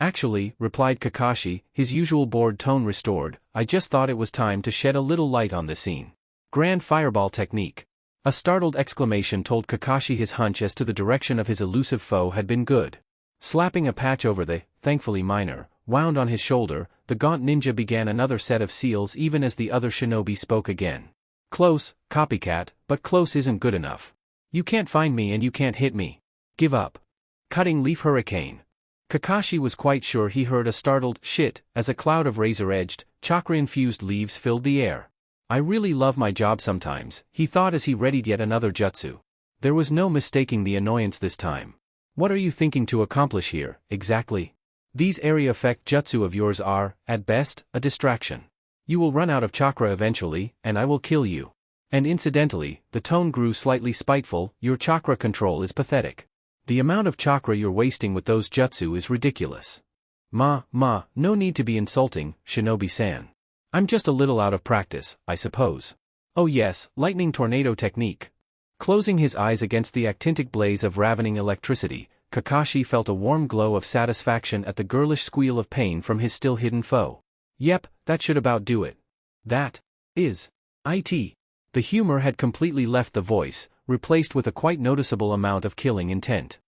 Actually, replied Kakashi, his usual bored tone restored, I just thought it was time to shed a little light on the scene. Grand fireball technique. A startled exclamation told Kakashi his hunch as to the direction of his elusive foe had been good. Slapping a patch over the, thankfully minor, wound on his shoulder, the gaunt ninja began another set of seals even as the other shinobi spoke again. Close, copycat, but close isn't good enough. You can't find me and you can't hit me. Give up. Cutting leaf hurricane. Kakashi was quite sure he heard a startled shit as a cloud of razor-edged, chakra-infused leaves filled the air. I really love my job sometimes, he thought as he readied yet another jutsu. There was no mistaking the annoyance this time. What are you thinking to accomplish here, exactly? These area effect jutsu of yours are, at best, a distraction. You will run out of chakra eventually, and I will kill you. And incidentally, the tone grew slightly spiteful, your chakra control is pathetic. The amount of chakra you're wasting with those jutsu is ridiculous. No need to be insulting, Shinobi-san. I'm just a little out of practice, I suppose. Oh yes, lightning tornado technique. Closing his eyes against the actintic blaze of ravening electricity, Kakashi felt a warm glow of satisfaction at the girlish squeal of pain from his still-hidden foe. Yep, that should about do it. That is it. The humor had completely left the voice, replaced with a quite noticeable amount of killing intent.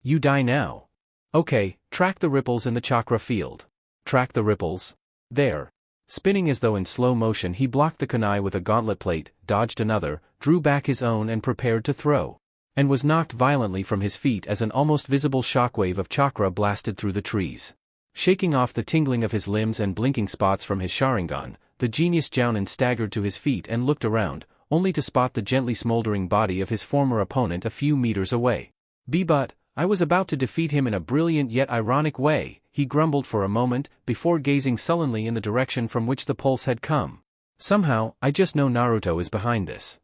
You die now. Okay, track the ripples in the chakra field. Track the ripples. There. Spinning as though in slow motion, he blocked the kunai with a gauntlet plate, dodged another, drew back his own and prepared to throw. And was knocked violently from his feet as an almost visible shockwave of chakra blasted through the trees. Shaking off the tingling of his limbs and blinking spots from his Sharingan, the genius Jounin staggered to his feet and looked around, only to spot the gently smoldering body of his former opponent a few meters away. But I was about to defeat him in a brilliant yet ironic way, he grumbled for a moment, before gazing sullenly in the direction from which the pulse had come. Somehow, I just know Naruto is behind this.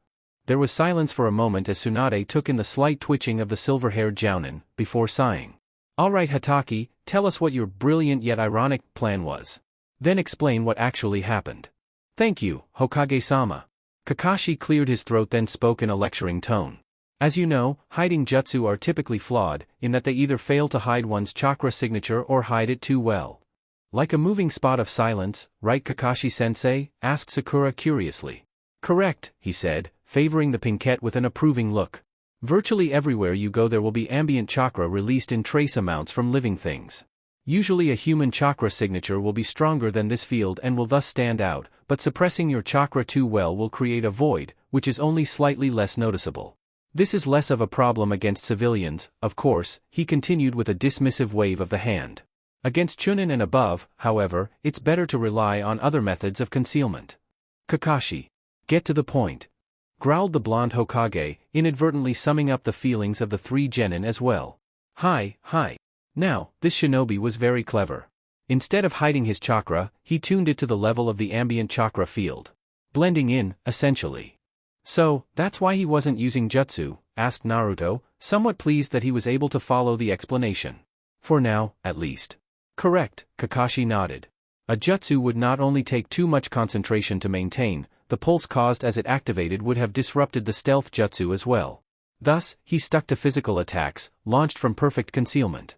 There was silence for a moment as Tsunade took in the slight twitching of the silver-haired Jounin, before sighing. Alright Hataki, tell us what your brilliant yet ironic plan was. Then explain what actually happened. Thank you, Hokage-sama. Kakashi cleared his throat then spoke in a lecturing tone. As you know, hiding jutsu are typically flawed, in that they either fail to hide one's chakra signature or hide it too well. Like a moving spot of silence, right Kakashi-sensei? Asked Sakura curiously. Correct, he said, favoring the pinkette with an approving look. Virtually everywhere you go there will be ambient chakra released in trace amounts from living things. Usually a human chakra signature will be stronger than this field and will thus stand out, but suppressing your chakra too well will create a void, which is only slightly less noticeable. This is less of a problem against civilians, of course, he continued with a dismissive wave of the hand. Against Chunin and above, however, it's better to rely on other methods of concealment. Kakashi. Get to the point. Growled the blonde Hokage, inadvertently summing up the feelings of the three genin as well. Hi. Now, this shinobi was very clever. Instead of hiding his chakra, he tuned it to the level of the ambient chakra field. Blending in, essentially. So, that's why he wasn't using jutsu, asked Naruto, somewhat pleased that he was able to follow the explanation. For now, at least. Correct, Kakashi nodded. A jutsu would not only take too much concentration to maintain, the pulse caused as it activated would have disrupted the stealth jutsu as well. Thus, he stuck to physical attacks, launched from perfect concealment.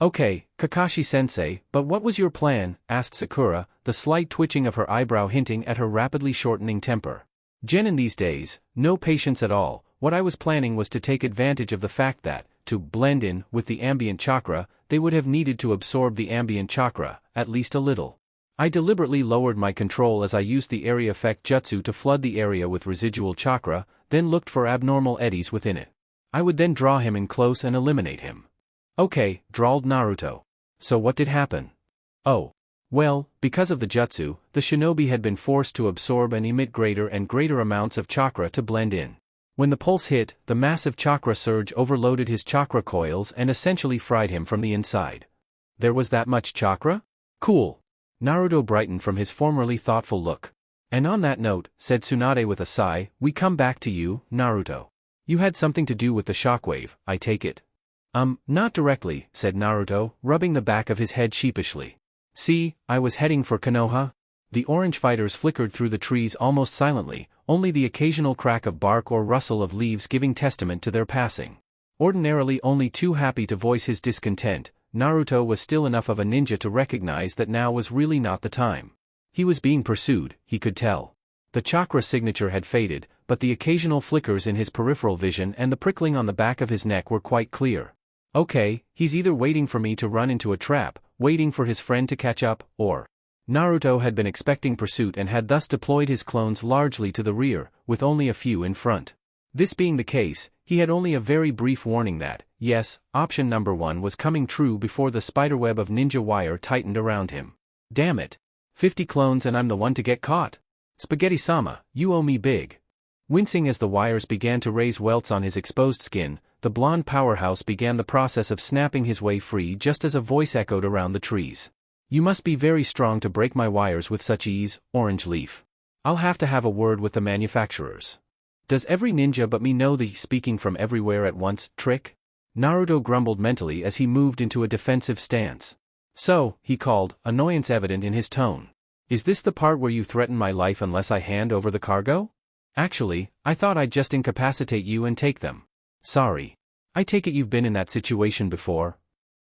Okay, Kakashi-sensei, but what was your plan? Asked Sakura, the slight twitching of her eyebrow hinting at her rapidly shortening temper. Genin these days, no patience at all. What I was planning was to take advantage of the fact that, to blend in with the ambient chakra, they would have needed to absorb the ambient chakra, at least a little. I deliberately lowered my control as I used the area effect jutsu to flood the area with residual chakra, then looked for abnormal eddies within it. I would then draw him in close and eliminate him. Okay, drawled Naruto. So what did happen? Oh. Well, because of the jutsu, the shinobi had been forced to absorb and emit greater and greater amounts of chakra to blend in. When the pulse hit, the massive chakra surge overloaded his chakra coils and essentially fried him from the inside. There was that much chakra? Cool. Naruto brightened from his formerly thoughtful look. And on that note, said Tsunade with a sigh, we come back to you, Naruto. You had something to do with the shockwave, I take it. Not directly, said Naruto, rubbing the back of his head sheepishly. See, I was heading for Konoha. The orange fighters flickered through the trees almost silently, only the occasional crack of bark or rustle of leaves giving testament to their passing. Ordinarily only too happy to voice his discontent, Naruto was still enough of a ninja to recognize that now was really not the time. He was being pursued, he could tell. The chakra signature had faded, but the occasional flickers in his peripheral vision and the prickling on the back of his neck were quite clear. Okay, he's either waiting for me to run into a trap, waiting for his friend to catch up, or... Naruto had been expecting pursuit and had thus deployed his clones largely to the rear, with only a few in front. This being the case, he had only a very brief warning that, yes, option number 1 was coming true before the spiderweb of ninja wire tightened around him. Damn it. 50 clones and I'm the one to get caught. Spaghetti-sama, you owe me big. Wincing as the wires began to raise welts on his exposed skin, the blonde powerhouse began the process of snapping his way free just as a voice echoed around the trees. You must be very strong to break my wires with such ease, Orange Leaf. I'll have to have a word with the manufacturers. Does every ninja but me know the speaking from everywhere at once trick? Naruto grumbled mentally as he moved into a defensive stance. So, he called, annoyance evident in his tone. Is this the part where you threaten my life unless I hand over the cargo? Actually, I thought I'd just incapacitate you and take them. Sorry. I take it you've been in that situation before?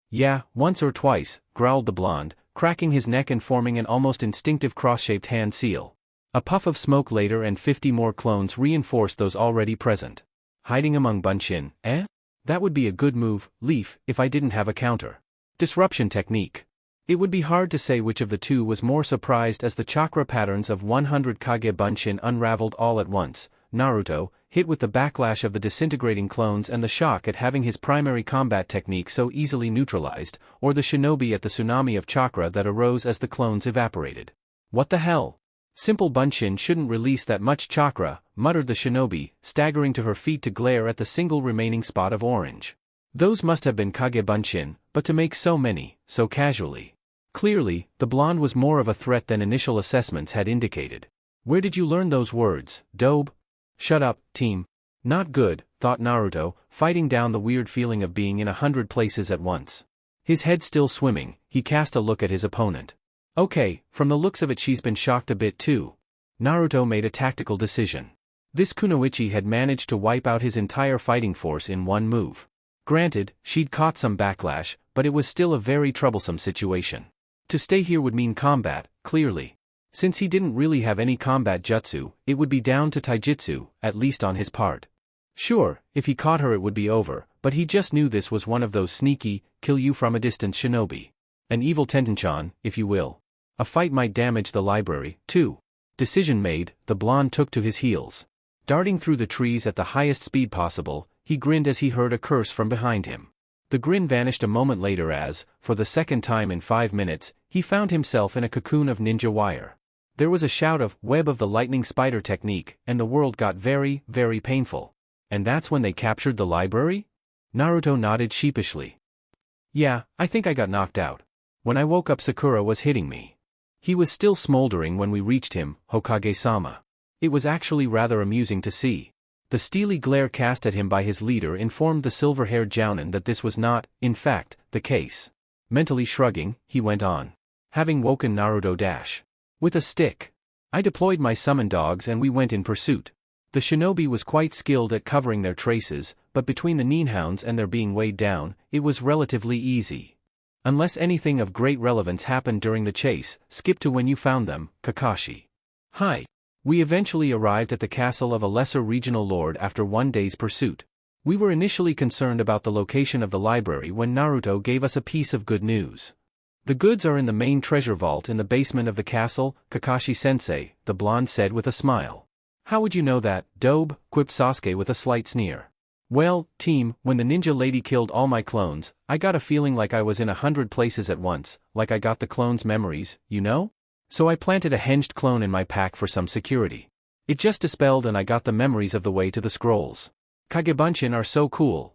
Yeah, once or twice, growled the blonde, cracking his neck and forming an almost instinctive cross-shaped hand seal. A puff of smoke later and 50 more clones reinforced those already present. Hiding among Bunshin, eh? That would be a good move, Leaf, if I didn't have a counter. Disruption technique. It would be hard to say which of the two was more surprised as the chakra patterns of 100 Kage Bunshin unraveled all at once. Naruto, hit with the backlash of the disintegrating clones and the shock at having his primary combat technique so easily neutralized, or the shinobi at the tsunami of chakra that arose as the clones evaporated. What the hell? Simple Bunshin shouldn't release that much chakra, muttered the shinobi, staggering to her feet to glare at the single remaining spot of orange. Those must have been Kage Bunshin, but to make so many, so casually. Clearly, the blonde was more of a threat than initial assessments had indicated. Where did you learn those words, Dobe? Shut up, team. Not good, thought Naruto, fighting down the weird feeling of being in 100 places at once. His head still swimming, he cast a look at his opponent. Okay, from the looks of it she's been shocked a bit too. Naruto made a tactical decision. This kunoichi had managed to wipe out his entire fighting force in one move. Granted, she'd caught some backlash, but it was still a very troublesome situation. To stay here would mean combat, clearly. Since he didn't really have any combat jutsu, it would be down to taijutsu, at least on his part. Sure, if he caught her it would be over, but he just knew this was one of those sneaky, kill-you-from-a-distance shinobi. An evil Tenten-chan, if you will. A fight might damage the library, too. Decision made, the blonde took to his heels. Darting through the trees at the highest speed possible, he grinned as he heard a curse from behind him. The grin vanished a moment later as, for the second time in 5 minutes, he found himself in a cocoon of ninja wire. There was a shout of web of the lightning spider technique, and the world got very, very painful. And that's when they captured the library? Naruto nodded sheepishly. Yeah, I think I got knocked out. When I woke up Sakura was hitting me. He was still smoldering when we reached him, Hokage-sama. It was actually rather amusing to see. The steely glare cast at him by his leader informed the silver-haired jounin that this was not, in fact, the case. Mentally shrugging, he went on. Having woken Naruto with a stick. I deployed my summon dogs and we went in pursuit. The shinobi was quite skilled at covering their traces, but between the ninhounds and their being weighed down, it was relatively easy. Unless anything of great relevance happened during the chase, skip to when you found them, Kakashi. Hi. We eventually arrived at the castle of a lesser regional lord after 1 day's pursuit. We were initially concerned about the location of the library when Naruto gave us a piece of good news. The goods are in the main treasure vault in the basement of the castle, Kakashi-sensei, the blonde said with a smile. How would you know that, Dobe? Quipped Sasuke with a slight sneer. Well, team, when the ninja lady killed all my clones, I got a feeling like I was in 100 places at once, like I got the clones' memories, you know? So I planted a hinged clone in my pack for some security. It just dispelled and I got the memories of the way to the scrolls. Kagebunshin are so cool.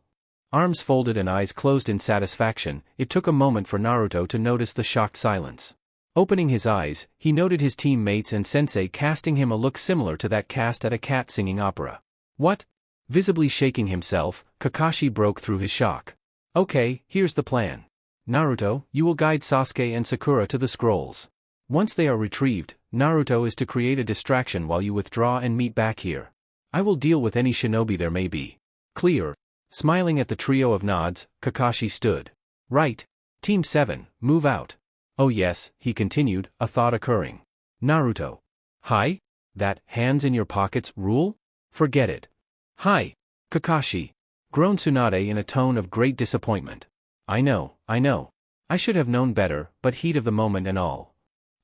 Arms folded and eyes closed in satisfaction, it took a moment for Naruto to notice the shocked silence. Opening his eyes, he noted his teammates and sensei casting him a look similar to that cast at a cat singing opera. What? Visibly shaking himself, Kakashi broke through his shock. Okay, here's the plan. Naruto, you will guide Sasuke and Sakura to the scrolls. Once they are retrieved, Naruto is to create a distraction while you withdraw and meet back here. I will deal with any shinobi there may be. Clear. Smiling at the trio of nods, Kakashi stood. Right. Team 7, move out. Oh yes, he continued, a thought occurring. Naruto. Hi? That hands in your pockets rule? Forget it. Hi. Kakashi. Groaned Tsunade in a tone of great disappointment. I know. I should have known better, but heat of the moment and all.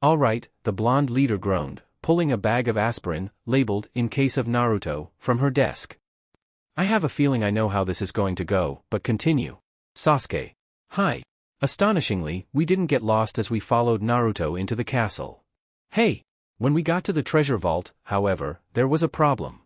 All right, the blonde leader groaned, pulling a bag of aspirin, labeled, in case of Naruto, from her desk. I have a feeling I know how this is going to go, but continue. Sasuke. Hi. Astonishingly, we didn't get lost as we followed Naruto into the castle. Hey! When we got to the treasure vault, however, there was a problem.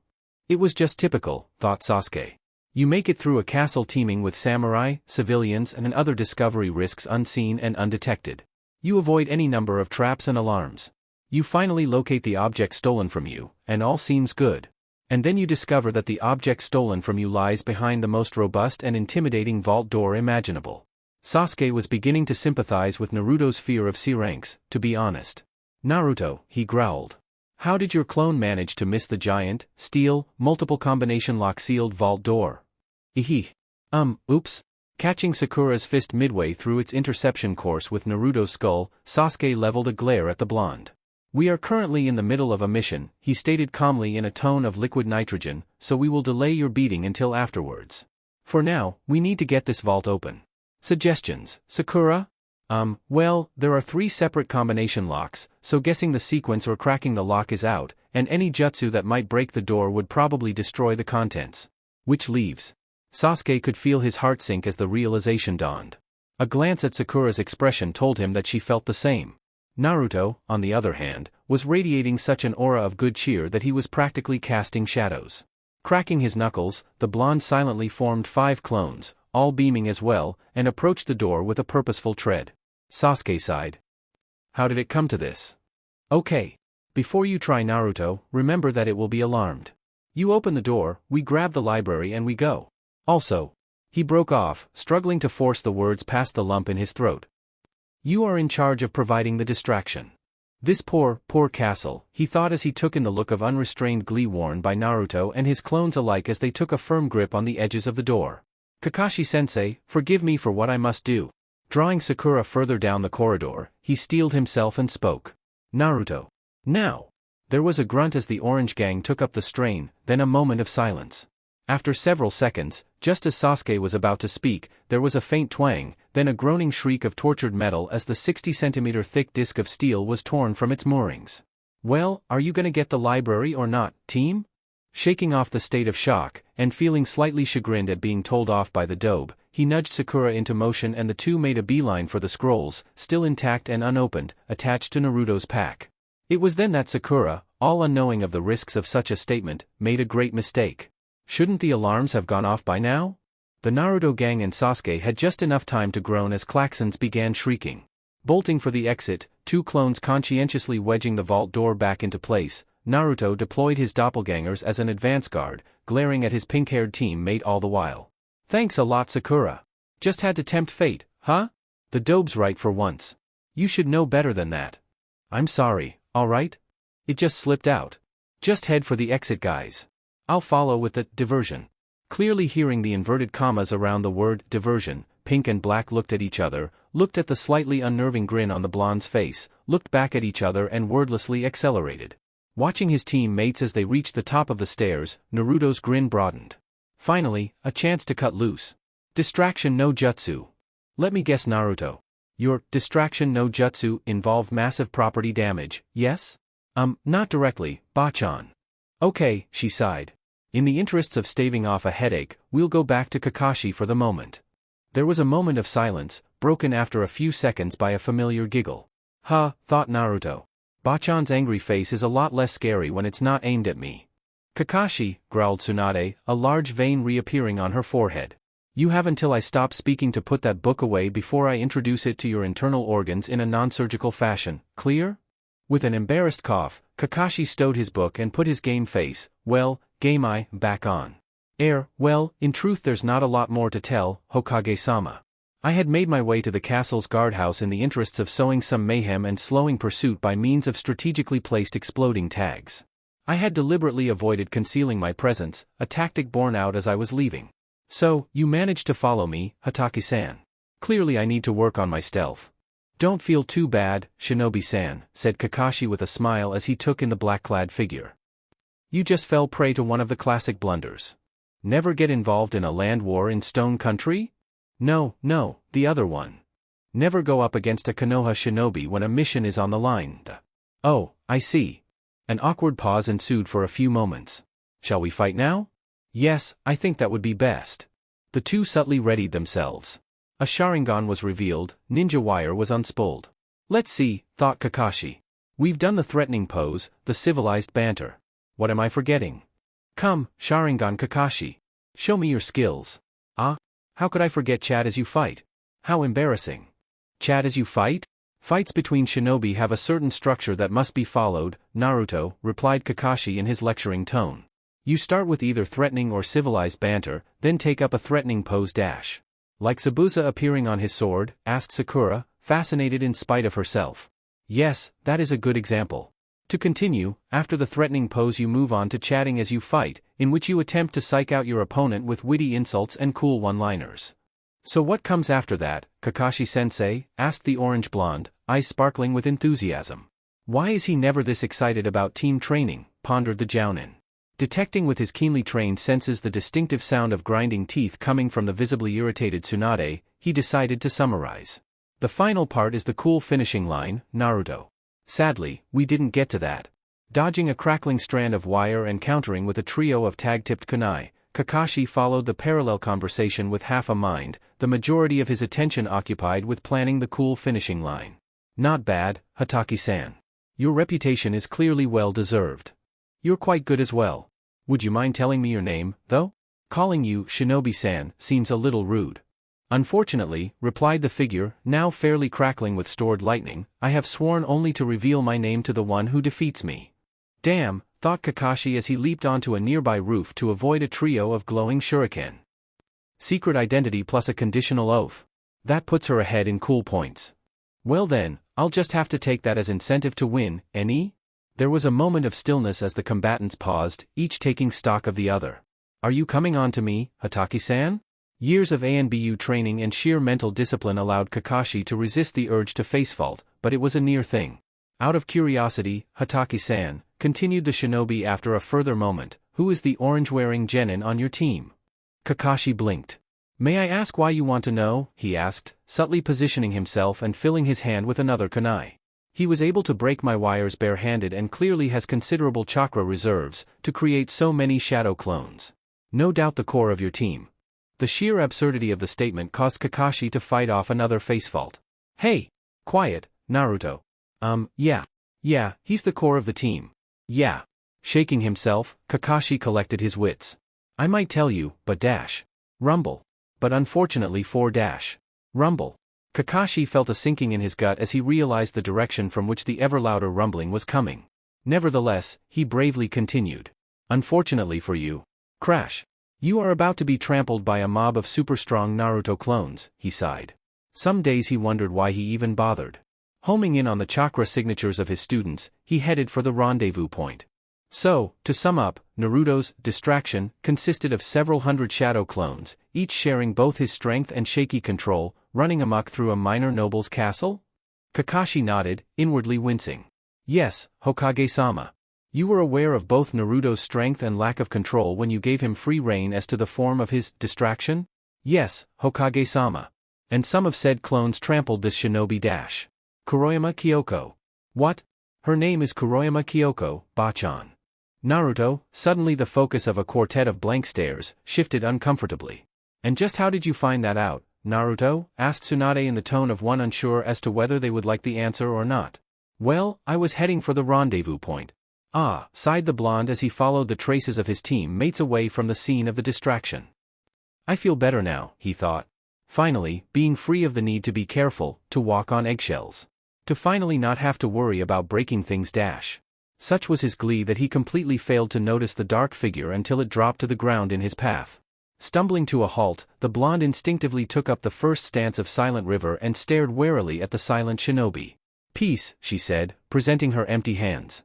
It was just typical, thought Sasuke. You make it through a castle teeming with samurai, civilians and other discovery risks unseen and undetected. You avoid any number of traps and alarms. You finally locate the object stolen from you, and all seems good. And then you discover that the object stolen from you lies behind the most robust and intimidating vault door imaginable. Sasuke was beginning to sympathize with Naruto's fear of C ranks, to be honest. Naruto, he growled. How did your clone manage to miss the giant, steel, multiple combination lock-sealed vault door? Oops. Catching Sakura's fist midway through its interception course with Naruto's skull, Sasuke leveled a glare at the blonde. We are currently in the middle of a mission, he stated calmly in a tone of liquid nitrogen, so we will delay your beating until afterwards. For now, we need to get this vault open. Suggestions, Sakura? Well, there are 3 separate combination locks, so guessing the sequence or cracking the lock is out, and any jutsu that might break the door would probably destroy the contents. Which leaves. Sasuke could feel his heart sink as the realization dawned. A glance at Sakura's expression told him that she felt the same. Naruto, on the other hand, was radiating such an aura of good cheer that he was practically casting shadows. Cracking his knuckles, the blonde silently formed 5 clones, all beaming as well, and approached the door with a purposeful tread. Sasuke sighed. How did it come to this? Okay. Before you try Naruto, remember that it will be alarmed. You open the door, we grab the library and we go. Also. He broke off, struggling to force the words past the lump in his throat. You are in charge of providing the distraction. This poor castle, he thought as he took in the look of unrestrained glee worn by Naruto and his clones alike as they took a firm grip on the edges of the door. Kakashi-sensei, forgive me for what I must do. Drawing Sakura further down the corridor, he steeled himself and spoke. Naruto. Now. There was a grunt as the orange gang took up the strain, then a moment of silence. After several seconds, just as Sasuke was about to speak, there was a faint twang, then a groaning shriek of tortured metal as the 60-centimeter thick disc of steel was torn from its moorings. Well, are you gonna get the library or not, team? Shaking off the state of shock, and feeling slightly chagrined at being told off by the dobe, he nudged Sakura into motion and the two made a beeline for the scrolls, still intact and unopened, attached to Naruto's pack. It was then that Sakura, all unknowing of the risks of such a statement, made a great mistake. Shouldn't the alarms have gone off by now? The Naruto gang and Sasuke had just enough time to groan as klaxons began shrieking. Bolting for the exit, two clones conscientiously wedging the vault door back into place, Naruto deployed his doppelgangers as an advance guard, glaring at his pink-haired teammate all the while. Thanks a lot, Sakura. Just had to tempt fate, huh? The dobe's right for once. You should know better than that. I'm sorry, alright? It just slipped out. Just head for the exit, guys. I'll follow with the diversion. Clearly hearing the inverted commas around the word diversion, Pink and Black looked at each other, looked at the slightly unnerving grin on the blonde's face, looked back at each other and wordlessly accelerated. Watching his teammates as they reached the top of the stairs, Naruto's grin broadened. Finally, a chance to cut loose. Distraction no jutsu. Let me guess, Naruto. Your distraction no jutsu involved massive property damage, yes? Not directly, Bachan. Okay, she sighed. In the interests of staving off a headache, we'll go back to Kakashi for the moment. There was a moment of silence, broken after a few seconds by a familiar giggle. Huh, thought Naruto. Bachan's angry face is a lot less scary when it's not aimed at me. Kakashi, growled Tsunade, a large vein reappearing on her forehead. You have until I stop speaking to put that book away before I introduce it to your internal organs in a non-surgical fashion, clear? With an embarrassed cough, Kakashi stowed his book and put his game face, back on. Well, in truth there's not a lot more to tell, Hokage-sama. I had made my way to the castle's guardhouse in the interests of sowing some mayhem and slowing pursuit by means of strategically placed exploding tags. I had deliberately avoided concealing my presence, a tactic borne out as I was leaving. So, you managed to follow me, Hatake-san. Clearly I need to work on my stealth. Don't feel too bad, Shinobi-san, said Kakashi with a smile as he took in the black-clad figure. You just fell prey to one of the classic blunders. Never get involved in a land war in Stone Country? No, the other one. Never go up against a Konoha shinobi when a mission is on the line. Oh, I see. An awkward pause ensued for a few moments. Shall we fight now? Yes, I think that would be best. The two subtly readied themselves. A Sharingan was revealed, ninja wire was unspooled. Let's see, thought Kakashi. We've done the threatening pose, the civilized banter. What am I forgetting? Come, Sharingan Kakashi. Show me your skills. Ah? How could I forget chat as you fight? How embarrassing. Chat as you fight? Fights between shinobi have a certain structure that must be followed, Naruto, replied Kakashi in his lecturing tone. You start with either threatening or civilized banter, then take up a threatening pose dash. Like Zabuza appearing on his sword, asked Sakura, fascinated in spite of herself. Yes, that is a good example. To continue, after the threatening pose you move on to chatting as you fight, in which you attempt to psych out your opponent with witty insults and cool one-liners. So what comes after that, Kakashi-sensei? Asked the orange blonde, eyes sparkling with enthusiasm. Why is he never this excited about team training? Pondered the Jounin. Detecting with his keenly trained senses the distinctive sound of grinding teeth coming from the visibly irritated Tsunade, he decided to summarize. The final part is the cool finishing line, Naruto. Sadly, we didn't get to that. Dodging a crackling strand of wire and countering with a trio of tag-tipped kunai, Kakashi followed the parallel conversation with half a mind, the majority of his attention occupied with planning the cool finishing line. Not bad, Hatake-san. Your reputation is clearly well deserved. You're quite good as well. Would you mind telling me your name, though? Calling you Shinobi-san seems a little rude. Unfortunately, replied the figure, now fairly crackling with stored lightning, I have sworn only to reveal my name to the one who defeats me. Damn, thought Kakashi as he leaped onto a nearby roof to avoid a trio of glowing shuriken. Secret identity plus a conditional oath. That puts her ahead in cool points. Well then, I'll just have to take that as incentive to win, any? There was a moment of stillness as the combatants paused, each taking stock of the other. Are you coming on to me, Hatake-san? Years of ANBU training and sheer mental discipline allowed Kakashi to resist the urge to face fault, but it was a near thing. Out of curiosity, Hatake-san, continued the shinobi after a further moment, who is the orange-wearing genin on your team? Kakashi blinked. May I ask why you want to know? He asked, subtly positioning himself and filling his hand with another kunai. He was able to break my wires barehanded and clearly has considerable chakra reserves to create so many shadow clones. No doubt the core of your team. The sheer absurdity of the statement caused Kakashi to fight off another face fault. Hey! Quiet, Naruto. Yeah, he's the core of the team. Yeah. Shaking himself, Kakashi collected his wits. I might tell you, but dash. Rumble. But unfortunately for dash. Rumble. Kakashi felt a sinking in his gut as he realized the direction from which the ever louder rumbling was coming. Nevertheless, he bravely continued. Unfortunately for you. Crash. You are about to be trampled by a mob of super-strong Naruto clones, he sighed. Some days he wondered why he even bothered. Homing in on the chakra signatures of his students, he headed for the rendezvous point. So, to sum up, Naruto's distraction consisted of several hundred shadow clones, each sharing both his strength and shaky control, running amok through a minor noble's castle? Kakashi nodded, inwardly wincing. Yes, Hokage-sama. You were aware of both Naruto's strength and lack of control when you gave him free rein as to the form of his distraction? Yes, Hokage-sama. And some of said clones trampled this shinobi dash. Kuroyama Kyoko. What? Her name is Kuroyama Kyoko, Bachan. Naruto, suddenly the focus of a quartet of blank stares, shifted uncomfortably. And just how did you find that out, Naruto? Asked Tsunade in the tone of one unsure as to whether they would like the answer or not. Well, I was heading for the rendezvous point. Ah, sighed the blonde as he followed the traces of his team mates away from the scene of the distraction. I feel better now, he thought. Finally, being free of the need to be careful, to walk on eggshells. To finally not have to worry about breaking things dash. Such was his glee that he completely failed to notice the dark figure until it dropped to the ground in his path. Stumbling to a halt, the blonde instinctively took up the first stance of Silent River and stared warily at the silent shinobi. Peace, she said, presenting her empty hands.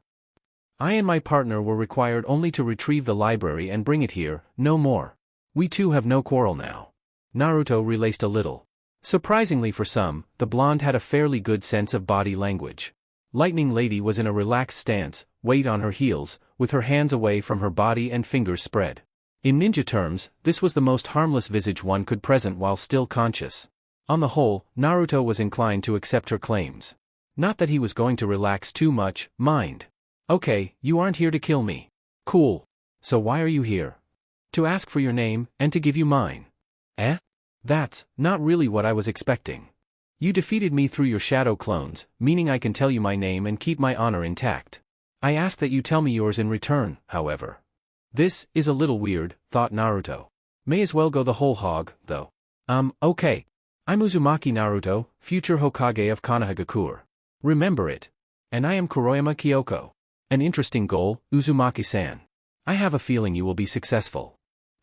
I and my partner were required only to retrieve the library and bring it here, no more. We two have no quarrel now. Naruto relaced a little. Surprisingly for some, the blonde had a fairly good sense of body language. Lightning Lady was in a relaxed stance, weight on her heels, with her hands away from her body and fingers spread. In ninja terms, this was the most harmless visage one could present while still conscious. On the whole, Naruto was inclined to accept her claims. Not that he was going to relax too much, mind. Okay, you aren't here to kill me. Cool. So why are you here? To ask for your name, and to give you mine. Eh? That's not really what I was expecting. You defeated me through your shadow clones, meaning I can tell you my name and keep my honor intact. I ask that you tell me yours in return, however. This is a little weird, thought Naruto. May as well go the whole hog, though. Okay. I'm Uzumaki Naruto, future Hokage of Konohagakure. Remember it. And I am Kuroyama Kyoko. An interesting goal, Uzumaki-san. I have a feeling you will be successful.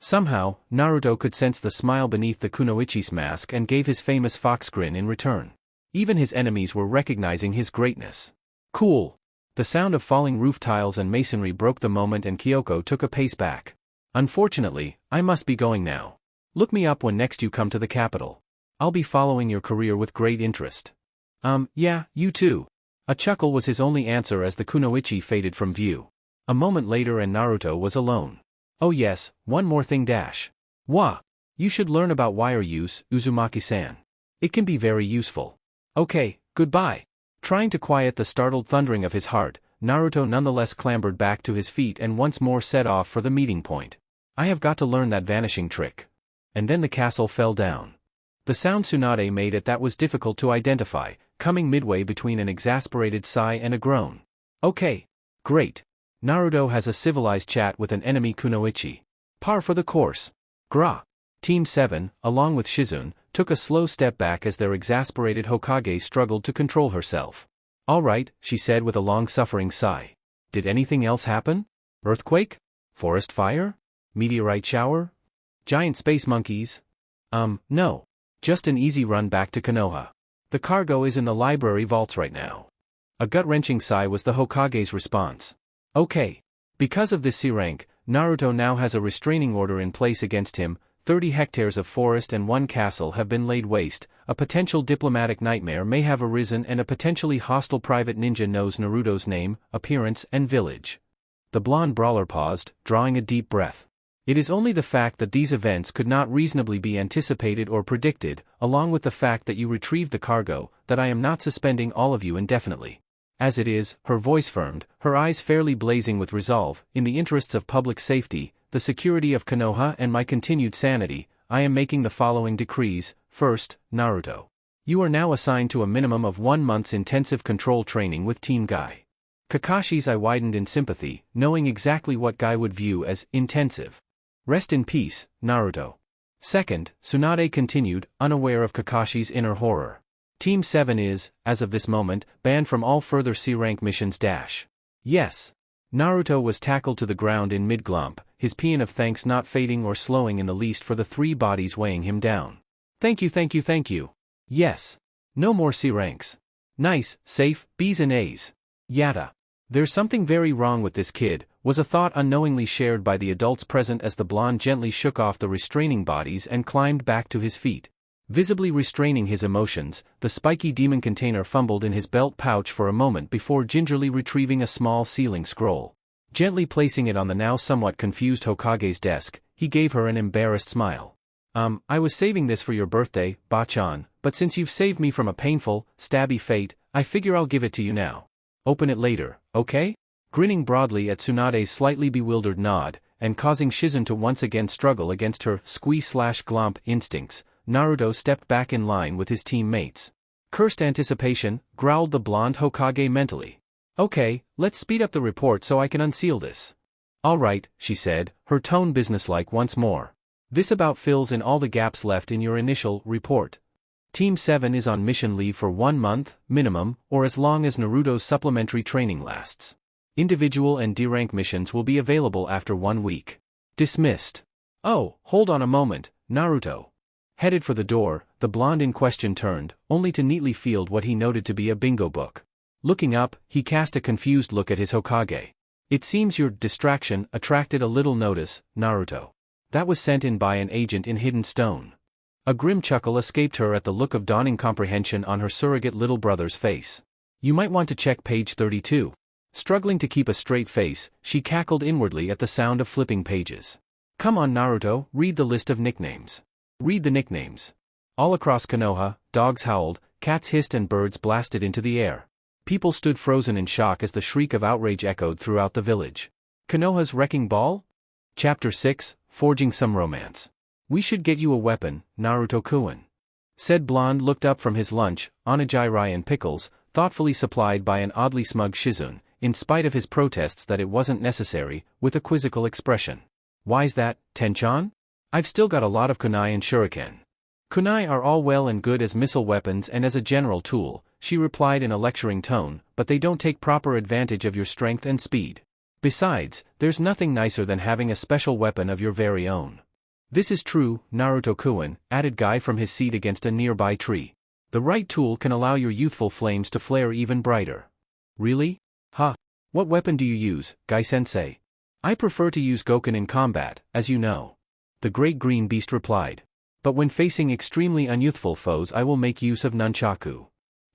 Somehow, Naruto could sense the smile beneath the kunoichi's mask and gave his famous fox grin in return. Even his enemies were recognizing his greatness. Cool. The sound of falling roof tiles and masonry broke the moment and Kyoko took a pace back. Unfortunately, I must be going now. Look me up when next you come to the capital. I'll be following your career with great interest. Yeah, you too. A chuckle was his only answer as the kunoichi faded from view. A moment later and Naruto was alone. Oh yes, one more thing dash. Wah! You should learn about wire use, Uzumaki-san. It can be very useful. Okay, goodbye. Trying to quiet the startled thundering of his heart, Naruto nonetheless clambered back to his feet and once more set off for the meeting point. I have got to learn that vanishing trick. And then the castle fell down. The sound Tsunade made at that was difficult to identify, coming midway between an exasperated sigh and a groan. Okay. Great. Naruto has a civilized chat with an enemy kunoichi. Par for the course. Gra. Team 7, along with Shizune, took a slow step back as their exasperated Hokage struggled to control herself. All right, she said with a long-suffering sigh. Did anything else happen? Earthquake? Forest fire? Meteorite shower? Giant space monkeys? No. Just an easy run back to Konoha. The cargo is in the library vaults right now. A gut-wrenching sigh was the Hokage's response. Okay. Because of this C-rank, Naruto now has a restraining order in place against him. 30 hectares of forest and 1 castle have been laid waste, a potential diplomatic nightmare may have arisen and a potentially hostile private ninja knows Naruto's name, appearance and village. The blonde brawler paused, drawing a deep breath. It is only the fact that these events could not reasonably be anticipated or predicted, along with the fact that you retrieved the cargo, that I am not suspending all of you indefinitely. As it is, her voice firmed, her eyes fairly blazing with resolve, in the interests of public safety, the security of Konoha and my continued sanity, I am making the following decrees. First, Naruto. You are now assigned to a minimum of 1 month's intensive control training with Team Guy. Kakashi's eye widened in sympathy, knowing exactly what Guy would view as intensive. Rest in peace, Naruto. Second, Tsunade continued, unaware of Kakashi's inner horror. Team 7 is, as of this moment, banned from all further C-rank missions. Yes. Naruto was tackled to the ground in mid-glump, his paean of thanks not fading or slowing in the least for the 3 bodies weighing him down. Thank you, thank you, thank you. Yes. No more C-ranks. Nice, safe, B's and A's. Yada. There's something very wrong with this kid, was a thought unknowingly shared by the adults present as the blonde gently shook off the restraining bodies and climbed back to his feet. Visibly restraining his emotions, the spiky demon container fumbled in his belt pouch for a moment before gingerly retrieving a small sealing scroll. Gently placing it on the now somewhat confused Hokage's desk, he gave her an embarrassed smile. I was saving this for your birthday, Ba-chan, but since you've saved me from a painful, stabby fate, I figure I'll give it to you now. Open it later, okay? Grinning broadly at Tsunade's slightly bewildered nod, and causing Shizune to once again struggle against her squeeze/glomp instincts, Naruto stepped back in line with his teammates. Cursed anticipation, growled the blonde Hokage mentally. Okay, let's speed up the report so I can unseal this. All right, she said, her tone businesslike once more. This about fills in all the gaps left in your initial report. Team 7 is on mission leave for 1 month, minimum, or as long as Naruto's supplementary training lasts. Individual and D-rank missions will be available after 1 week. Dismissed. Oh, hold on a moment, Naruto. Headed for the door, the blonde in question turned, only to neatly field what he noted to be a bingo book. Looking up, he cast a confused look at his Hokage. It seems your distraction attracted a little notice, Naruto. That was sent in by an agent in Hidden Stone. A grim chuckle escaped her at the look of dawning comprehension on her surrogate little brother's face. You might want to check page 32. Struggling to keep a straight face, she cackled inwardly at the sound of flipping pages. Come on Naruto, read the list of nicknames. Read the nicknames. All across Konoha, dogs howled, cats hissed and birds blasted into the air. People stood frozen in shock as the shriek of outrage echoed throughout the village. Konoha's wrecking ball? Chapter 6, Forging Some Romance. We should get you a weapon, Naruto-kun. Said blonde looked up from his lunch, onigiri and pickles, thoughtfully supplied by an oddly smug Shizune, in spite of his protests that it wasn't necessary, with a quizzical expression. Why's that, Tenchan? I've still got a lot of kunai and shuriken. Kunai are all well and good as missile weapons and as a general tool, she replied in a lecturing tone, but they don't take proper advantage of your strength and speed. Besides, there's nothing nicer than having a special weapon of your very own. This is true, Naruto-kun, added Guy from his seat against a nearby tree. The right tool can allow your youthful flames to flare even brighter. Really? What weapon do you use, Guy-sensei? I prefer to use Goken in combat, as you know. The great green beast replied. But when facing extremely unyouthful foes I will make use of nunchaku.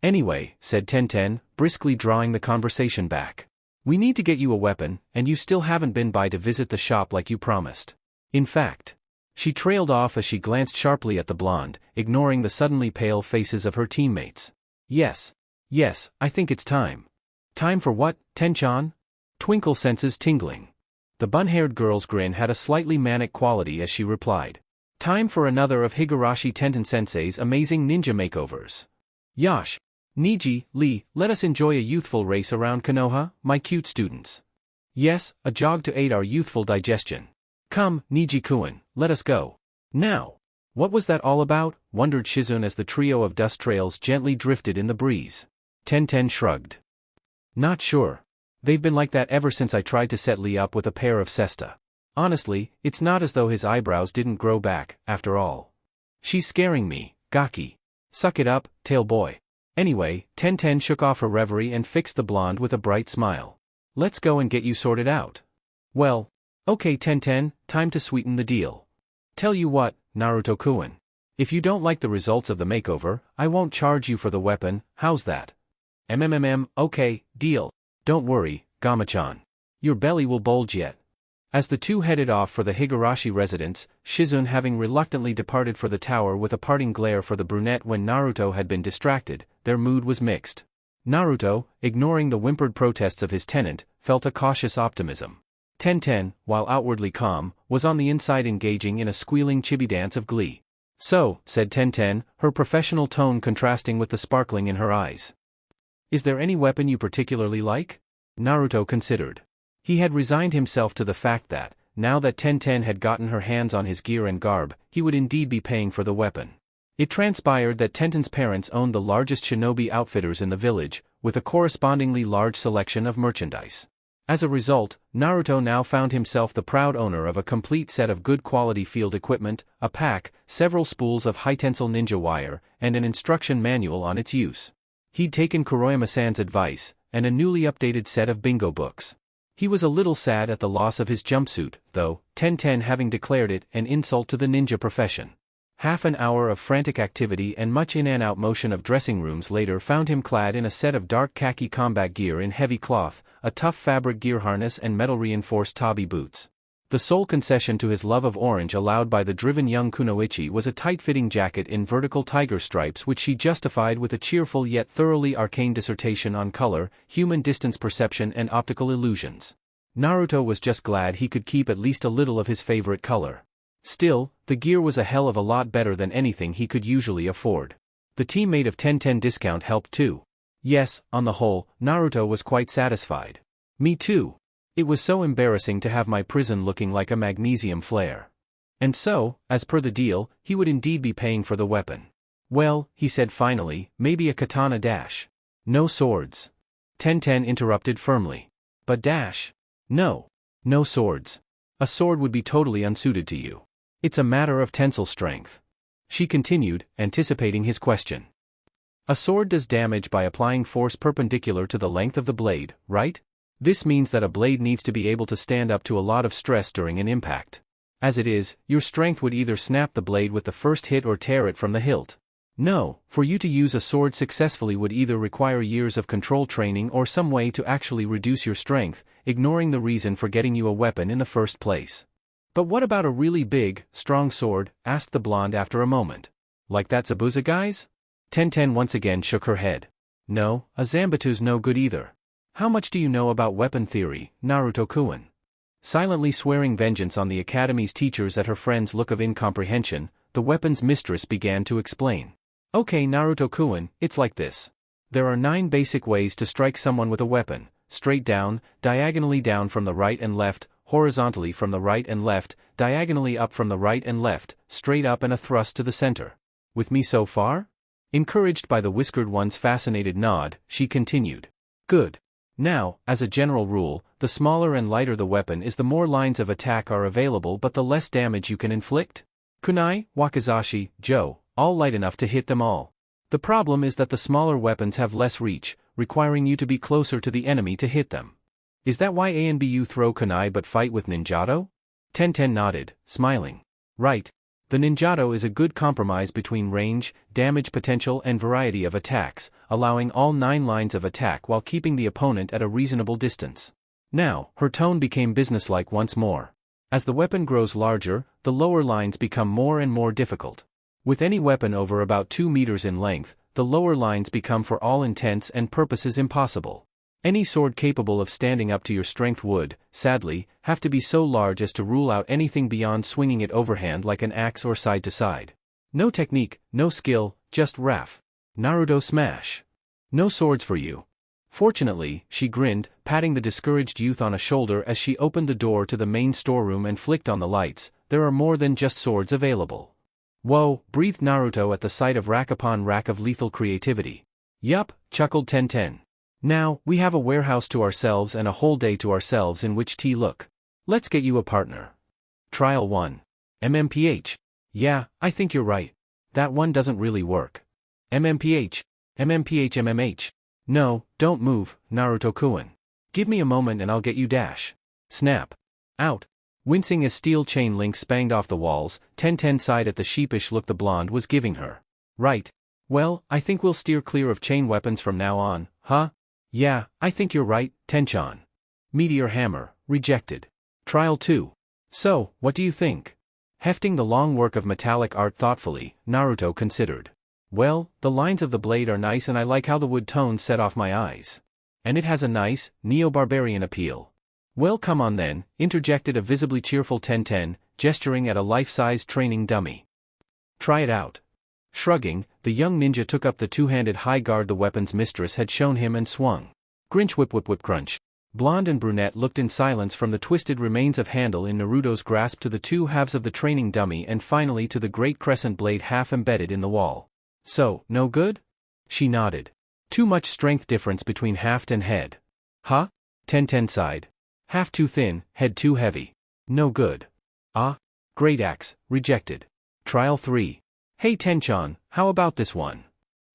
Anyway, said Tenten, briskly drawing the conversation back. We need to get you a weapon, and you still haven't been by to visit the shop like you promised. In fact. She trailed off as she glanced sharply at the blonde, ignoring the suddenly pale faces of her teammates. Yes, I think it's time. Time for what, Tenchan? Twinkle senses tingling. The bun-haired girl's grin had a slightly manic quality as she replied. Time for another of Higurashi Tenten-sensei's amazing ninja makeovers. Yash. Niji, Lee, let us enjoy a youthful race around Konoha, my cute students. Yes, a jog to aid our youthful digestion. Come, Niji-kun, let us go. Now. What was that all about? Wondered Shizune as the trio of dust trails gently drifted in the breeze. Tenten shrugged. Not sure. They've been like that ever since I tried to set Lee up with a pair of cesta. Honestly, it's not as though his eyebrows didn't grow back, after all. She's scaring me, Gaki. Suck it up, tail boy. Anyway, Tenten shook off her reverie and fixed the blonde with a bright smile. Let's go and get you sorted out. Well, okay Tenten, time to sweeten the deal. Tell you what, Naruto-kun. If you don't like the results of the makeover, I won't charge you for the weapon, how's that? Okay, deal. Don't worry, Gama-chan. Your belly will bulge yet. As the two headed off for the Higurashi residence, Shizune having reluctantly departed for the tower with a parting glare for the brunette when Naruto had been distracted, their mood was mixed. Naruto, ignoring the whimpered protests of his tenant, felt a cautious optimism. Tenten, while outwardly calm, was on the inside engaging in a squealing chibi dance of glee. So, said Tenten, her professional tone contrasting with the sparkling in her eyes. Is there any weapon you particularly like? Naruto considered. He had resigned himself to the fact that, now that Tenten had gotten her hands on his gear and garb, he would indeed be paying for the weapon. It transpired that Tenten's parents owned the largest shinobi outfitters in the village, with a correspondingly large selection of merchandise. As a result, Naruto now found himself the proud owner of a complete set of good quality field equipment, a pack, several spools of high-tensile ninja wire, and an instruction manual on its use. He'd taken Kuroyama-san's advice, and a newly updated set of bingo books. He was a little sad at the loss of his jumpsuit, though, Tenten having declared it an insult to the ninja profession. Half an hour of frantic activity and much in-and-out motion of dressing rooms later found him clad in a set of dark khaki combat gear in heavy cloth, a tough fabric gear harness and metal-reinforced tabi boots. The sole concession to his love of orange allowed by the driven young Kunoichi was a tight-fitting jacket in vertical tiger stripes which she justified with a cheerful yet thoroughly arcane dissertation on color, human distance perception and optical illusions. Naruto was just glad he could keep at least a little of his favorite color. Still, the gear was a hell of a lot better than anything he could usually afford. The teammate of Tenten discount helped too. Yes, on the whole, Naruto was quite satisfied. Me too. It was so embarrassing to have my prison looking like a magnesium flare. And so, as per the deal, he would indeed be paying for the weapon. Well, he said finally, maybe a katana dash. No swords. Tenten interrupted firmly. But dash. No. No swords. A sword would be totally unsuited to you. It's a matter of tensile strength. She continued, anticipating his question. A sword does damage by applying force perpendicular to the length of the blade, right? This means that a blade needs to be able to stand up to a lot of stress during an impact. As it is, your strength would either snap the blade with the first hit or tear it from the hilt. No, for you to use a sword successfully would either require years of control training or some way to actually reduce your strength, ignoring the reason for getting you a weapon in the first place. But what about a really big, strong sword? Asked the blonde after a moment. Like that Zabuza guy's? Tenten once again shook her head. No, a Zanbatu's no good either. How much do you know about weapon theory, Naruto-kun? Silently swearing vengeance on the academy's teachers at her friend's look of incomprehension, the weapons mistress began to explain. Okay Naruto-kun, it's like this. There are 9 basic ways to strike someone with a weapon: straight down, diagonally down from the right and left, horizontally from the right and left, diagonally up from the right and left, straight up and a thrust to the center. With me so far? Encouraged by the whiskered one's fascinated nod, she continued. Good. Now, as a general rule, the smaller and lighter the weapon is, the more lines of attack are available but the less damage you can inflict. Kunai, wakizashi, jo, all light enough to hit them all. The problem is that the smaller weapons have less reach, requiring you to be closer to the enemy to hit them. Is that why ANBU throw kunai but fight with ninjato? Tenten nodded, smiling. Right. The ninjato is a good compromise between range, damage potential and variety of attacks, allowing all 9 lines of attack while keeping the opponent at a reasonable distance. Now, her tone became businesslike once more. As the weapon grows larger, the lower lines become more and more difficult. With any weapon over about 2 meters in length, the lower lines become for all intents and purposes impossible. Any sword capable of standing up to your strength would, sadly, have to be so large as to rule out anything beyond swinging it overhand like an axe or side to side. No technique, no skill, just Raf. Naruto smash. No swords for you. Fortunately, she grinned, patting the discouraged youth on a shoulder as she opened the door to the main storeroom and flicked on the lights. There are more than just swords available. Whoa, breathed Naruto at the sight of rack upon rack of lethal creativity. Yup, chuckled Tenten. Now, we have a warehouse to ourselves and a whole day to ourselves in which to look. Let's get you a partner. Trial 1. MMPH. Yeah, I think you're right. That one doesn't really work. MMPH. MMPH. No, don't move, Naruto-kun. Give me a moment and I'll get you dash. Snap. Out. Wincing as steel chain links spanged off the walls, Tenten sighed at the sheepish look the blonde was giving her. Right. Well, I think we'll steer clear of chain weapons from now on, huh? Yeah, I think you're right, Tenchan. Meteor hammer, rejected. Trial 2. So, what do you think? Hefting the long work of metallic art thoughtfully, Naruto considered. Well, the lines of the blade are nice and I like how the wood tones set off my eyes. And it has a nice, neo-barbarian appeal. Well, come on then, interjected a visibly cheerful Tenten, gesturing at a life-sized training dummy. Try it out. Shrugging, the young ninja took up the two-handed high guard the weapon's mistress had shown him and swung. Grinch whip whip whip crunch. Blonde and brunette looked in silence from the twisted remains of handle in Naruto's grasp to the two halves of the training dummy and finally to the great crescent blade half embedded in the wall. So, no good? She nodded. Too much strength difference between haft and head. Huh? Tenten sighed. Half too thin, head too heavy. No good. Ah? Great axe, rejected. Trial 3. Hey Tenchan, how about this one?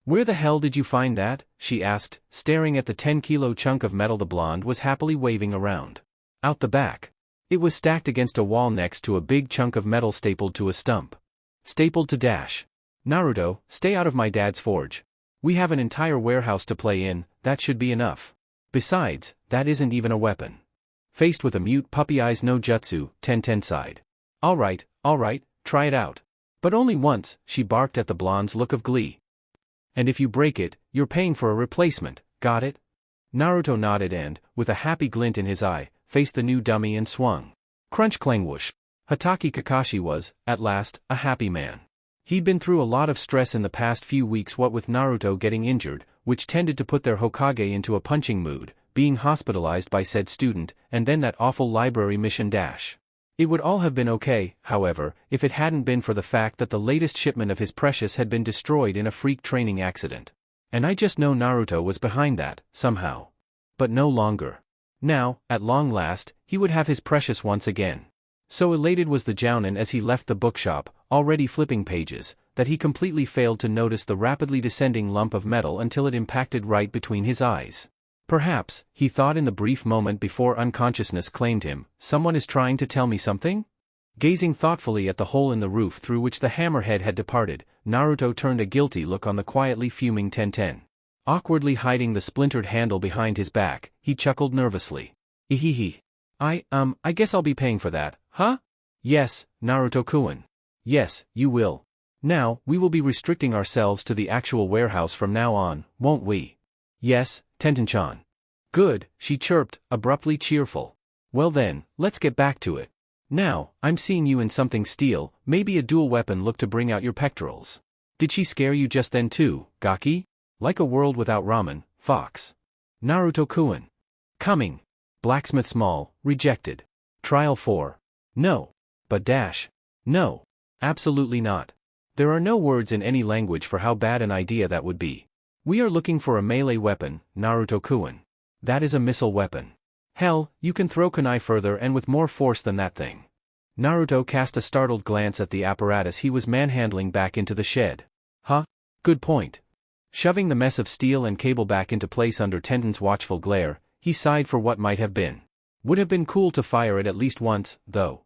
Where the hell did you find that? She asked, staring at the 10-kilo chunk of metal the blonde was happily waving around. Out the back. It was stacked against a wall next to a big chunk of metal stapled to a stump. Stapled to dash. Naruto, stay out of my dad's forge. We have an entire warehouse to play in, that should be enough. Besides, that isn't even a weapon. Faced with a mute puppy eyes no jutsu, Tenten sighed. Alright, try it out. But only once, she barked at the blonde's look of glee. And if you break it, you're paying for a replacement, got it? Naruto nodded and, with a happy glint in his eye, faced the new dummy and swung. Crunch clang whoosh. Hatake Kakashi was, at last, a happy man. He'd been through a lot of stress in the past few weeks, what with Naruto getting injured, which tended to put their Hokage into a punching mood, being hospitalized by said student, and then that awful library mission dash. It would all have been okay, however, if it hadn't been for the fact that the latest shipment of his precious had been destroyed in a freak training accident. And I just know Naruto was behind that, somehow. But no longer. Now, at long last, he would have his precious once again. So elated was the Jounin as he left the bookshop, already flipping pages, that he completely failed to notice the rapidly descending lump of metal until it impacted right between his eyes. Perhaps, he thought in the brief moment before unconsciousness claimed him, someone is trying to tell me something? Gazing thoughtfully at the hole in the roof through which the hammerhead had departed, Naruto turned a guilty look on the quietly fuming Tenten. Awkwardly hiding the splintered handle behind his back, he chuckled nervously. Ehehe. I guess I'll be paying for that, huh? Yes, Naruto-kun. Yes, you will. Now, we will be restricting ourselves to the actual warehouse from now on, won't we? Yes, Tenten-chan. Good, she chirped, abruptly cheerful. Well then, let's get back to it. Now, I'm seeing you in something steel, maybe a dual weapon look to bring out your pectorals. Did she scare you just then too, Gaki? Like a world without ramen, Fox. Naruto-kun. Coming. Blacksmith small, rejected. Trial 4. No. But dash. No. Absolutely not. There are no words in any language for how bad an idea that would be. We are looking for a melee weapon, Naruto-kun. That is a missile weapon. Hell, you can throw kunai further and with more force than that thing. Naruto cast a startled glance at the apparatus he was manhandling back into the shed. Huh? Good point. Shoving the mess of steel and cable back into place under Tenten's watchful glare, he sighed for what might have been. Would have been cool to fire it at least once, though.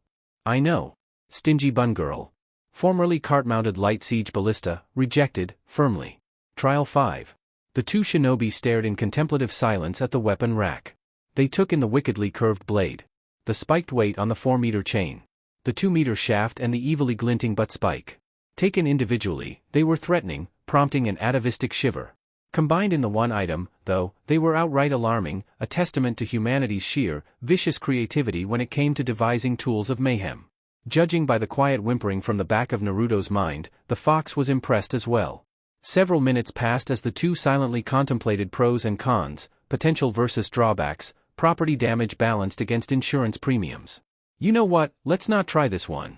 I know. Stingy bun girl. Formerly cart-mounted light siege ballista, rejected, firmly. Trial 5. The two shinobi stared in contemplative silence at the weapon rack. They took in the wickedly curved blade. The spiked weight on the 4-meter chain. The 2-meter shaft and the evilly glinting butt spike. Taken individually, they were threatening, prompting an atavistic shiver. Combined in the one item, though, they were outright alarming, a testament to humanity's sheer, vicious creativity when it came to devising tools of mayhem. Judging by the quiet whimpering from the back of Naruto's mind, the fox was impressed as well. Several minutes passed as the two silently contemplated pros and cons, potential versus drawbacks, property damage balanced against insurance premiums. You know what, let's not try this one.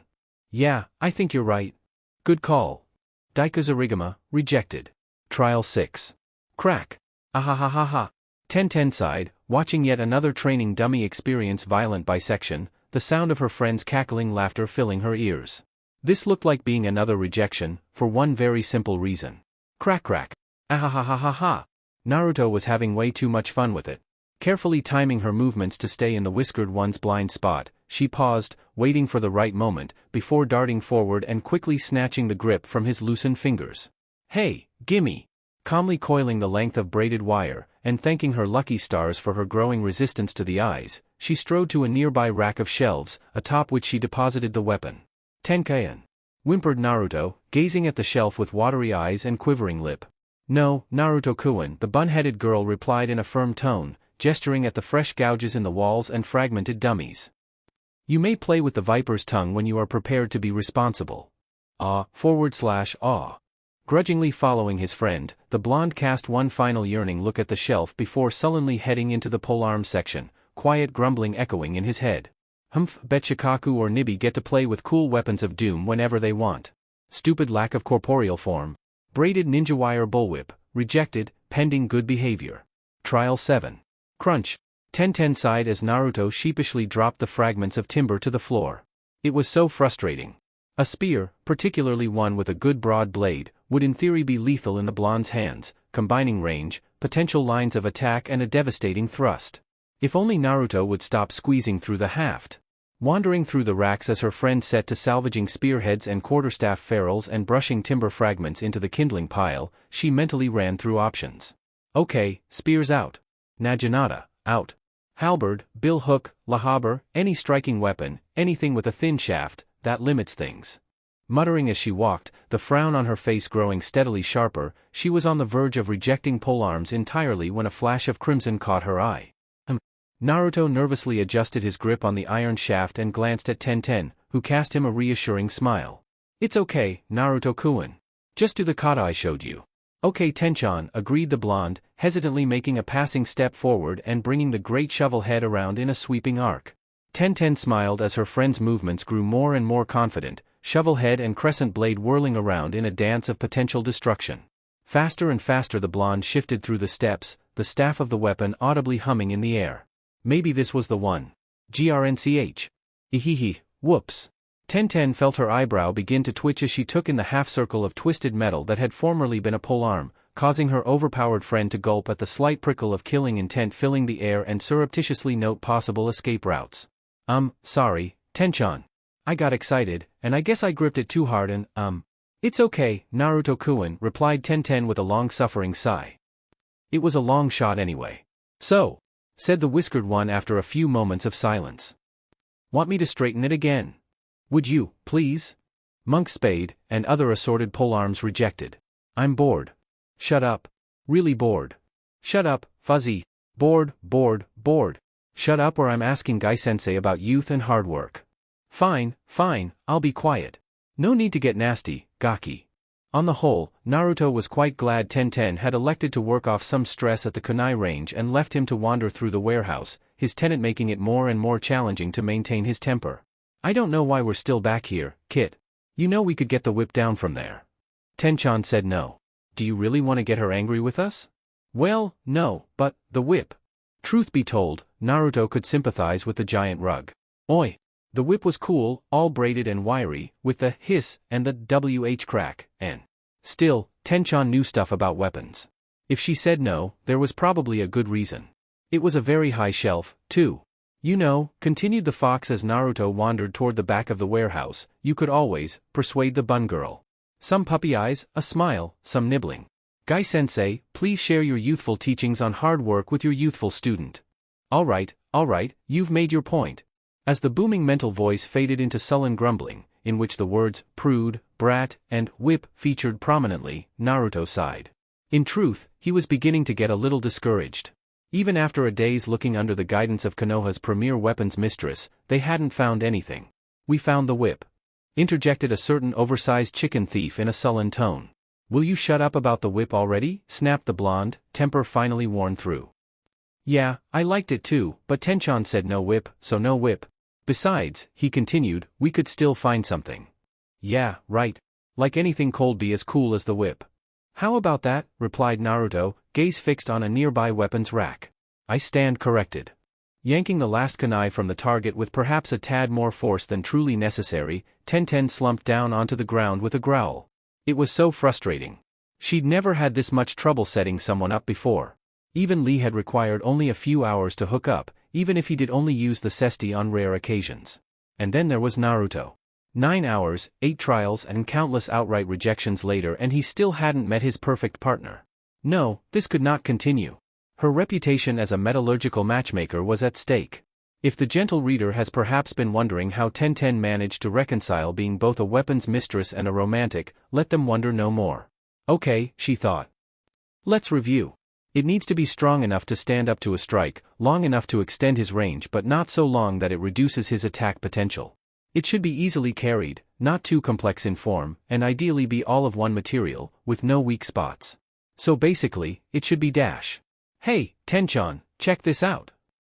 Yeah, I think you're right. Good call. Daikuzurigama, rejected. Trial 6. Crack. Ahahaha. Tenten sighed, watching yet another training dummy experience violent bisection, the sound of her friend's cackling laughter filling her ears. This looked like being another rejection, for one very simple reason. Crack crack. Ahahaha. Naruto was having way too much fun with it. Carefully timing her movements to stay in the whiskered one's blind spot, she paused, waiting for the right moment, before darting forward and quickly snatching the grip from his loosened fingers. Hey, gimme! Calmly coiling the length of braided wire, and thanking her lucky stars for her growing resistance to the eyes, she strode to a nearby rack of shelves, atop which she deposited the weapon. Tenkan, whimpered Naruto, gazing at the shelf with watery eyes and quivering lip. No, Naruto-kun, the bun-headed girl replied in a firm tone, gesturing at the fresh gouges in the walls and fragmented dummies. You may play with the viper's tongue when you are prepared to be responsible. /ah. Grudgingly following his friend, the blonde cast one final yearning look at the shelf before sullenly heading into the polearm section, quiet grumbling echoing in his head. Bet Shikaku or Nibi get to play with cool weapons of doom whenever they want. Stupid lack of corporeal form. Braided ninja wire bullwhip, rejected, pending good behavior. Trial 7. Crunch. Tenten sighed as Naruto sheepishly dropped the fragments of timber to the floor. It was so frustrating. A spear, particularly one with a good broad blade, would in theory be lethal in the blonde's hands, combining range, potential lines of attack and a devastating thrust. If only Naruto would stop squeezing through the haft. Wandering through the racks as her friend set to salvaging spearheads and quarterstaff ferrules and brushing timber fragments into the kindling pile, she mentally ran through options. Okay, spears out. Naginata, out. Halberd, bill hook, lahaber, any striking weapon, anything with a thin shaft, that limits things. Muttering as she walked, the frown on her face growing steadily sharper, she was on the verge of rejecting polearms entirely when a flash of crimson caught her eye. Naruto nervously adjusted his grip on the iron shaft and glanced at Tenten, who cast him a reassuring smile. It's okay, Naruto-kun. Just do the kata I showed you. Okay Tenchan, agreed the blonde, hesitantly making a passing step forward and bringing the great shovel head around in a sweeping arc. Tenten smiled as her friend's movements grew more and more confident, shovel head and crescent blade whirling around in a dance of potential destruction. Faster and faster the blonde shifted through the steps, the staff of the weapon audibly humming in the air. Maybe this was the one. GRNCH. Ehehe, whoops. Tenten felt her eyebrow begin to twitch as she took in the half-circle of twisted metal that had formerly been a polearm, causing her overpowered friend to gulp at the slight prickle of killing intent filling the air and surreptitiously note possible escape routes. Sorry, Tenchan. I got excited, and I guess I gripped it too hard and, It's okay, Naruto-kun, replied Tenten with a long-suffering sigh. It was a long shot anyway. So, said the whiskered one after a few moments of silence. Want me to straighten it again? Would you, please? Monk's spade, and other assorted polearms rejected. I'm bored. Shut up. Really bored. Shut up, Fuzzy. Bored. Shut up or I'm asking Guy-sensei about youth and hard work. Fine, I'll be quiet. No need to get nasty, Gaki. On the whole, Naruto was quite glad Tenten had elected to work off some stress at the kunai range and left him to wander through the warehouse, his tenant making it more and more challenging to maintain his temper. I don't know why we're still back here, Kit. You know we could get the whip down from there. Tenchan said no. Do you really want to get her angry with us? Well, no, but, the whip. Truth be told, Naruto could sympathize with the giant rug. Oi! The whip was cool, all braided and wiry, with the hiss and the WH crack, and still, Tenchan knew stuff about weapons. If she said no, there was probably a good reason. It was a very high shelf, too. You know, continued the fox as Naruto wandered toward the back of the warehouse, you could always persuade the bun girl. Some puppy eyes, a smile, some nibbling. Guy-sensei, please share your youthful teachings on hard work with your youthful student. All right, you've made your point. As the booming mental voice faded into sullen grumbling, in which the words prude, brat, and whip featured prominently, Naruto sighed. In truth, he was beginning to get a little discouraged. Even after a day's looking under the guidance of Konoha's premier weapons mistress, they hadn't found anything. We found the whip. Interjected a certain oversized chicken thief in a sullen tone. Will you shut up about the whip already? Snapped the blonde, temper finally worn through. Yeah, I liked it too, but Tenchan said no whip, so no whip. Besides, he continued, we could still find something. Yeah, right. Like anything cold be as cool as the whip. How about that? Replied Naruto, gaze fixed on a nearby weapons rack. I stand corrected. Yanking the last kunai from the target with perhaps a tad more force than truly necessary, Tenten slumped down onto the ground with a growl. It was so frustrating. She'd never had this much trouble setting someone up before. Even Lee had required only a few hours to hook up, even if he did only use the cesti on rare occasions. And then there was Naruto. 9 hours, 8 trials and countless outright rejections later and he still hadn't met his perfect partner. No, this could not continue. Her reputation as a metallurgical matchmaker was at stake. If the gentle reader has perhaps been wondering how Tenten managed to reconcile being both a weapons mistress and a romantic, let them wonder no more. Okay, she thought. Let's review. It needs to be strong enough to stand up to a strike, long enough to extend his range but not so long that it reduces his attack potential. It should be easily carried, not too complex in form, and ideally be all of one material, with no weak spots. So basically, it should be dash. Hey, Tenchan, check this out.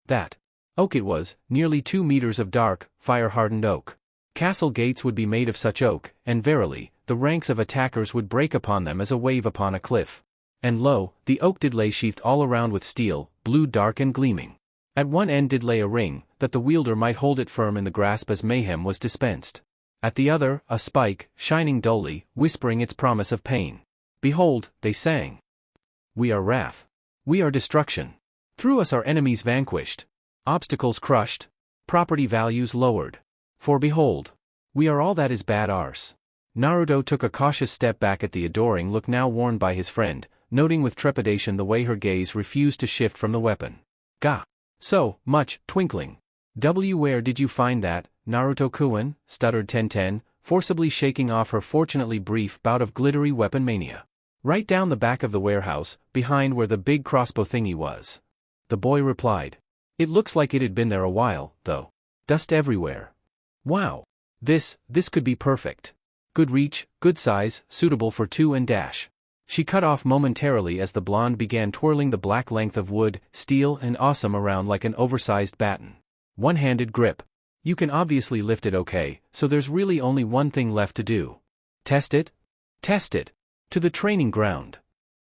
That oak it was, nearly 2 meters of dark, fire-hardened oak. Castle gates would be made of such oak, and verily, the ranks of attackers would break upon them as a wave upon a cliff. And lo, the oak did lay sheathed all around with steel, blue dark and gleaming. At one end did lay a ring, that the wielder might hold it firm in the grasp as mayhem was dispensed. At the other, a spike, shining dully, whispering its promise of pain. Behold, they sang. We are wrath. We are destruction. Through us are enemies vanquished. Obstacles crushed. Property values lowered. For behold, we are all that is bad ours. Naruto took a cautious step back at the adoring look now worn by his friend, noting with trepidation the way her gaze refused to shift from the weapon. Gah! So much, twinkling. Where did you find that, Naruto-kun? Stuttered Tenten, forcibly shaking off her fortunately brief bout of glittery weapon mania. Right down the back of the warehouse, behind where the big crossbow thingy was. The boy replied. It looks like it had been there a while, though. Dust everywhere. Wow. This could be perfect. Good reach, good size, suitable for 2 and dash. She cut off momentarily as the blonde began twirling the black length of wood, steel and awesome around like an oversized baton. One-handed grip. You can obviously lift it okay, so there's really only one thing left to do. Test it? Test it. To the training ground.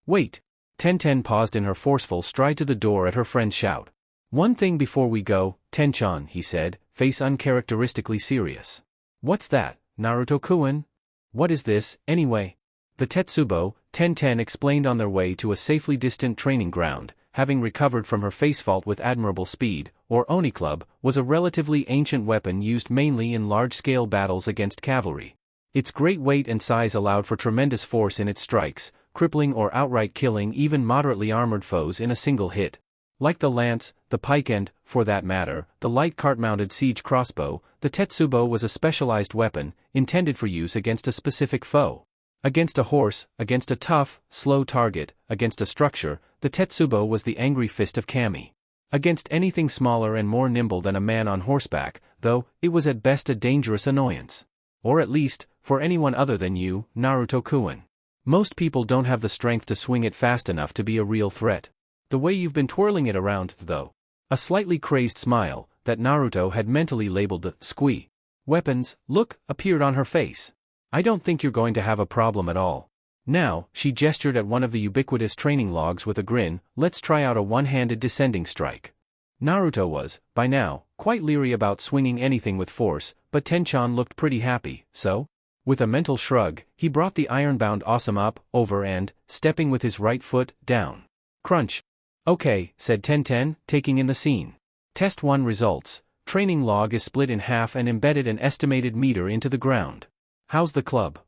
Wait. Tenten paused in her forceful stride to the door at her friend's shout. One thing before we go, Tenchan, he said, face uncharacteristically serious. What's that, Naruto-kun? What is this, anyway? The Tetsubo, Tenten explained on their way to a safely distant training ground, having recovered from her face fault with admirable speed, or Oni Club, was a relatively ancient weapon used mainly in large-scale battles against cavalry. Its great weight and size allowed for tremendous force in its strikes, crippling or outright killing even moderately armored foes in a single hit. Like the lance, the pike and, for that matter, the light cart-mounted siege crossbow, the Tetsubo was a specialized weapon, intended for use against a specific foe. Against a horse, against a tough, slow target, against a structure, the Tetsubo was the angry fist of Kami. Against anything smaller and more nimble than a man on horseback, though, it was at best a dangerous annoyance. Or at least, for anyone other than you, Naruto-kun. Most people don't have the strength to swing it fast enough to be a real threat. The way you've been twirling it around, though. A slightly crazed smile, that Naruto had mentally labeled the squee weapons, look, appeared on her face. I don't think you're going to have a problem at all. Now, she gestured at one of the ubiquitous training logs with a grin, let's try out a one-handed descending strike. Naruto was, by now, quite leery about swinging anything with force, but Tenchan looked pretty happy, so? With a mental shrug, he brought the iron-bound awesome up, over and, stepping with his right foot, down. Crunch. Okay, said Tenten, taking in the scene. Test 1 results. Training log is split in half and embedded an estimated meter into the ground. How's the club?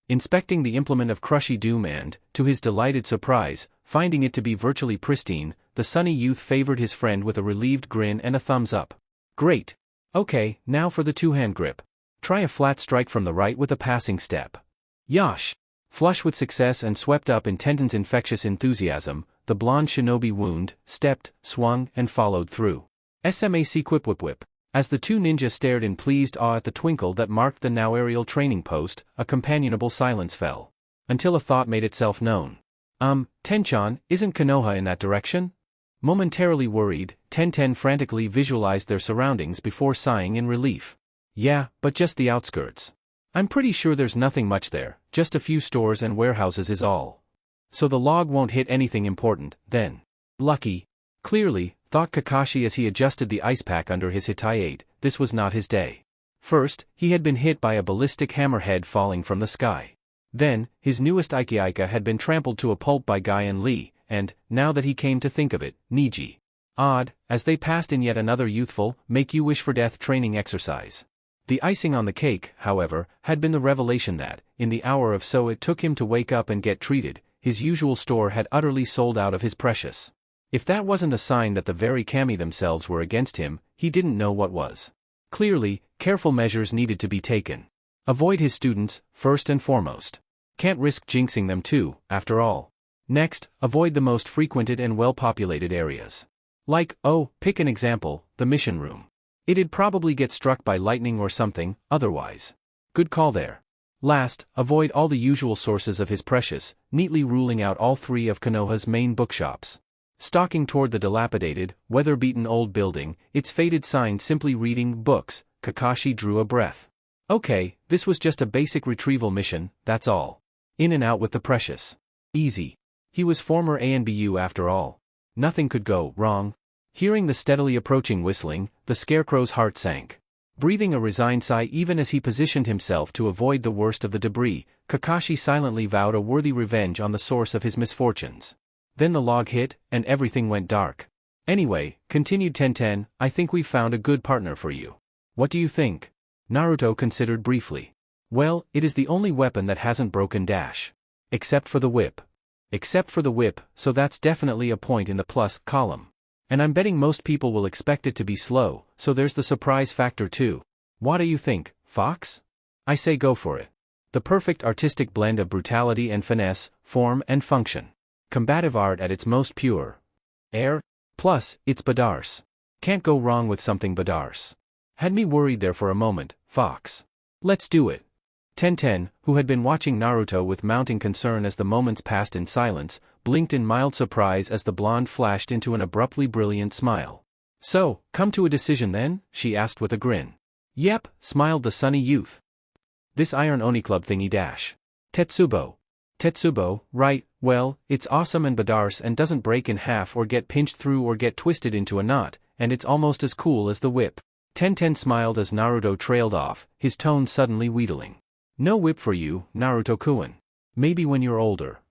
Inspecting the implement of Crushy Doom and, to his delighted surprise, finding it to be virtually pristine, the sunny youth favored his friend with a relieved grin and a thumbs up. Great. Okay, now for the two-hand grip. Try a flat strike from the right with a passing step. Yosh! Flush with success and swept up in Tenten's infectious enthusiasm, the blonde shinobi wound, stepped, swung, and followed through. SMAC quip whip whip. As the two ninjas stared in pleased awe at the twinkle that marked the now aerial training post, a companionable silence fell. Until a thought made itself known. Tenchan, isn't Konoha in that direction? Momentarily worried, Tenten frantically visualized their surroundings before sighing in relief. Yeah, but just the outskirts. I'm pretty sure there's nothing much there, just a few stores and warehouses is all. So the log won't hit anything important, then. Lucky. Clearly, thought Kakashi as he adjusted the ice pack under his Hitaiate, this was not his day. First, he had been hit by a ballistic hammerhead falling from the sky. Then, his newest Ikeika had been trampled to a pulp by Guy and Lee, and, now that he came to think of it, Niji. Odd, as they passed in yet another youthful, make-you-wish-for-death training exercise. The icing on the cake, however, had been the revelation that, in the hour of so it took him to wake up and get treated, his usual store had utterly sold out of his precious. If that wasn't a sign that the very kami themselves were against him, he didn't know what was. Clearly, careful measures needed to be taken. Avoid his students, first and foremost. Can't risk jinxing them too, after all. Next, avoid the most frequented and well-populated areas. Like, pick an example, the mission room. It'd probably get struck by lightning or something, otherwise. Good call there. Last, avoid all the usual sources of his precious, neatly ruling out all three of Konoha's main bookshops. Stalking toward the dilapidated, weather-beaten old building, its faded sign simply reading, books, Kakashi drew a breath. Okay, this was just a basic retrieval mission, that's all. In and out with the precious. Easy. He was former ANBU after all. Nothing could go wrong. Hearing the steadily approaching whistling, the scarecrow's heart sank. Breathing a resigned sigh even as he positioned himself to avoid the worst of the debris, Kakashi silently vowed a worthy revenge on the source of his misfortunes. Then the log hit, and everything went dark. Anyway, continued Tenten, I think we've found a good partner for you. What do you think? Naruto considered briefly. Well, it is the only weapon that hasn't broken dash. Except for the whip. Except for the whip, so that's definitely a point in the plus column. And I'm betting most people will expect it to be slow, so there's the surprise factor too. What do you think, Fox? I say go for it. The perfect artistic blend of brutality and finesse, form and function. Combative art at its most pure. Air. Plus, it's Badars. Can't go wrong with something Badars. Had me worried there for a moment, Fox. Let's do it. Tenten, who had been watching Naruto with mounting concern as the moments passed in silence, blinked in mild surprise as the blonde flashed into an abruptly brilliant smile. So, come to a decision then? She asked with a grin. Yep, smiled the sunny youth. This Iron Oni Club thingy dash. Tetsubo. Tetsubo, right, well, it's awesome and Badars and doesn't break in half or get pinched through or get twisted into a knot, and it's almost as cool as the whip. Tenten smiled as Naruto trailed off, his tone suddenly wheedling. No whip for you, Naruto-kun. Maybe when you're older.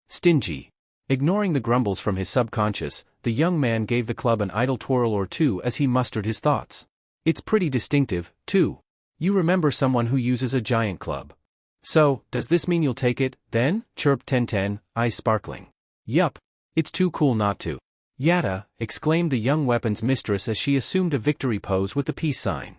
Stingy. Ignoring the grumbles from his subconscious, the young man gave the club an idle twirl or two as he mustered his thoughts. It's pretty distinctive, too. You remember someone who uses a giant club. So, does this mean you'll take it, then? Chirped Tenten, eyes sparkling. Yup. It's too cool not to. Yata, exclaimed the young weapons mistress as she assumed a victory pose with the peace sign.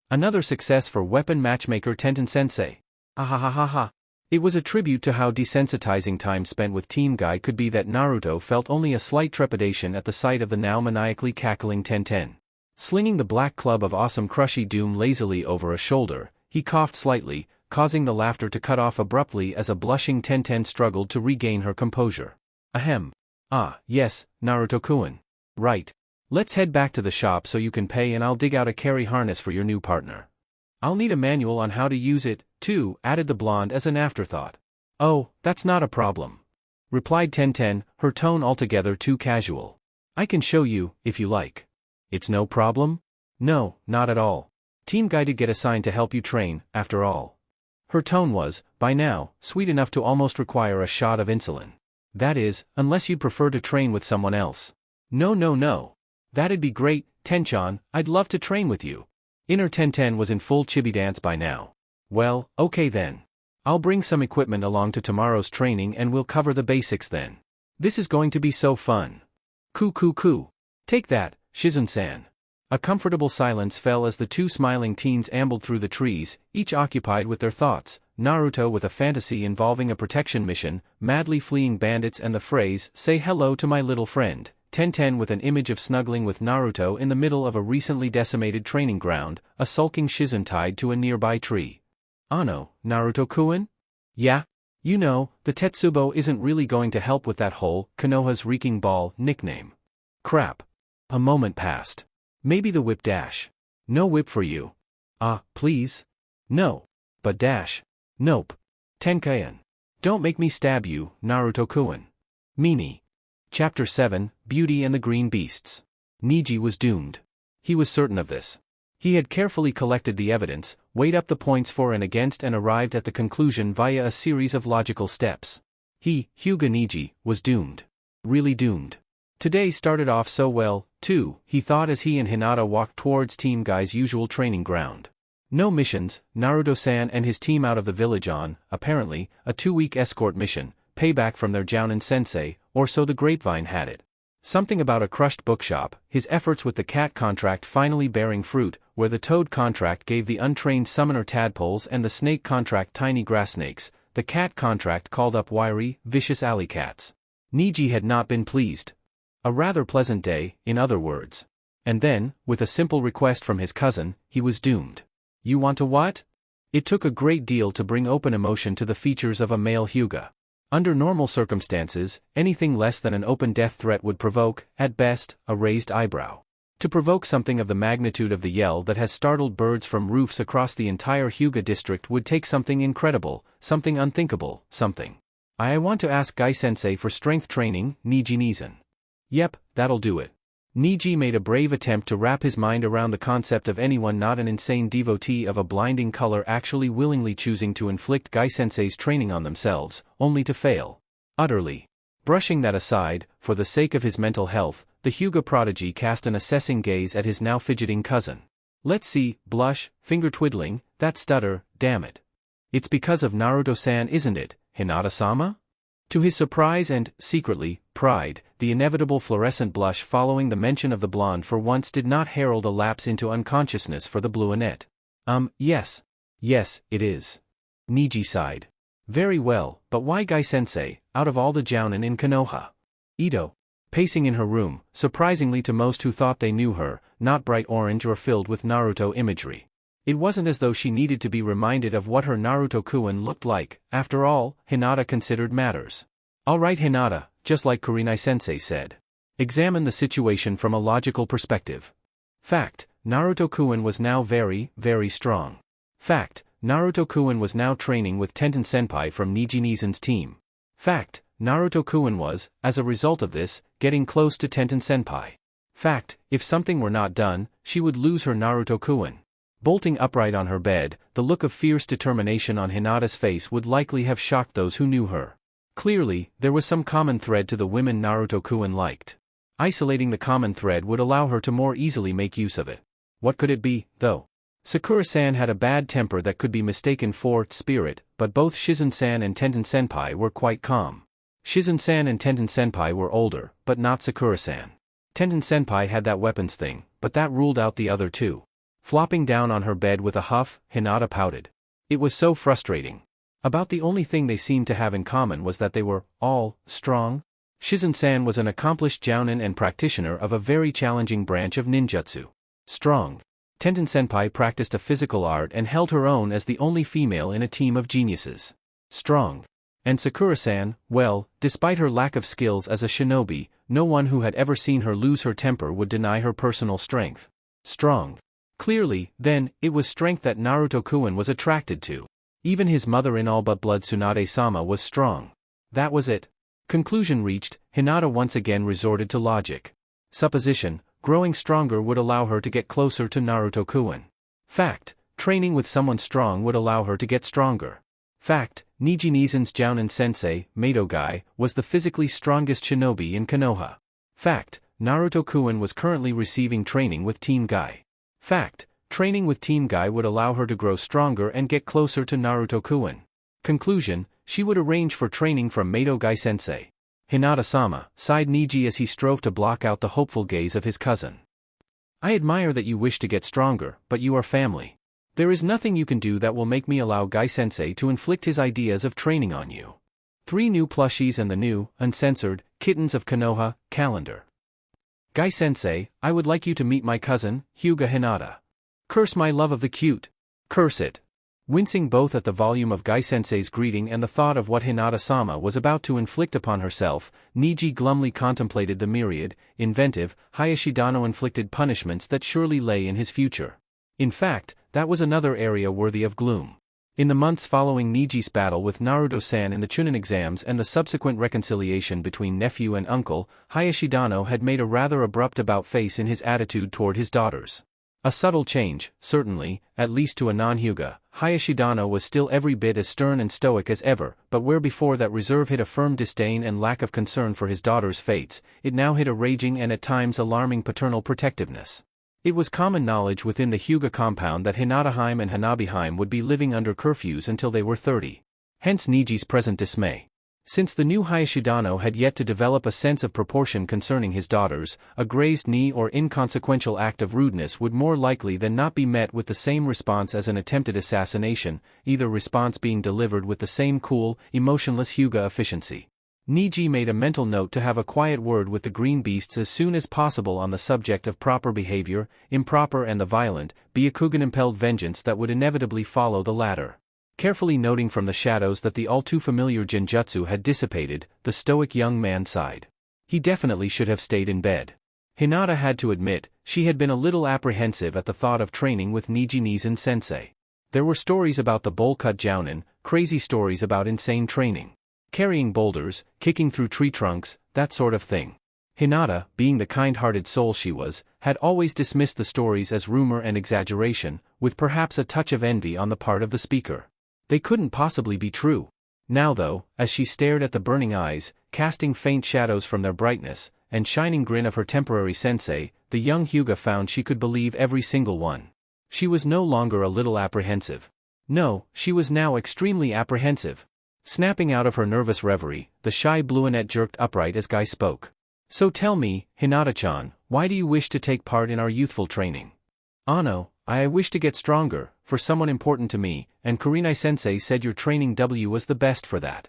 Another success for weapon matchmaker Tenten-sensei. Ahahaha. It was a tribute to how desensitizing time spent with Team Guy could be that Naruto felt only a slight trepidation at the sight of the now maniacally cackling Tenten. Slinging the black club of awesome Crushy Doom lazily over a shoulder, he coughed slightly, causing the laughter to cut off abruptly as a blushing Tenten struggled to regain her composure. Ahem. Ah, yes, Naruto-kun. Right. Let's head back to the shop so you can pay and I'll dig out a carry harness for your new partner. I'll need a manual on how to use it, too, added the blonde as an afterthought. Oh, that's not a problem. Replied Tenten, her tone altogether too casual. I can show you, if you like. It's no problem? No, not at all. Team Guy did get assigned to help you train, after all. Her tone was, by now, sweet enough to almost require a shot of insulin. That is, unless you'd prefer to train with someone else. No. That'd be great, Tenchan, I'd love to train with you. Inner Tenten was in full chibi dance by now. Well, okay then. I'll bring some equipment along to tomorrow's training and we'll cover the basics then. This is going to be so fun. Coo. Take that, Shizun-san. A comfortable silence fell as the two smiling teens ambled through the trees, each occupied with their thoughts, Naruto with a fantasy involving a protection mission, madly fleeing bandits and the phrase, say hello to my little friend, Tenten with an image of snuggling with Naruto in the middle of a recently decimated training ground, a sulking Shizun tied to a nearby tree. Ano, Naruto-kun? Yeah? You know, the Tetsubo isn't really going to help with that whole, Konoha's Reeking Ball, nickname. Crap. A moment passed. Maybe the whip dash. No whip for you. Please? No. But dash. Nope. Tenkayan. Don't make me stab you, Naruto-kun. Meanie. Chapter 7, Beauty and the Green Beasts. Niji was doomed. He was certain of this. He had carefully collected the evidence, weighed up the points for and against and arrived at the conclusion via a series of logical steps. He, Hyuga Niji, was doomed. Really doomed. Today started off so well, too, he thought as he and Hinata walked towards Team Guy's usual training ground. No missions, Naruto-san and his team out of the village on, apparently, a 2-week escort mission, payback from their Jounin sensei, or so the grapevine had it. Something about a crushed bookshop, his efforts with the cat contract finally bearing fruit, where the toad contract gave the untrained summoner tadpoles and the snake contract tiny grass snakes, the cat contract called up wiry, vicious alley cats. Niji had not been pleased. A rather pleasant day, in other words. And then, with a simple request from his cousin, he was doomed. You want to what? It took a great deal to bring open emotion to the features of a male Hyuga. Under normal circumstances, anything less than an open death threat would provoke, at best, a raised eyebrow. To provoke something of the magnitude of the yell that has startled birds from roofs across the entire Hyuga district would take something incredible, something unthinkable, something. I want to ask Gai-sensei for strength training, Niji Nizan. Yep, that'll do it. Niji made a brave attempt to wrap his mind around the concept of anyone not an insane devotee of a blinding color actually willingly choosing to inflict Gai-sensei's training on themselves, only to fail. Utterly. Brushing that aside, for the sake of his mental health, the Hyuga prodigy cast an assessing gaze at his now fidgeting cousin. Let's see, blush, finger-twiddling, that stutter, damn it. It's because of Naruto-san, isn't it, Hinata-sama? To his surprise and, secretly, pride, the inevitable fluorescent blush following the mention of the blonde for once did not herald a lapse into unconsciousness for the brunette. Yes. Yes, it is. Niji sighed. Very well, but why Gai-sensei, out of all the jounin in Konoha? Ito. Pacing in her room, surprisingly to most who thought they knew her, not bright orange or filled with Naruto imagery. It wasn't as though she needed to be reminded of what her Naruto-kun looked like. After all, Hinata considered matters. All right, Hinata, just like Kurenai-sensei said. Examine the situation from a logical perspective. Fact, Naruto-kun was now very, very strong. Fact, Naruto-kun was now training with Tenten-senpai from Niji Nizan's team. Fact, Naruto-kun was, as a result of this, getting close to Tenten-senpai. Fact, if something were not done, she would lose her Naruto-kun. Bolting upright on her bed, the look of fierce determination on Hinata's face would likely have shocked those who knew her. Clearly, there was some common thread to the women Naruto-kun liked. Isolating the common thread would allow her to more easily make use of it. What could it be, though? Sakura-san had a bad temper that could be mistaken for spirit, but both Shizun-san and Tenten-senpai were quite calm. Shizun-san and Tenten-senpai were older, but not Sakura-san. Tenten-senpai had that weapons thing, but that ruled out the other two. Flopping down on her bed with a huff, Hinata pouted. It was so frustrating. About the only thing they seemed to have in common was that they were, all, strong. Shizun-san was an accomplished jounin and practitioner of a very challenging branch of ninjutsu. Strong. Tenten-senpai practiced a physical art and held her own as the only female in a team of geniuses. Strong. And Sakura-san, well, despite her lack of skills as a shinobi, no one who had ever seen her lose her temper would deny her personal strength. Strong. Clearly, then, it was strength that Naruto-kun was attracted to. Even his mother in all but blood Tsunade-sama was strong. That was it. Conclusion reached, Hinata once again resorted to logic. Supposition, growing stronger would allow her to get closer to Naruto-kun. Fact, training with someone strong would allow her to get stronger. Fact, Niji Nizan's jounin sensei, Madogai, was the physically strongest shinobi in Konoha. Fact, Naruto-kun was currently receiving training with Team Gai. Fact, training with Team Gai would allow her to grow stronger and get closer to Naruto-kun. Conclusion, she would arrange for training from Madogai-sensei. Hinata-sama, sighed Niji as he strove to block out the hopeful gaze of his cousin. I admire that you wish to get stronger, but you are family. There is nothing you can do that will make me allow Gai-sensei to inflict his ideas of training on you. 3 new plushies and the new, uncensored, Kittens of Konoha calendar. Gai-sensei, I would like you to meet my cousin, Hyuga Hinata. Curse my love of the cute. Curse it. Wincing both at the volume of Gai-sensei's greeting and the thought of what Hinata-sama was about to inflict upon herself, Niji glumly contemplated the myriad, inventive, Hayashidano-inflicted punishments that surely lay in his future. In fact, that was another area worthy of gloom. In the months following Niji's battle with Naruto-san in the Chunin exams and the subsequent reconciliation between nephew and uncle, Hayashidano had made a rather abrupt about-face in his attitude toward his daughters. A subtle change, certainly, at least to a non-Hyuga. Hayashidano was still every bit as stern and stoic as ever, but where before that reserve hid a firm disdain and lack of concern for his daughter's fates, it now hid a raging and at times alarming paternal protectiveness. It was common knowledge within the Hyuga compound that Hinataheim and Hanabiheim would be living under curfews until they were 30. Hence Niji's present dismay. Since the new Hayashidano had yet to develop a sense of proportion concerning his daughters, a grazed knee or inconsequential act of rudeness would more likely than not be met with the same response as an attempted assassination, either response being delivered with the same cool, emotionless Hyuga efficiency. Niji made a mental note to have a quiet word with the green beasts as soon as possible on the subject of proper behavior, improper and the violent, Byakugan-impelled vengeance that would inevitably follow the latter. Carefully noting from the shadows that the all-too-familiar genjutsu had dissipated, the stoic young man sighed. He definitely should have stayed in bed. Hinata had to admit, she had been a little apprehensive at the thought of training with Niji Nizen-sensei. There were stories about the bowl-cut jounin, crazy stories about insane training. Carrying boulders, kicking through tree trunks, that sort of thing. Hinata, being the kind-hearted soul she was, had always dismissed the stories as rumor and exaggeration, with perhaps a touch of envy on the part of the speaker. They couldn't possibly be true. Now though, as she stared at the burning eyes, casting faint shadows from their brightness, and shining grin of her temporary sensei, the young Hyuga found she could believe every single one. She was no longer a little apprehensive. No, she was now extremely apprehensive. Snapping out of her nervous reverie, the shy Blueonette jerked upright as Guy spoke. So tell me, Hinata-chan, why do you wish to take part in our youthful training? Ano, I wish to get stronger, for someone important to me, and Kurenai-sensei said your training was the best for that.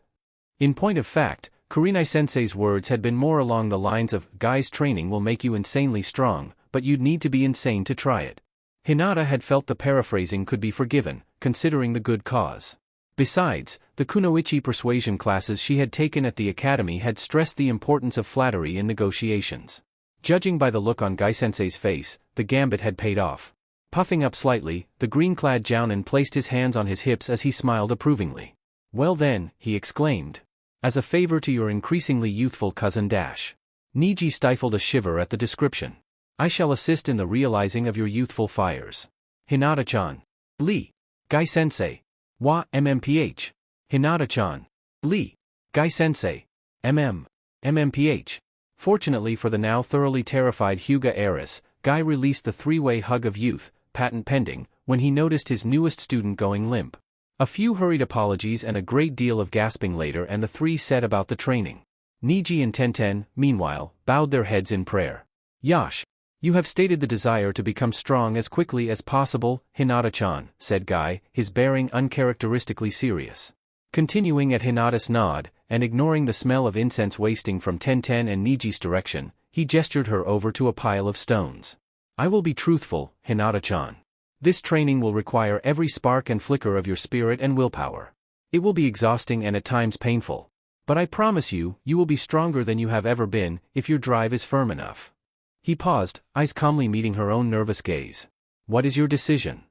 In point of fact, Kurenai-sensei's words had been more along the lines of, Guy's training will make you insanely strong, but you'd need to be insane to try it. Hinata had felt the paraphrasing could be forgiven, considering the good cause. Besides, the kunoichi persuasion classes she had taken at the academy had stressed the importance of flattery in negotiations. Judging by the look on Guy-sensei's face, the gambit had paid off. Puffing up slightly, the green-clad jounin placed his hands on his hips as he smiled approvingly. Well then, he exclaimed. As a favor to your increasingly youthful cousin Dash. Niji stifled a shiver at the description. I shall assist in the realizing of your youthful fires. Hinata-chan. Lee. Guy-sensei. Wa MMPH. Hinata-chan. Lee. Guy-sensei. MMPH. Fortunately for the now thoroughly terrified Hyuga heiress, Guy released the three-way hug of youth, patent pending, when he noticed his newest student going limp. A few hurried apologies and a great deal of gasping later and the three set about the training. Niji and Tenten, meanwhile, bowed their heads in prayer. Yash. You have stated the desire to become strong as quickly as possible, Hinata-chan, said Guy, his bearing uncharacteristically serious. Continuing at Hinata's nod, and ignoring the smell of incense wasting from Tenten and Niji's direction, he gestured her over to a pile of stones. I will be truthful, Hinata-chan. This training will require every spark and flicker of your spirit and willpower. It will be exhausting and at times painful. But I promise you, you will be stronger than you have ever been, if your drive is firm enough. He paused, eyes calmly meeting her own nervous gaze. What is your decision?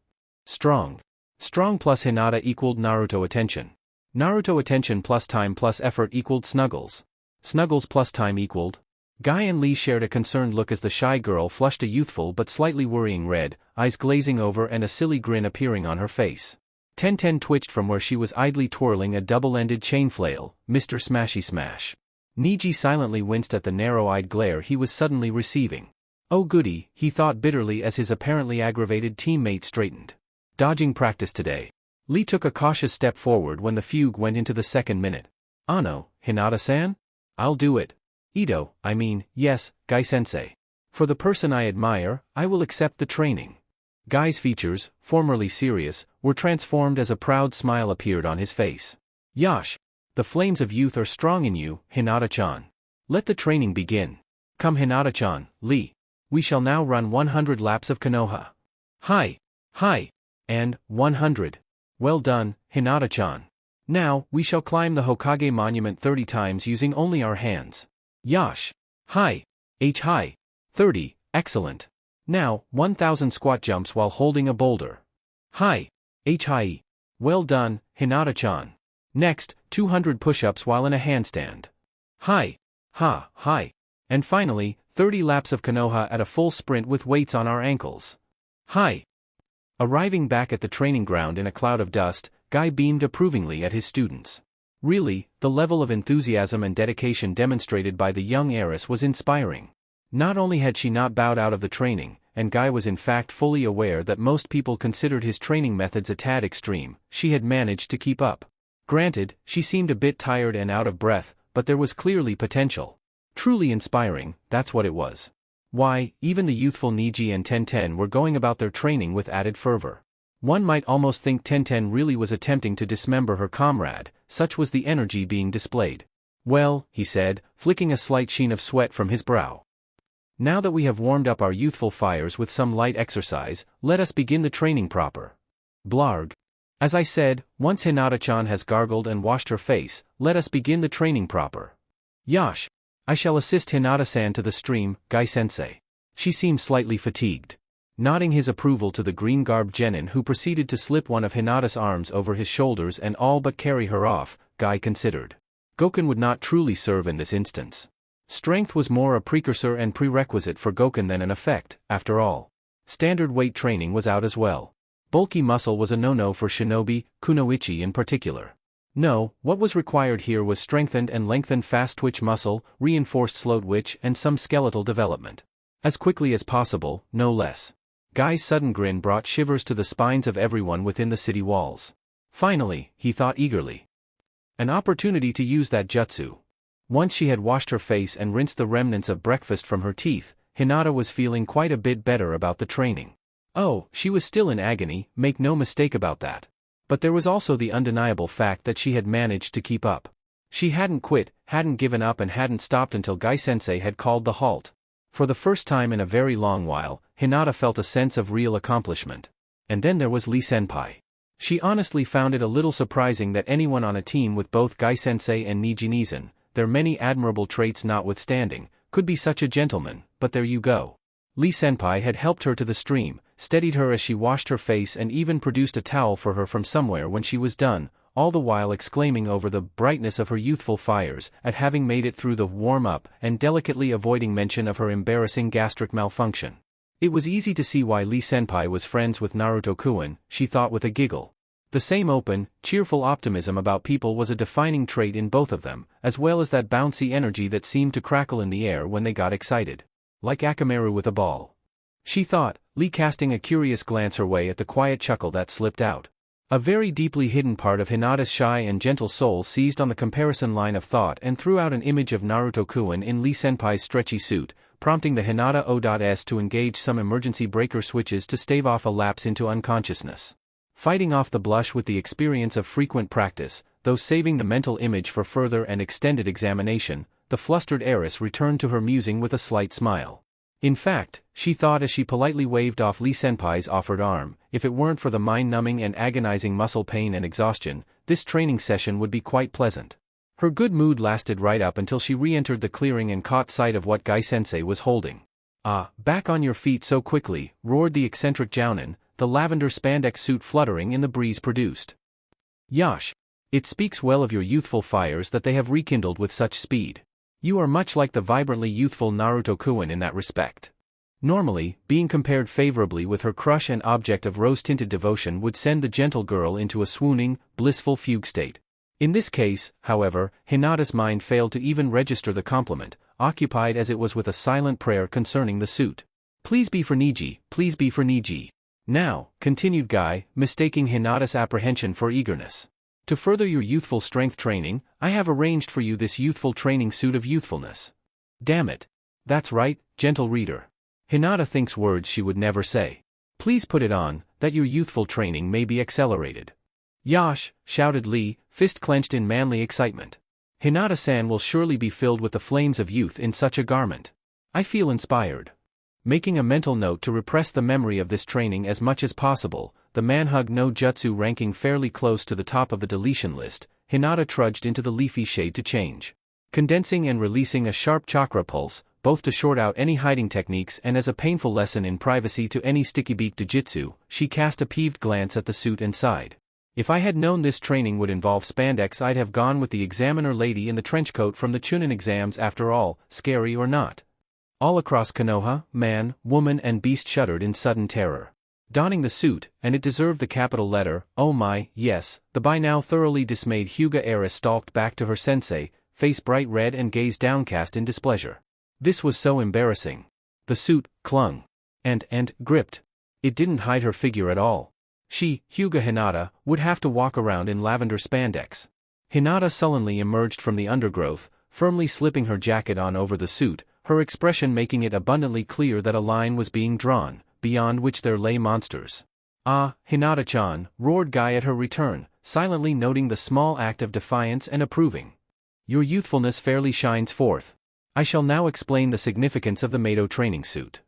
Strong. Strong plus Hinata equaled Naruto attention. Naruto attention plus time plus effort equaled Snuggles. Snuggles plus time equaled. Guy and Lee shared a concerned look as the shy girl flushed a youthful but slightly worrying red, eyes glazing over and a silly grin appearing on her face. Tenten twitched from where she was idly twirling a double-ended chain flail, Mr. Smashy Smash. Niji silently winced at the narrow-eyed glare he was suddenly receiving. Oh goody, he thought bitterly as his apparently aggravated teammate straightened. Dodging practice today. Lee took a cautious step forward when the fugue went into the second minute. Ano, Hinata-san? I'll do it. Yes, Guy-sensei. For the person I admire, I will accept the training. Guy's features, formerly serious, were transformed as a proud smile appeared on his face. Yash! The flames of youth are strong in you, Hinata-chan. Let the training begin. Come Hinata-chan, Lee. We shall now run 100 laps of Konoha. Hi! And, 100. Well done, Hinata-chan. Now, we shall climb the Hokage monument 30 times using only our hands. Yash! Hi! 30, excellent. Now, 1000 squat jumps while holding a boulder. Hi! Well done, Hinata-chan. Next, 200 push-ups while in a handstand. Hi! And finally, 30 laps of Konoha at a full sprint with weights on our ankles. Hi! Arriving back at the training ground in a cloud of dust, Guy beamed approvingly at his students. Really, the level of enthusiasm and dedication demonstrated by the young heiress was inspiring. Not only had she not bowed out of the training, and Guy was in fact fully aware that most people considered his training methods a tad extreme, she had managed to keep up. Granted, she seemed a bit tired and out of breath, but there was clearly potential. Truly inspiring, that's what it was. Why, even the youthful Niji and Tenten were going about their training with added fervor. One might almost think Tenten really was attempting to dismember her comrade, such was the energy being displayed. Well, he said, flicking a slight sheen of sweat from his brow. Now that we have warmed up our youthful fires with some light exercise, let us begin the training proper. Blarg. As I said, once Hinata-chan has gargled and washed her face, let us begin the training proper. Yash. I shall assist Hinata-san to the stream, Gai-sensei. She seemed slightly fatigued. Nodding his approval to the green-garbed genin who proceeded to slip one of Hinata's arms over his shoulders and all but carry her off, Gai considered. Goken would not truly serve in this instance. Strength was more a precursor and prerequisite for Goken than an effect, after all. Standard weight training was out as well. Bulky muscle was a no-no for shinobi, kunoichi in particular. No, what was required here was strengthened and lengthened fast-twitch muscle, reinforced slow-twitch and some skeletal development. As quickly as possible, no less. Guy's sudden grin brought shivers to the spines of everyone within the city walls. Finally, he thought eagerly. An opportunity to use that jutsu. Once she had washed her face and rinsed the remnants of breakfast from her teeth, Hinata was feeling quite a bit better about the training. Oh, she was still in agony, make no mistake about that. But there was also the undeniable fact that she had managed to keep up. She hadn't quit, hadn't given up and hadn't stopped until Gai-sensei had called the halt. For the first time in a very long while, Hinata felt a sense of real accomplishment. And then there was Lee-senpai. She honestly found it a little surprising that anyone on a team with both Gai-sensei and Nijin-izan, their many admirable traits notwithstanding, could be such a gentleman, but there you go. Lee-senpai had helped her to the stream, steadied her as she washed her face and even produced a towel for her from somewhere when she was done, all the while exclaiming over the brightness of her youthful fires at having made it through the warm-up and delicately avoiding mention of her embarrassing gastric malfunction. It was easy to see why Lee-senpai was friends with Naruto-kun, she thought with a giggle. The same open, cheerful optimism about people was a defining trait in both of them, as well as that bouncy energy that seemed to crackle in the air when they got excited. Like Akamaru with a ball. She thought, Lee casting a curious glance her way at the quiet chuckle that slipped out. A very deeply hidden part of Hinata's shy and gentle soul seized on the comparison line of thought and threw out an image of Naruto-kun in Lee-senpai's stretchy suit, prompting the Hinata O.S to engage some emergency breaker switches to stave off a lapse into unconsciousness. Fighting off the blush with the experience of frequent practice, though saving the mental image for further and extended examination, the flustered heiress returned to her musing with a slight smile. In fact, she thought as she politely waved off Lee-senpai's offered arm, if it weren't for the mind-numbing and agonizing muscle pain and exhaustion, this training session would be quite pleasant. Her good mood lasted right up until she re-entered the clearing and caught sight of what Gai-sensei was holding. Ah, back on your feet so quickly, roared the eccentric jounin, the lavender spandex suit fluttering in the breeze produced. Yash. It speaks well of your youthful fires that they have rekindled with such speed. You are much like the vibrantly youthful Naruto-kun in that respect. Normally, being compared favorably with her crush and object of rose-tinted devotion would send the gentle girl into a swooning, blissful fugue state. In this case, however, Hinata's mind failed to even register the compliment, occupied as it was with a silent prayer concerning the suit. Please be for Niji, please be for Niji. Now, continued Guy, mistaking Hinata's apprehension for eagerness. To further your youthful strength training, I have arranged for you this youthful training suit of youthfulness. Damn it. That's right, gentle reader. Hinata thinks words she would never say. Please put it on, that your youthful training may be accelerated. Yash, shouted Lee, fist clenched in manly excitement. Hinata-san will surely be filled with the flames of youth in such a garment. I feel inspired. Making a mental note to repress the memory of this training as much as possible, the manhug no jutsu ranking fairly close to the top of the deletion list, Hinata trudged into the leafy shade to change. Condensing and releasing a sharp chakra pulse, both to short out any hiding techniques and as a painful lesson in privacy to any sticky-beak jujitsu, she cast a peeved glance at the suit and sighed. If I had known this training would involve spandex, I'd have gone with the examiner lady in the trenchcoat from the Chunin exams after all, scary or not. All across Konoha, man, woman and beast shuddered in sudden terror. Donning the suit, and it deserved the capital letter, oh my, yes, the by now thoroughly dismayed Hyuga heiress stalked back to her sensei, face bright red and gaze downcast in displeasure. This was so embarrassing. The suit clung. And gripped. It didn't hide her figure at all. She, Hyuga Hinata, would have to walk around in lavender spandex. Hinata sullenly emerged from the undergrowth, firmly slipping her jacket on over the suit, her expression making it abundantly clear that a line was being drawn, beyond which there lay monsters. "Ah, Hinata-chan," roared Guy at her return, silently noting the small act of defiance and approving. "Your youthfulness fairly shines forth. I shall now explain the significance of the Mato training suit."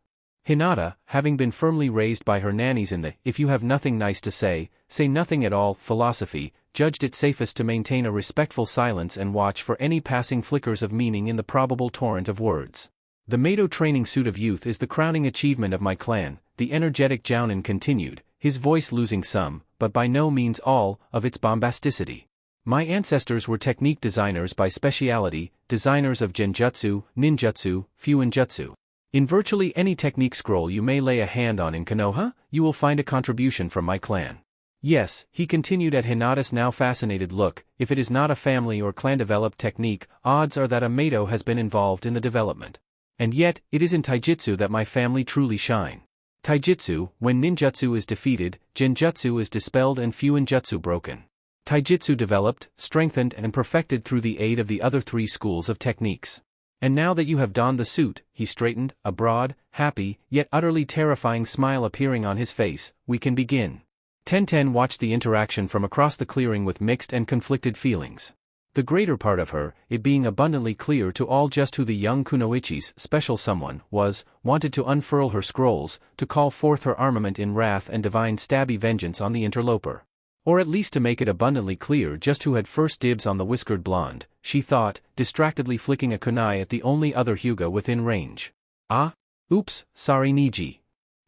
Hinata, having been firmly raised by her nannies in the "if you have nothing nice to say, say nothing at all" philosophy, judged it safest to maintain a respectful silence and watch for any passing flickers of meaning in the probable torrent of words. "The Mato training suit of youth is the crowning achievement of my clan," the energetic Jounin continued, his voice losing some, but by no means all, of its bombasticity. "My ancestors were technique designers by speciality, designers of genjutsu, ninjutsu, fuinjutsu. In virtually any technique scroll you may lay a hand on in Konoha, you will find a contribution from my clan. Yes," he continued at Hinata's now fascinated look, "if it is not a family or clan-developed technique, odds are that a Mato has been involved in the development. And yet, it is in taijutsu that my family truly shine. Taijutsu, when ninjutsu is defeated, genjutsu is dispelled and fuinjutsu broken. Taijutsu developed, strengthened and perfected through the aid of the other three schools of techniques. And now that you have donned the suit," he straightened, a broad, happy, yet utterly terrifying smile appearing on his face, "we can begin." Tenten watched the interaction from across the clearing with mixed and conflicted feelings. The greater part of her, it being abundantly clear to all just who the young Kunoichi's special someone was, wanted to unfurl her scrolls, to call forth her armament in wrath and divine stabby vengeance on the interloper. Or at least to make it abundantly clear just who had first dibs on the whiskered blonde, she thought, distractedly flicking a kunai at the only other Hyuga within range. "Ah? Oops, sorry Niji."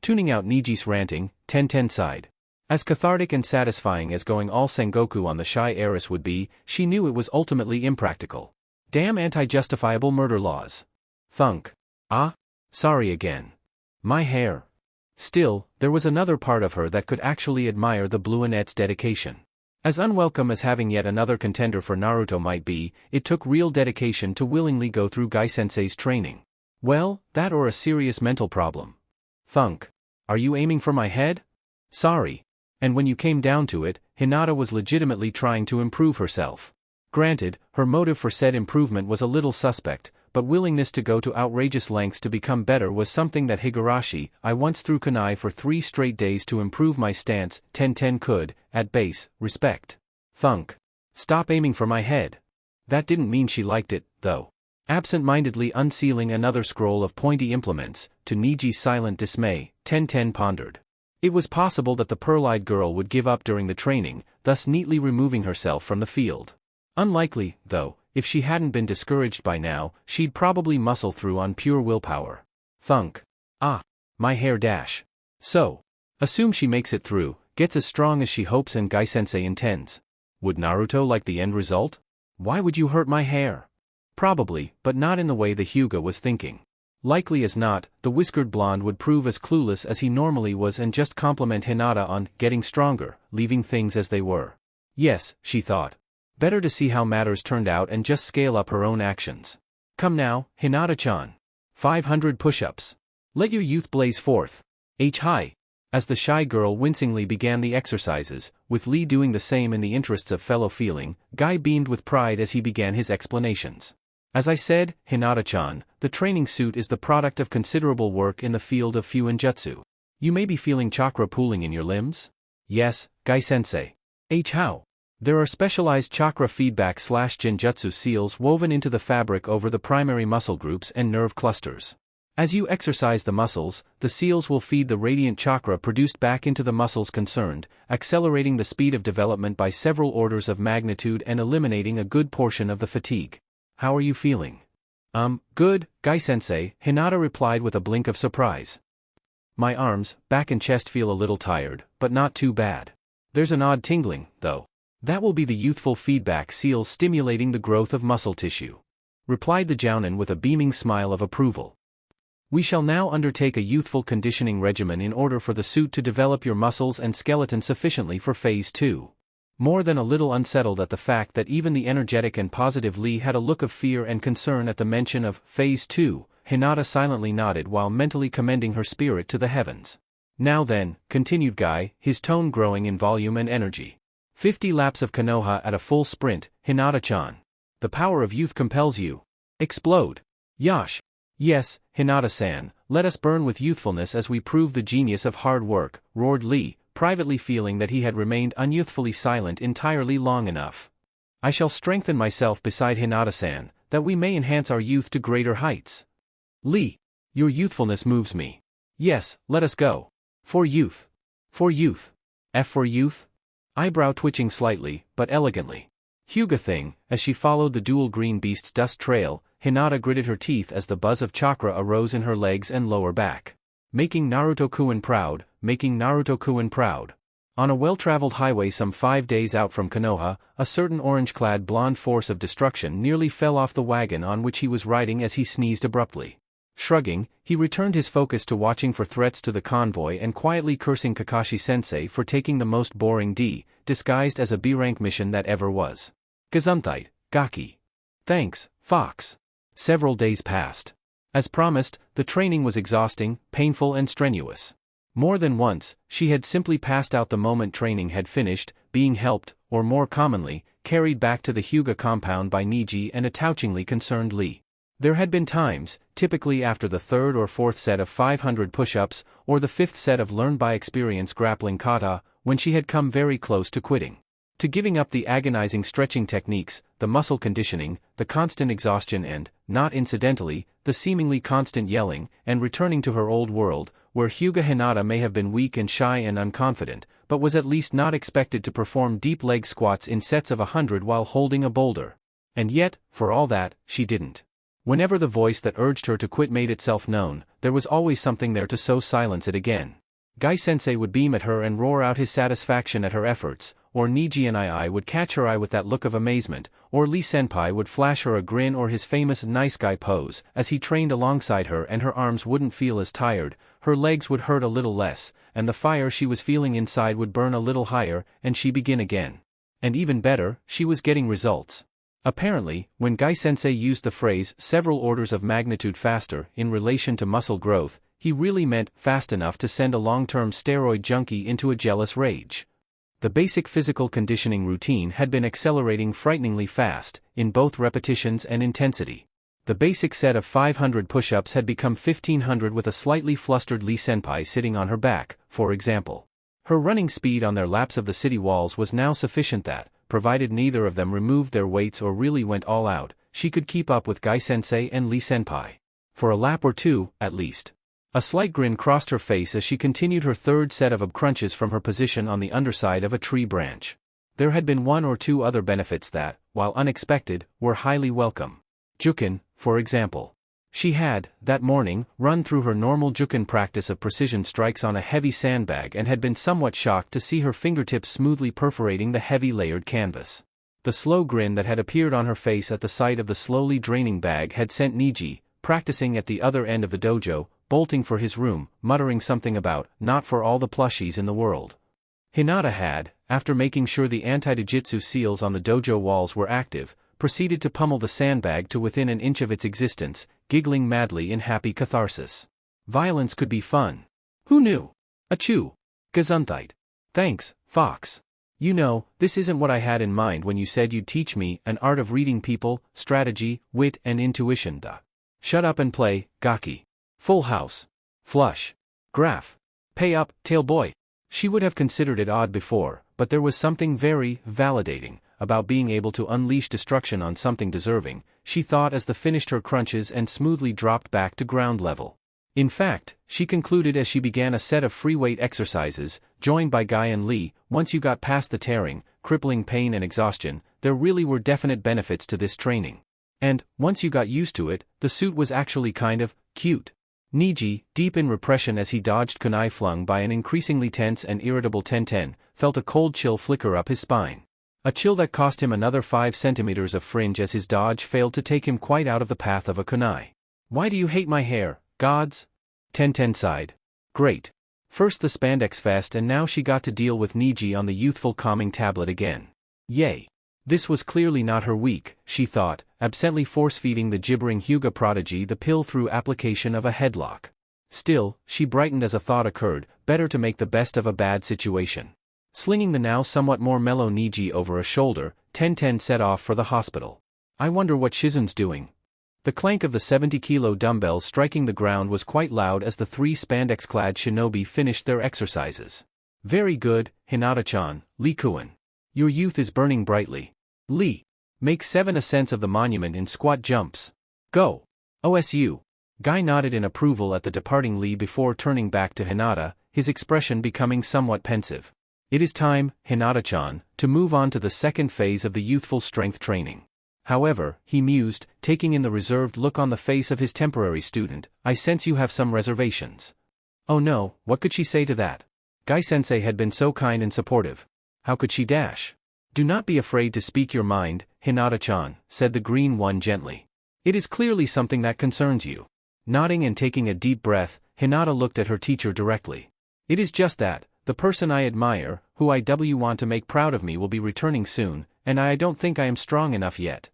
Tuning out Niji's ranting, Tenten sighed. As cathartic and satisfying as going all Sengoku on the shy heiress would be, she knew it was ultimately impractical. Damn anti-justifiable murder laws. Thunk. "Ah? Sorry again. My hair." Still, there was another part of her that could actually admire the Bluinette's dedication. As unwelcome as having yet another contender for Naruto might be, it took real dedication to willingly go through Gai-sensei's training. Well, that or a serious mental problem. Thunk. "Are you aiming for my head?" "Sorry." And when you came down to it, Hinata was legitimately trying to improve herself. Granted, her motive for said improvement was a little suspect, but willingness to go to outrageous lengths to become better was something that Higurashi, "I once threw kunai for 3 straight days to improve my stance," Tenten could, at base, respect. Thunk. "Stop aiming for my head." That didn't mean she liked it, though. Absent-mindedly unsealing another scroll of pointy implements, to Niji's silent dismay, Tenten pondered. It was possible that the pearl-eyed girl would give up during the training, thus neatly removing herself from the field. Unlikely, though, if she hadn't been discouraged by now, she'd probably muscle through on pure willpower. Thunk. "Ah. My hair dash. So. Assume she makes it through, gets as strong as she hopes and Gai-sensei intends. Would Naruto like the end result? Why would you hurt my hair?" Probably, but not in the way the Hyuga was thinking. Likely as not, the whiskered blonde would prove as clueless as he normally was and just compliment Hinata on getting stronger, leaving things as they were. Yes, she thought. Better to see how matters turned out and just scale up her own actions. "Come now, Hinata-chan. 500 push-ups. Let your youth blaze forth. High." As the shy girl wincingly began the exercises, with Lee doing the same in the interests of fellow feeling, Guy beamed with pride as he began his explanations. "As I said, Hinata-chan, the training suit is the product of considerable work in the field of fuinjutsu. You may be feeling chakra pooling in your limbs?" "Yes, Gai-sensei." How? "There are specialized chakra feedback/genjutsu seals woven into the fabric over the primary muscle groups and nerve clusters. As you exercise the muscles, the seals will feed the radiant chakra produced back into the muscles concerned, accelerating the speed of development by several orders of magnitude and eliminating a good portion of the fatigue. How are you feeling?" Good, Gai-sensei," Hinata replied with a blink of surprise. "My arms, back and chest feel a little tired, but not too bad. There's an odd tingling, though. That will be the youthful feedback seals stimulating the growth of muscle tissue," replied the Jounin with a beaming smile of approval. "We shall now undertake a youthful conditioning regimen in order for the suit to develop your muscles and skeleton sufficiently for Phase 2. More than a little unsettled at the fact that even the energetic and positive Lee had a look of fear and concern at the mention of Phase 2, Hinata silently nodded while mentally commending her spirit to the heavens. "Now then," continued Guy, his tone growing in volume and energy. 50 laps of Konoha at a full sprint, Hinata-chan. The power of youth compels you. Explode. Yash. Yes, Hinata-san, let us burn with youthfulness as we prove the genius of hard work, roared Lee, privately feeling that he had remained unyouthfully silent entirely long enough. I shall strengthen myself beside Hinata-san, that we may enhance our youth to greater heights. Lee. Your youthfulness moves me. Yes, let us go. For youth. For youth. F for youth? Eyebrow twitching slightly, but elegantly. Hyuga thing, as she followed the dual green beast's dust trail, Hinata gritted her teeth as the buzz of chakra arose in her legs and lower back. Making Naruto-kun proud, making Naruto-kun proud. On a well-traveled highway some 5 days out from Konoha, a certain orange-clad blonde force of destruction nearly fell off the wagon on which he was riding as he sneezed abruptly. Shrugging, he returned his focus to watching for threats to the convoy and quietly cursing Kakashi-sensei for taking the most boring disguised as a B-rank mission that ever was. Gesundheit, Gaki. Thanks, Fox. Several days passed. As promised, the training was exhausting, painful and strenuous. More than once, she had simply passed out the moment training had finished, being helped, or more commonly, carried back to the Hyuga compound by Niji and a touchingly concerned Lee. There had been times, typically after the third or fourth set of 500 push-ups, or the fifth set of learned-by-experience grappling kata, when she had come very close to quitting. To giving up the agonizing stretching techniques, the muscle conditioning, the constant exhaustion and, not incidentally, the seemingly constant yelling, and returning to her old world, where Hyuga Hinata may have been weak and shy and unconfident, but was at least not expected to perform deep leg squats in sets of 100 while holding a boulder. And yet, for all that, she didn't. Whenever the voice that urged her to quit made itself known, there was always something there to so silence it again. Gai-sensei would beam at her and roar out his satisfaction at her efforts, or Niji and I would catch her eye with that look of amazement, or Lee-senpai would flash her a grin or his famous nice guy pose, as he trained alongside her and her arms wouldn't feel as tired, her legs would hurt a little less, and the fire she was feeling inside would burn a little higher, and she begin again. And even better, she was getting results. Apparently, when Gai-sensei used the phrase several orders of magnitude faster in relation to muscle growth, he really meant fast enough to send a long-term steroid junkie into a jealous rage. The basic physical conditioning routine had been accelerating frighteningly fast, in both repetitions and intensity. The basic set of 500 push-ups had become 1500 with a slightly flustered Lee-senpai sitting on her back, for example. Her running speed on their laps of the city walls was now sufficient that, provided neither of them removed their weights or really went all out, she could keep up with Gai-sensei and Lee-senpai. For a lap or two, at least. A slight grin crossed her face as she continued her third set of ab crunches from her position on the underside of a tree branch. There had been one or two other benefits that, while unexpected, were highly welcome. Jukin, for example. She had, that morning, run through her normal Jukin practice of precision strikes on a heavy sandbag and had been somewhat shocked to see her fingertips smoothly perforating the heavy layered canvas. The slow grin that had appeared on her face at the sight of the slowly draining bag had sent Niji, practicing at the other end of the dojo, bolting for his room, muttering something about, not for all the plushies in the world. Hinata had, after making sure the anti-jujitsu seals on the dojo walls were active, proceeded to pummel the sandbag to within an inch of its existence, giggling madly in happy catharsis. Violence could be fun. Who knew? Achoo. Gesundheit. Thanks, Fox. You know, this isn't what I had in mind when you said you'd teach me an art of reading people, strategy, wit and intuition. Shut up and play, Gaki. Full house. Flush. Graph. Pay up, tail boy. She would have considered it odd before, but there was something very validating about being able to unleash destruction on something deserving, she thought as the finished her crunches and smoothly dropped back to ground level. In fact, she concluded as she began a set of free weight exercises, joined by Guy and Lee, once you got past the tearing, crippling pain and exhaustion, there really were definite benefits to this training. And, once you got used to it, the suit was actually kind of cute. Niji, deep in repression as he dodged kunai flung by an increasingly tense and irritable Tenten, felt a cold chill flicker up his spine. A chill that cost him another 5 centimeters of fringe as his dodge failed to take him quite out of the path of a kunai. Why do you hate my hair, gods? Tenten sighed. Great. First the spandex fest and now she got to deal with Niji on the youthful calming tablet again. Yay. This was clearly not her week, she thought, absently force-feeding the gibbering Hyuga prodigy the pill through application of a headlock. Still, she brightened as a thought occurred, better to make the best of a bad situation. Slinging the now somewhat more mellow Niji over a shoulder, Tenten set off for the hospital. I wonder what Shizun's doing. The clank of the 70-kilo dumbbells striking the ground was quite loud as the three spandex-clad shinobi finished their exercises. Very good, Hinata-chan, Lee Kuan. Your youth is burning brightly. Lee. Make 7 ascents of the monument in squat jumps. Go. OSU. Guy nodded in approval at the departing Lee before turning back to Hinata, his expression becoming somewhat pensive. It is time, Hinata-chan, to move on to the second phase of the youthful strength training. However, he mused, taking in the reserved look on the face of his temporary student, I sense you have some reservations. Oh no, what could she say to that? Guy-sensei had been so kind and supportive. How could she dash? Do not be afraid to speak your mind, Hinata-chan, said the green one gently. It is clearly something that concerns you. Nodding and taking a deep breath, Hinata looked at her teacher directly. It is just that, the person I admire, who I want to make proud of me will be returning soon, and I don't think I am strong enough yet.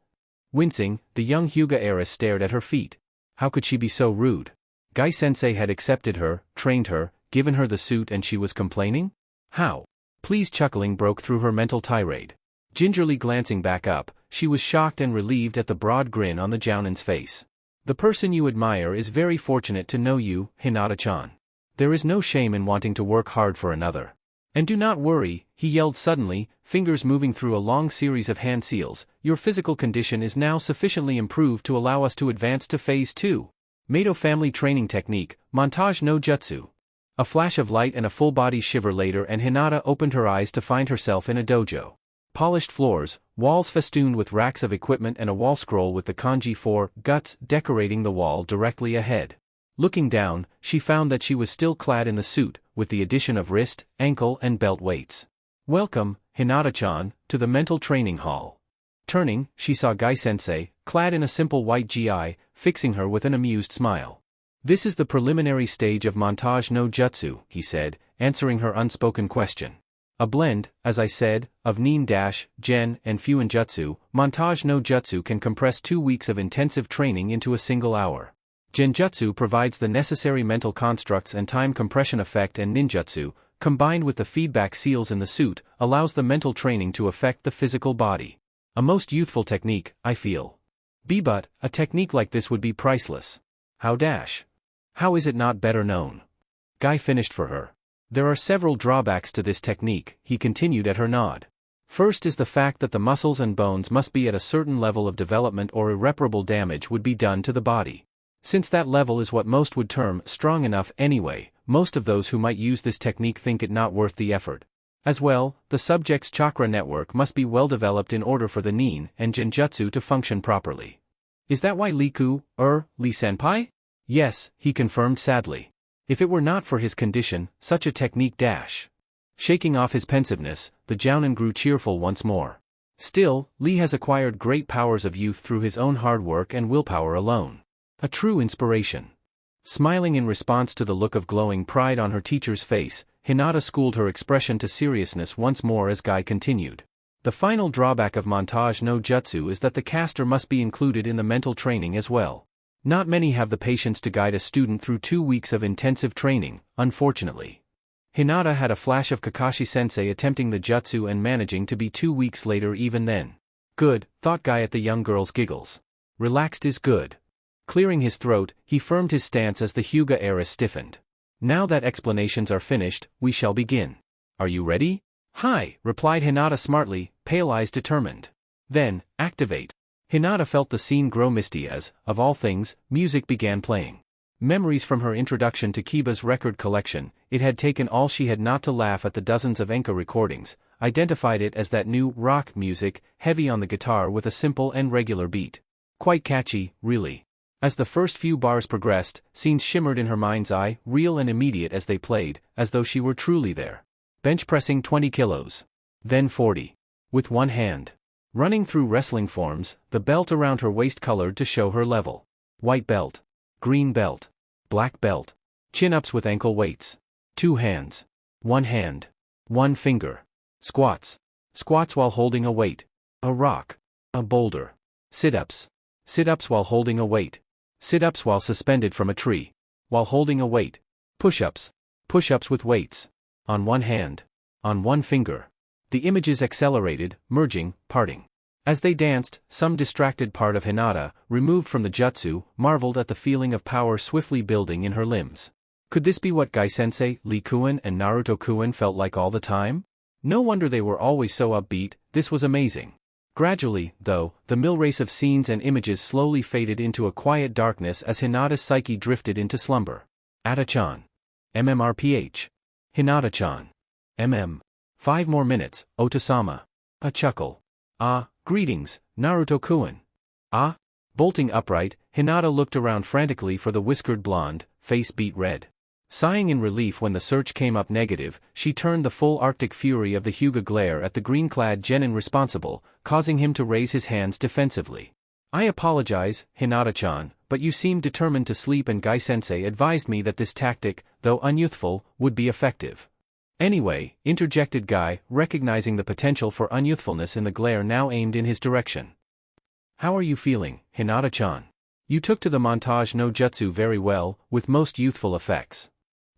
Wincing, the young Hyuga heiress stared at her feet. How could she be so rude? Guy-sensei had accepted her, trained her, given her the suit and she was complaining? How? Please chuckling broke through her mental tirade. Gingerly glancing back up, she was shocked and relieved at the broad grin on the Jounin's face. The person you admire is very fortunate to know you, Hinata-chan. There is no shame in wanting to work hard for another. And do not worry, he yelled suddenly, fingers moving through a long series of hand seals, your physical condition is now sufficiently improved to allow us to advance to Phase 2. Mato family training technique, montage no jutsu. A flash of light and a full-body shiver later and Hinata opened her eyes to find herself in a dojo. Polished floors, walls festooned with racks of equipment and a wall scroll with the kanji for guts decorating the wall directly ahead. Looking down, she found that she was still clad in the suit, with the addition of wrist, ankle and belt weights. Welcome, Hinata-chan, to the mental training hall. Turning, she saw Guy-sensei, clad in a simple white gi, fixing her with an amused smile. This is the preliminary stage of montage no jutsu, he said, answering her unspoken question. A blend, as I said, of nin-gen and fuinjutsu, montage no jutsu can compress 2 weeks of intensive training into a single hour. Genjutsu provides the necessary mental constructs and time compression effect, and ninjutsu, combined with the feedback seals in the suit, allows the mental training to affect the physical body. A most youthful technique, I feel. But a technique like this would be priceless. How is it not better known? Guy finished for her. There are several drawbacks to this technique, he continued at her nod. First is the fact that the muscles and bones must be at a certain level of development or irreparable damage would be done to the body. Since that level is what most would term strong enough anyway, most of those who might use this technique think it not worth the effort. As well, the subject's chakra network must be well developed in order for the nin and genjutsu to function properly. Is that why Lee senpai? Yes, he confirmed sadly. If it were not for his condition, such a technique Shaking off his pensiveness, the Jounin grew cheerful once more. Still, Lee has acquired great powers of youth through his own hard work and willpower alone. A true inspiration. Smiling in response to the look of glowing pride on her teacher's face, Hinata schooled her expression to seriousness once more as Guy continued. The final drawback of montage no jutsu is that the caster must be included in the mental training as well. Not many have the patience to guide a student through 2 weeks of intensive training, unfortunately. Hinata had a flash of Kakashi-sensei attempting the jutsu and managing to be 2 weeks later even then. Good, thought Guy at the young girl's giggles. Relaxed is good. Clearing his throat, he firmed his stance as the Hyuga heiress stiffened. Now that explanations are finished, we shall begin. Are you ready? Hi, replied Hinata smartly, pale eyes determined. Then, activate. Hinata felt the scene grow misty as, of all things, music began playing. Memories from her introduction to Kiba's record collection, it had taken all she had not to laugh at the dozens of Enka recordings, identified it as that new rock music, heavy on the guitar with a simple and regular beat. Quite catchy, really. As the first few bars progressed, scenes shimmered in her mind's eye, real and immediate as they played, as though she were truly there. Bench pressing 20 kilos. Then 40. With one hand. Running through wrestling forms, the belt around her waist colored to show her level. White belt. Green belt. Black belt. Chin-ups with ankle weights. 2 hands. 1 hand. 1 finger. Squats. Squats while holding a weight. A rock. A boulder. Sit-ups. Sit-ups while holding a weight. Sit-ups while suspended from a tree. While holding a weight. Push-ups. Push-ups with weights. On one hand. on one finger. The images accelerated, merging, parting. As they danced, some distracted part of Hinata, removed from the jutsu, marveled at the feeling of power swiftly building in her limbs. Could this be what Gai-sensei, Lee-kun, and Naruto-kun felt like all the time? No wonder they were always so upbeat. This was amazing. Gradually, though, the millrace of scenes and images slowly faded into a quiet darkness as Hinata's psyche drifted into slumber. Ata-chan. MMRPH. Hinata-chan. MM. 5 more minutes, Otosama. A chuckle. Ah, greetings, Naruto-kun. Ah? Bolting upright, Hinata looked around frantically for the whiskered blonde, face beet red. Sighing in relief when the search came up negative, she turned the full Arctic fury of the Hyuga glare at the green-clad genin responsible, causing him to raise his hands defensively. I apologize, Hinata-chan, but you seem determined to sleep and Gai-sensei advised me that this tactic, though unyouthful, would be effective. Anyway, interjected Guy, recognizing the potential for unyouthfulness in the glare now aimed in his direction. How are you feeling, Hinata-chan? You took to the montage no jutsu very well, with most youthful effects.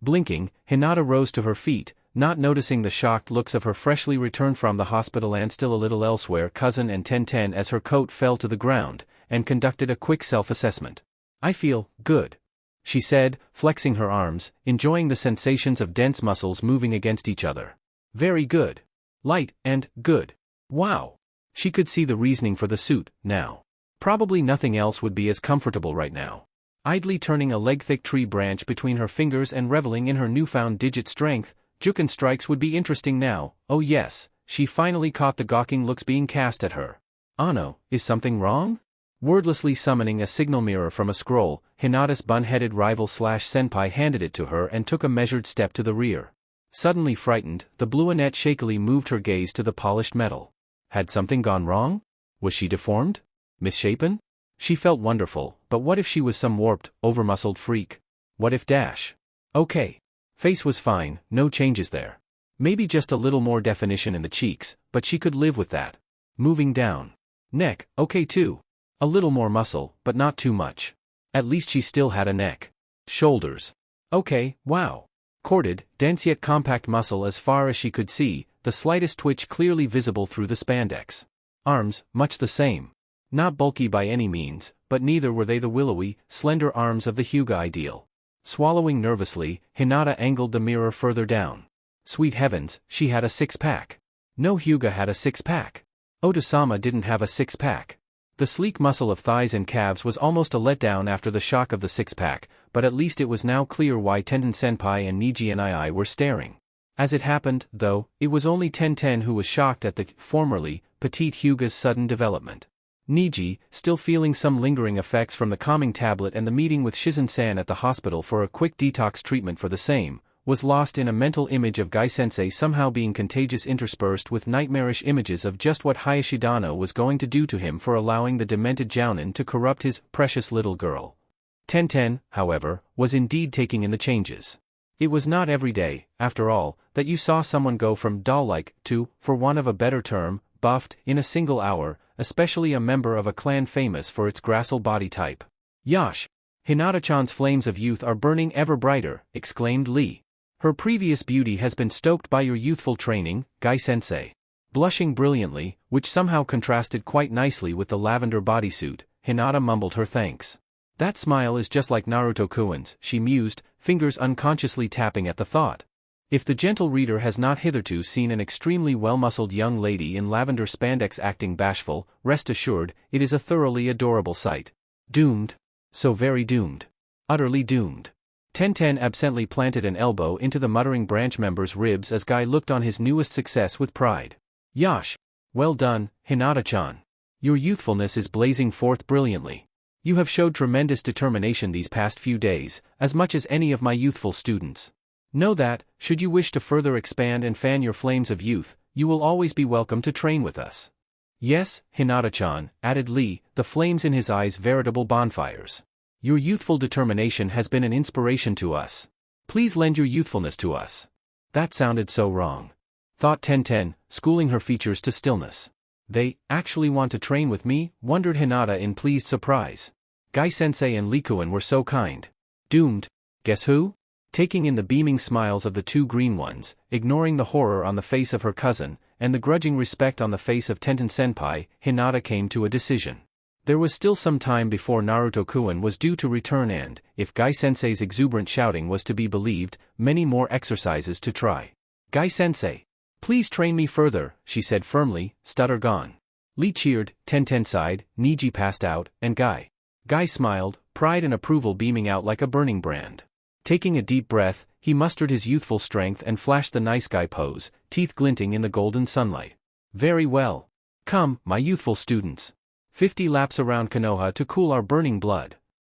Blinking, Hinata rose to her feet, not noticing the shocked looks of her freshly returned from the hospital and still a little elsewhere cousin and Tenten as her coat fell to the ground, and conducted a quick self-assessment. I feel good, she said, flexing her arms, enjoying the sensations of dense muscles moving against each other. Very good. Light, and good. Wow. She could see the reasoning for the suit, now. Probably nothing else would be as comfortable right now. Idly turning a leg-thick tree branch between her fingers and reveling in her newfound digit strength, Juken strikes would be interesting now. Oh yes, she finally caught the gawking looks being cast at her. Ano, is something wrong? Wordlessly summoning a signal mirror from a scroll, Hinata's bun-headed rival/senpai handed it to her and took a measured step to the rear. Suddenly frightened, the bluinette shakily moved her gaze to the polished metal. Had something gone wrong? Was she deformed? Misshapen? She felt wonderful, but what if she was some warped, over-muscled freak? What if dash? Okay. Face was fine, no changes there. Maybe just a little more definition in the cheeks, but she could live with that. Moving down. Neck, okay too. A little more muscle, but not too much. At least she still had a neck. Shoulders. Okay, wow. Corded, dense yet compact muscle as far as she could see, the slightest twitch clearly visible through the spandex. Arms, much the same. Not bulky by any means, but neither were they the willowy, slender arms of the Hyuga ideal. Swallowing nervously, Hinata angled the mirror further down. Sweet heavens, she had a six-pack. No Hyuga had a six-pack. Otosama didn't have a six-pack. The sleek muscle of thighs and calves was almost a letdown after the shock of the six-pack, but at least it was now clear why Tenten-senpai and Niji and II were staring. As it happened, though, it was only Tenten who was shocked at the, formerly, petite Hyuga's sudden development. Niji, still feeling some lingering effects from the calming tablet and the meeting with Shizen-san at the hospital for a quick detox treatment for the same, was lost in a mental image of Gai-sensei somehow being contagious interspersed with nightmarish images of just what Hayashidano was going to do to him for allowing the demented Jounin to corrupt his precious little girl. Tenten, however, was indeed taking in the changes. It was not every day, after all, that you saw someone go from doll-like to, for want of a better term, buffed, in a single hour, especially a member of a clan famous for its gracile body type. Yash! Hinata-chan's flames of youth are burning ever brighter, exclaimed Lee. Her previous beauty has been stoked by your youthful training, Gai-sensei. Blushing brilliantly, which somehow contrasted quite nicely with the lavender bodysuit, Hinata mumbled her thanks. That smile is just like Naruto-kun's, she mused, fingers unconsciously tapping at the thought. If the gentle reader has not hitherto seen an extremely well-muscled young lady in lavender spandex acting bashful, rest assured, it is a thoroughly adorable sight. Doomed. So very doomed. Utterly doomed. Tenten absently planted an elbow into the muttering branch member's ribs as Guy looked on his newest success with pride. Yash! Well done, Hinata-chan. Your youthfulness is blazing forth brilliantly. You have showed tremendous determination these past few days, as much as any of my youthful students. Know that, should you wish to further expand and fan your flames of youth, you will always be welcome to train with us. Yes, Hinata-chan, added Lee, the flames in his eyes veritable bonfires. Your youthful determination has been an inspiration to us. Please lend your youthfulness to us. That sounded so wrong. Thought Tenten, schooling her features to stillness. They actually want to train with me, wondered Hinata in pleased surprise. Gai-sensei and Lee-kun were so kind. Doomed. Guess who? Taking in the beaming smiles of the two green ones, ignoring the horror on the face of her cousin, and the grudging respect on the face of Tenten-senpai, Hinata came to a decision. There was still some time before Naruto-kun was due to return and, if Gai-sensei's exuberant shouting was to be believed, many more exercises to try. "Gai-sensei, please train me further," she said firmly, stutter gone. Lee cheered, Tenten sighed, Niji passed out, and Guy smiled, pride and approval beaming out like a burning brand. Taking a deep breath, he mustered his youthful strength and flashed the nice guy pose, teeth glinting in the golden sunlight. "Very well. Come, my youthful students. 50 laps around Konoha to cool our burning blood.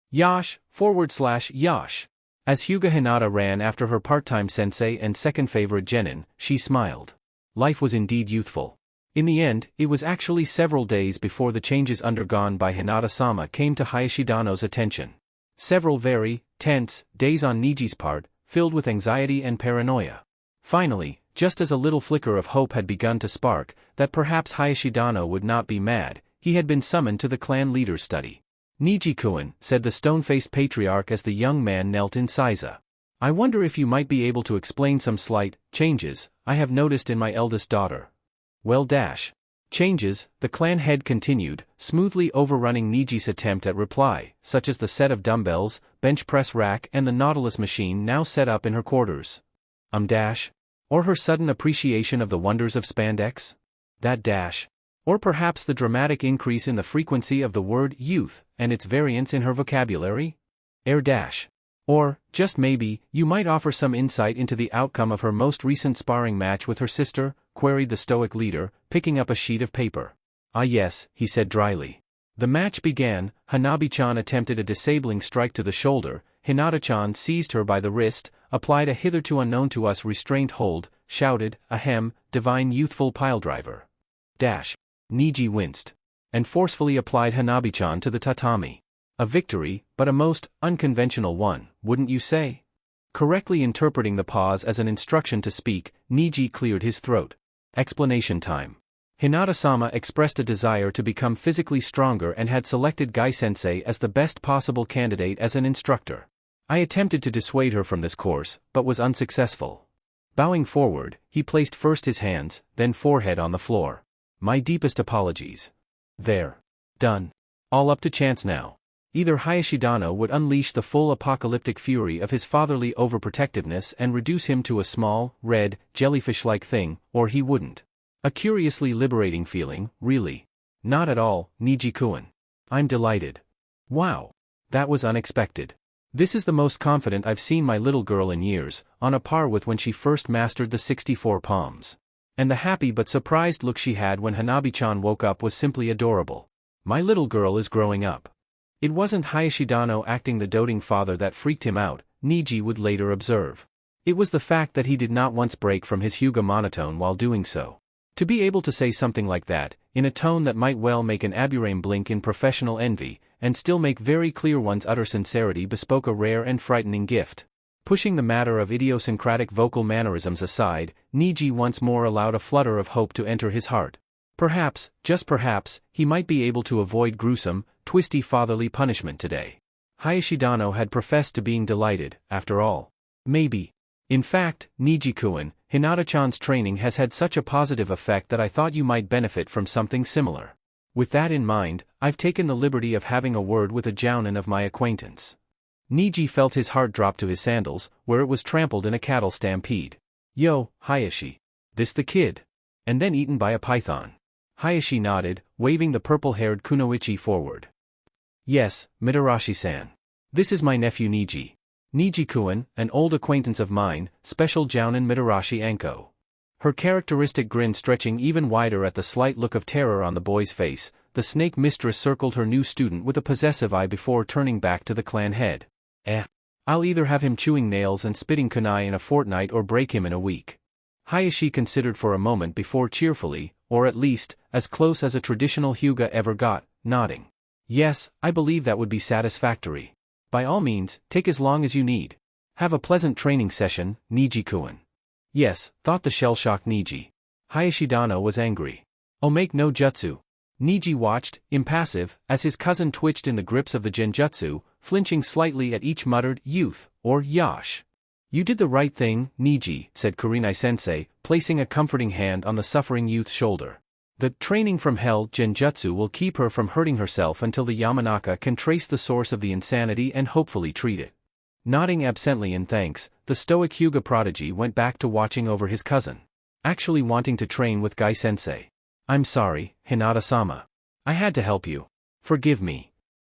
Yash! As Hyuga Hinata ran after her part-time sensei and second favorite genin, she smiled. Life was indeed youthful. In the end, it was actually several days before the changes undergone by Hinata-sama came to Hayashidano's attention. Several very tense days on Niji's part, filled with anxiety and paranoia. Finally, just as a little flicker of hope had begun to spark, that perhaps Hayashidano would not be mad, he had been summoned to the clan leader's study. "Niji-kun," said the stone-faced patriarch as the young man knelt in Saiza. "I wonder if you might be able to explain some slight changes I have noticed in my eldest daughter." "Well, changes," the clan head continued, smoothly overrunning Niji's attempt at reply, such as the set of dumbbells, bench press rack and the Nautilus machine now set up in her quarters. Or her sudden appreciation of the wonders of spandex? Or perhaps the dramatic increase in the frequency of the word youth, and its variance in her vocabulary? Or, just maybe, you might offer some insight into the outcome of her most recent sparring match with her sister, queried the stoic leader, picking up a sheet of paper. "Ah yes," he said dryly. The match began, Hanabi-chan attempted a disabling strike to the shoulder, Hinata-chan seized her by the wrist, applied a hitherto unknown to us restraint hold, shouted, "Ahem, divine youthful piledriver." Niji winced. And forcefully applied Hanabi-chan to the tatami. A victory, but a most unconventional one, wouldn't you say? Correctly interpreting the pause as an instruction to speak, Niji cleared his throat. Explanation time. Hinata-sama expressed a desire to become physically stronger and had selected Gai-sensei as the best possible candidate as an instructor. I attempted to dissuade her from this course, but was unsuccessful. Bowing forward, he placed first his hands, then forehead on the floor. "My deepest apologies. There. Done. All up to chance now. Either Hayashidano would unleash the full apocalyptic fury of his fatherly overprotectiveness and reduce him to a small, red, jellyfish-like thing, or he wouldn't. A curiously liberating feeling, really. Not at all, Niji-kun. I'm delighted. Wow. That was unexpected. This is the most confident I've seen my little girl in years, on a par with when she first mastered the 64 palms. And the happy but surprised look she had when Hanabi-chan woke up was simply adorable. My little girl is growing up." It wasn't Hayashidano acting the doting father that freaked him out, Niji would later observe. It was the fact that he did not once break from his Hyuga monotone while doing so. To be able to say something like that, in a tone that might well make an aburame blink in professional envy, and still make very clear one's utter sincerity bespoke a rare and frightening gift. Pushing the matter of idiosyncratic vocal mannerisms aside, Niji once more allowed a flutter of hope to enter his heart. Perhaps, just perhaps, he might be able to avoid gruesome, twisty fatherly punishment today. Hayashidano had professed to being delighted, after all. Maybe. In fact, Niji-kun, Hinata-chan's training has had such a positive effect that I thought you might benefit from something similar. With that in mind, I've taken the liberty of having a word with a jounin of my acquaintance. Niji felt his heart drop to his sandals, where it was trampled in a cattle stampede. "Yo, Hayashi. This the kid?" And then eaten by a python. Hayashi nodded, waving the purple-haired kunoichi forward. "Yes, Mitarashi-san. This is my nephew Niji. Niji-kun, an old acquaintance of mine, special jounin Mitarashi Anko." Her characteristic grin stretching even wider at the slight look of terror on the boy's face, the snake mistress circled her new student with a possessive eye before turning back to the clan head. I'll either have him chewing nails and spitting kunai in a fortnight or break him in a week." Hayashi considered for a moment before cheerfully, or at least, as close as a traditional Hyuga ever got, nodding. "Yes, I believe that would be satisfactory. By all means, take as long as you need. Have a pleasant training session, Niji-kun." "Yes," thought the shell-shocked Niji. Hayashidano was angry. "Oh, make no jutsu." Niji watched, impassive, as his cousin twitched in the grips of the genjutsu, flinching slightly at each muttered youth, or yash. You did the right thing, Niji, said Kurenai-sensei, placing a comforting hand on the suffering youth's shoulder. The training from hell genjutsu will keep her from hurting herself until the Yamanaka can trace the source of the insanity and hopefully treat it. Nodding absently in thanks, the stoic Hyuga prodigy went back to watching over his cousin. Actually wanting to train with Gai-sensei. I'm sorry, Hinata-sama. I had to help you. Forgive me.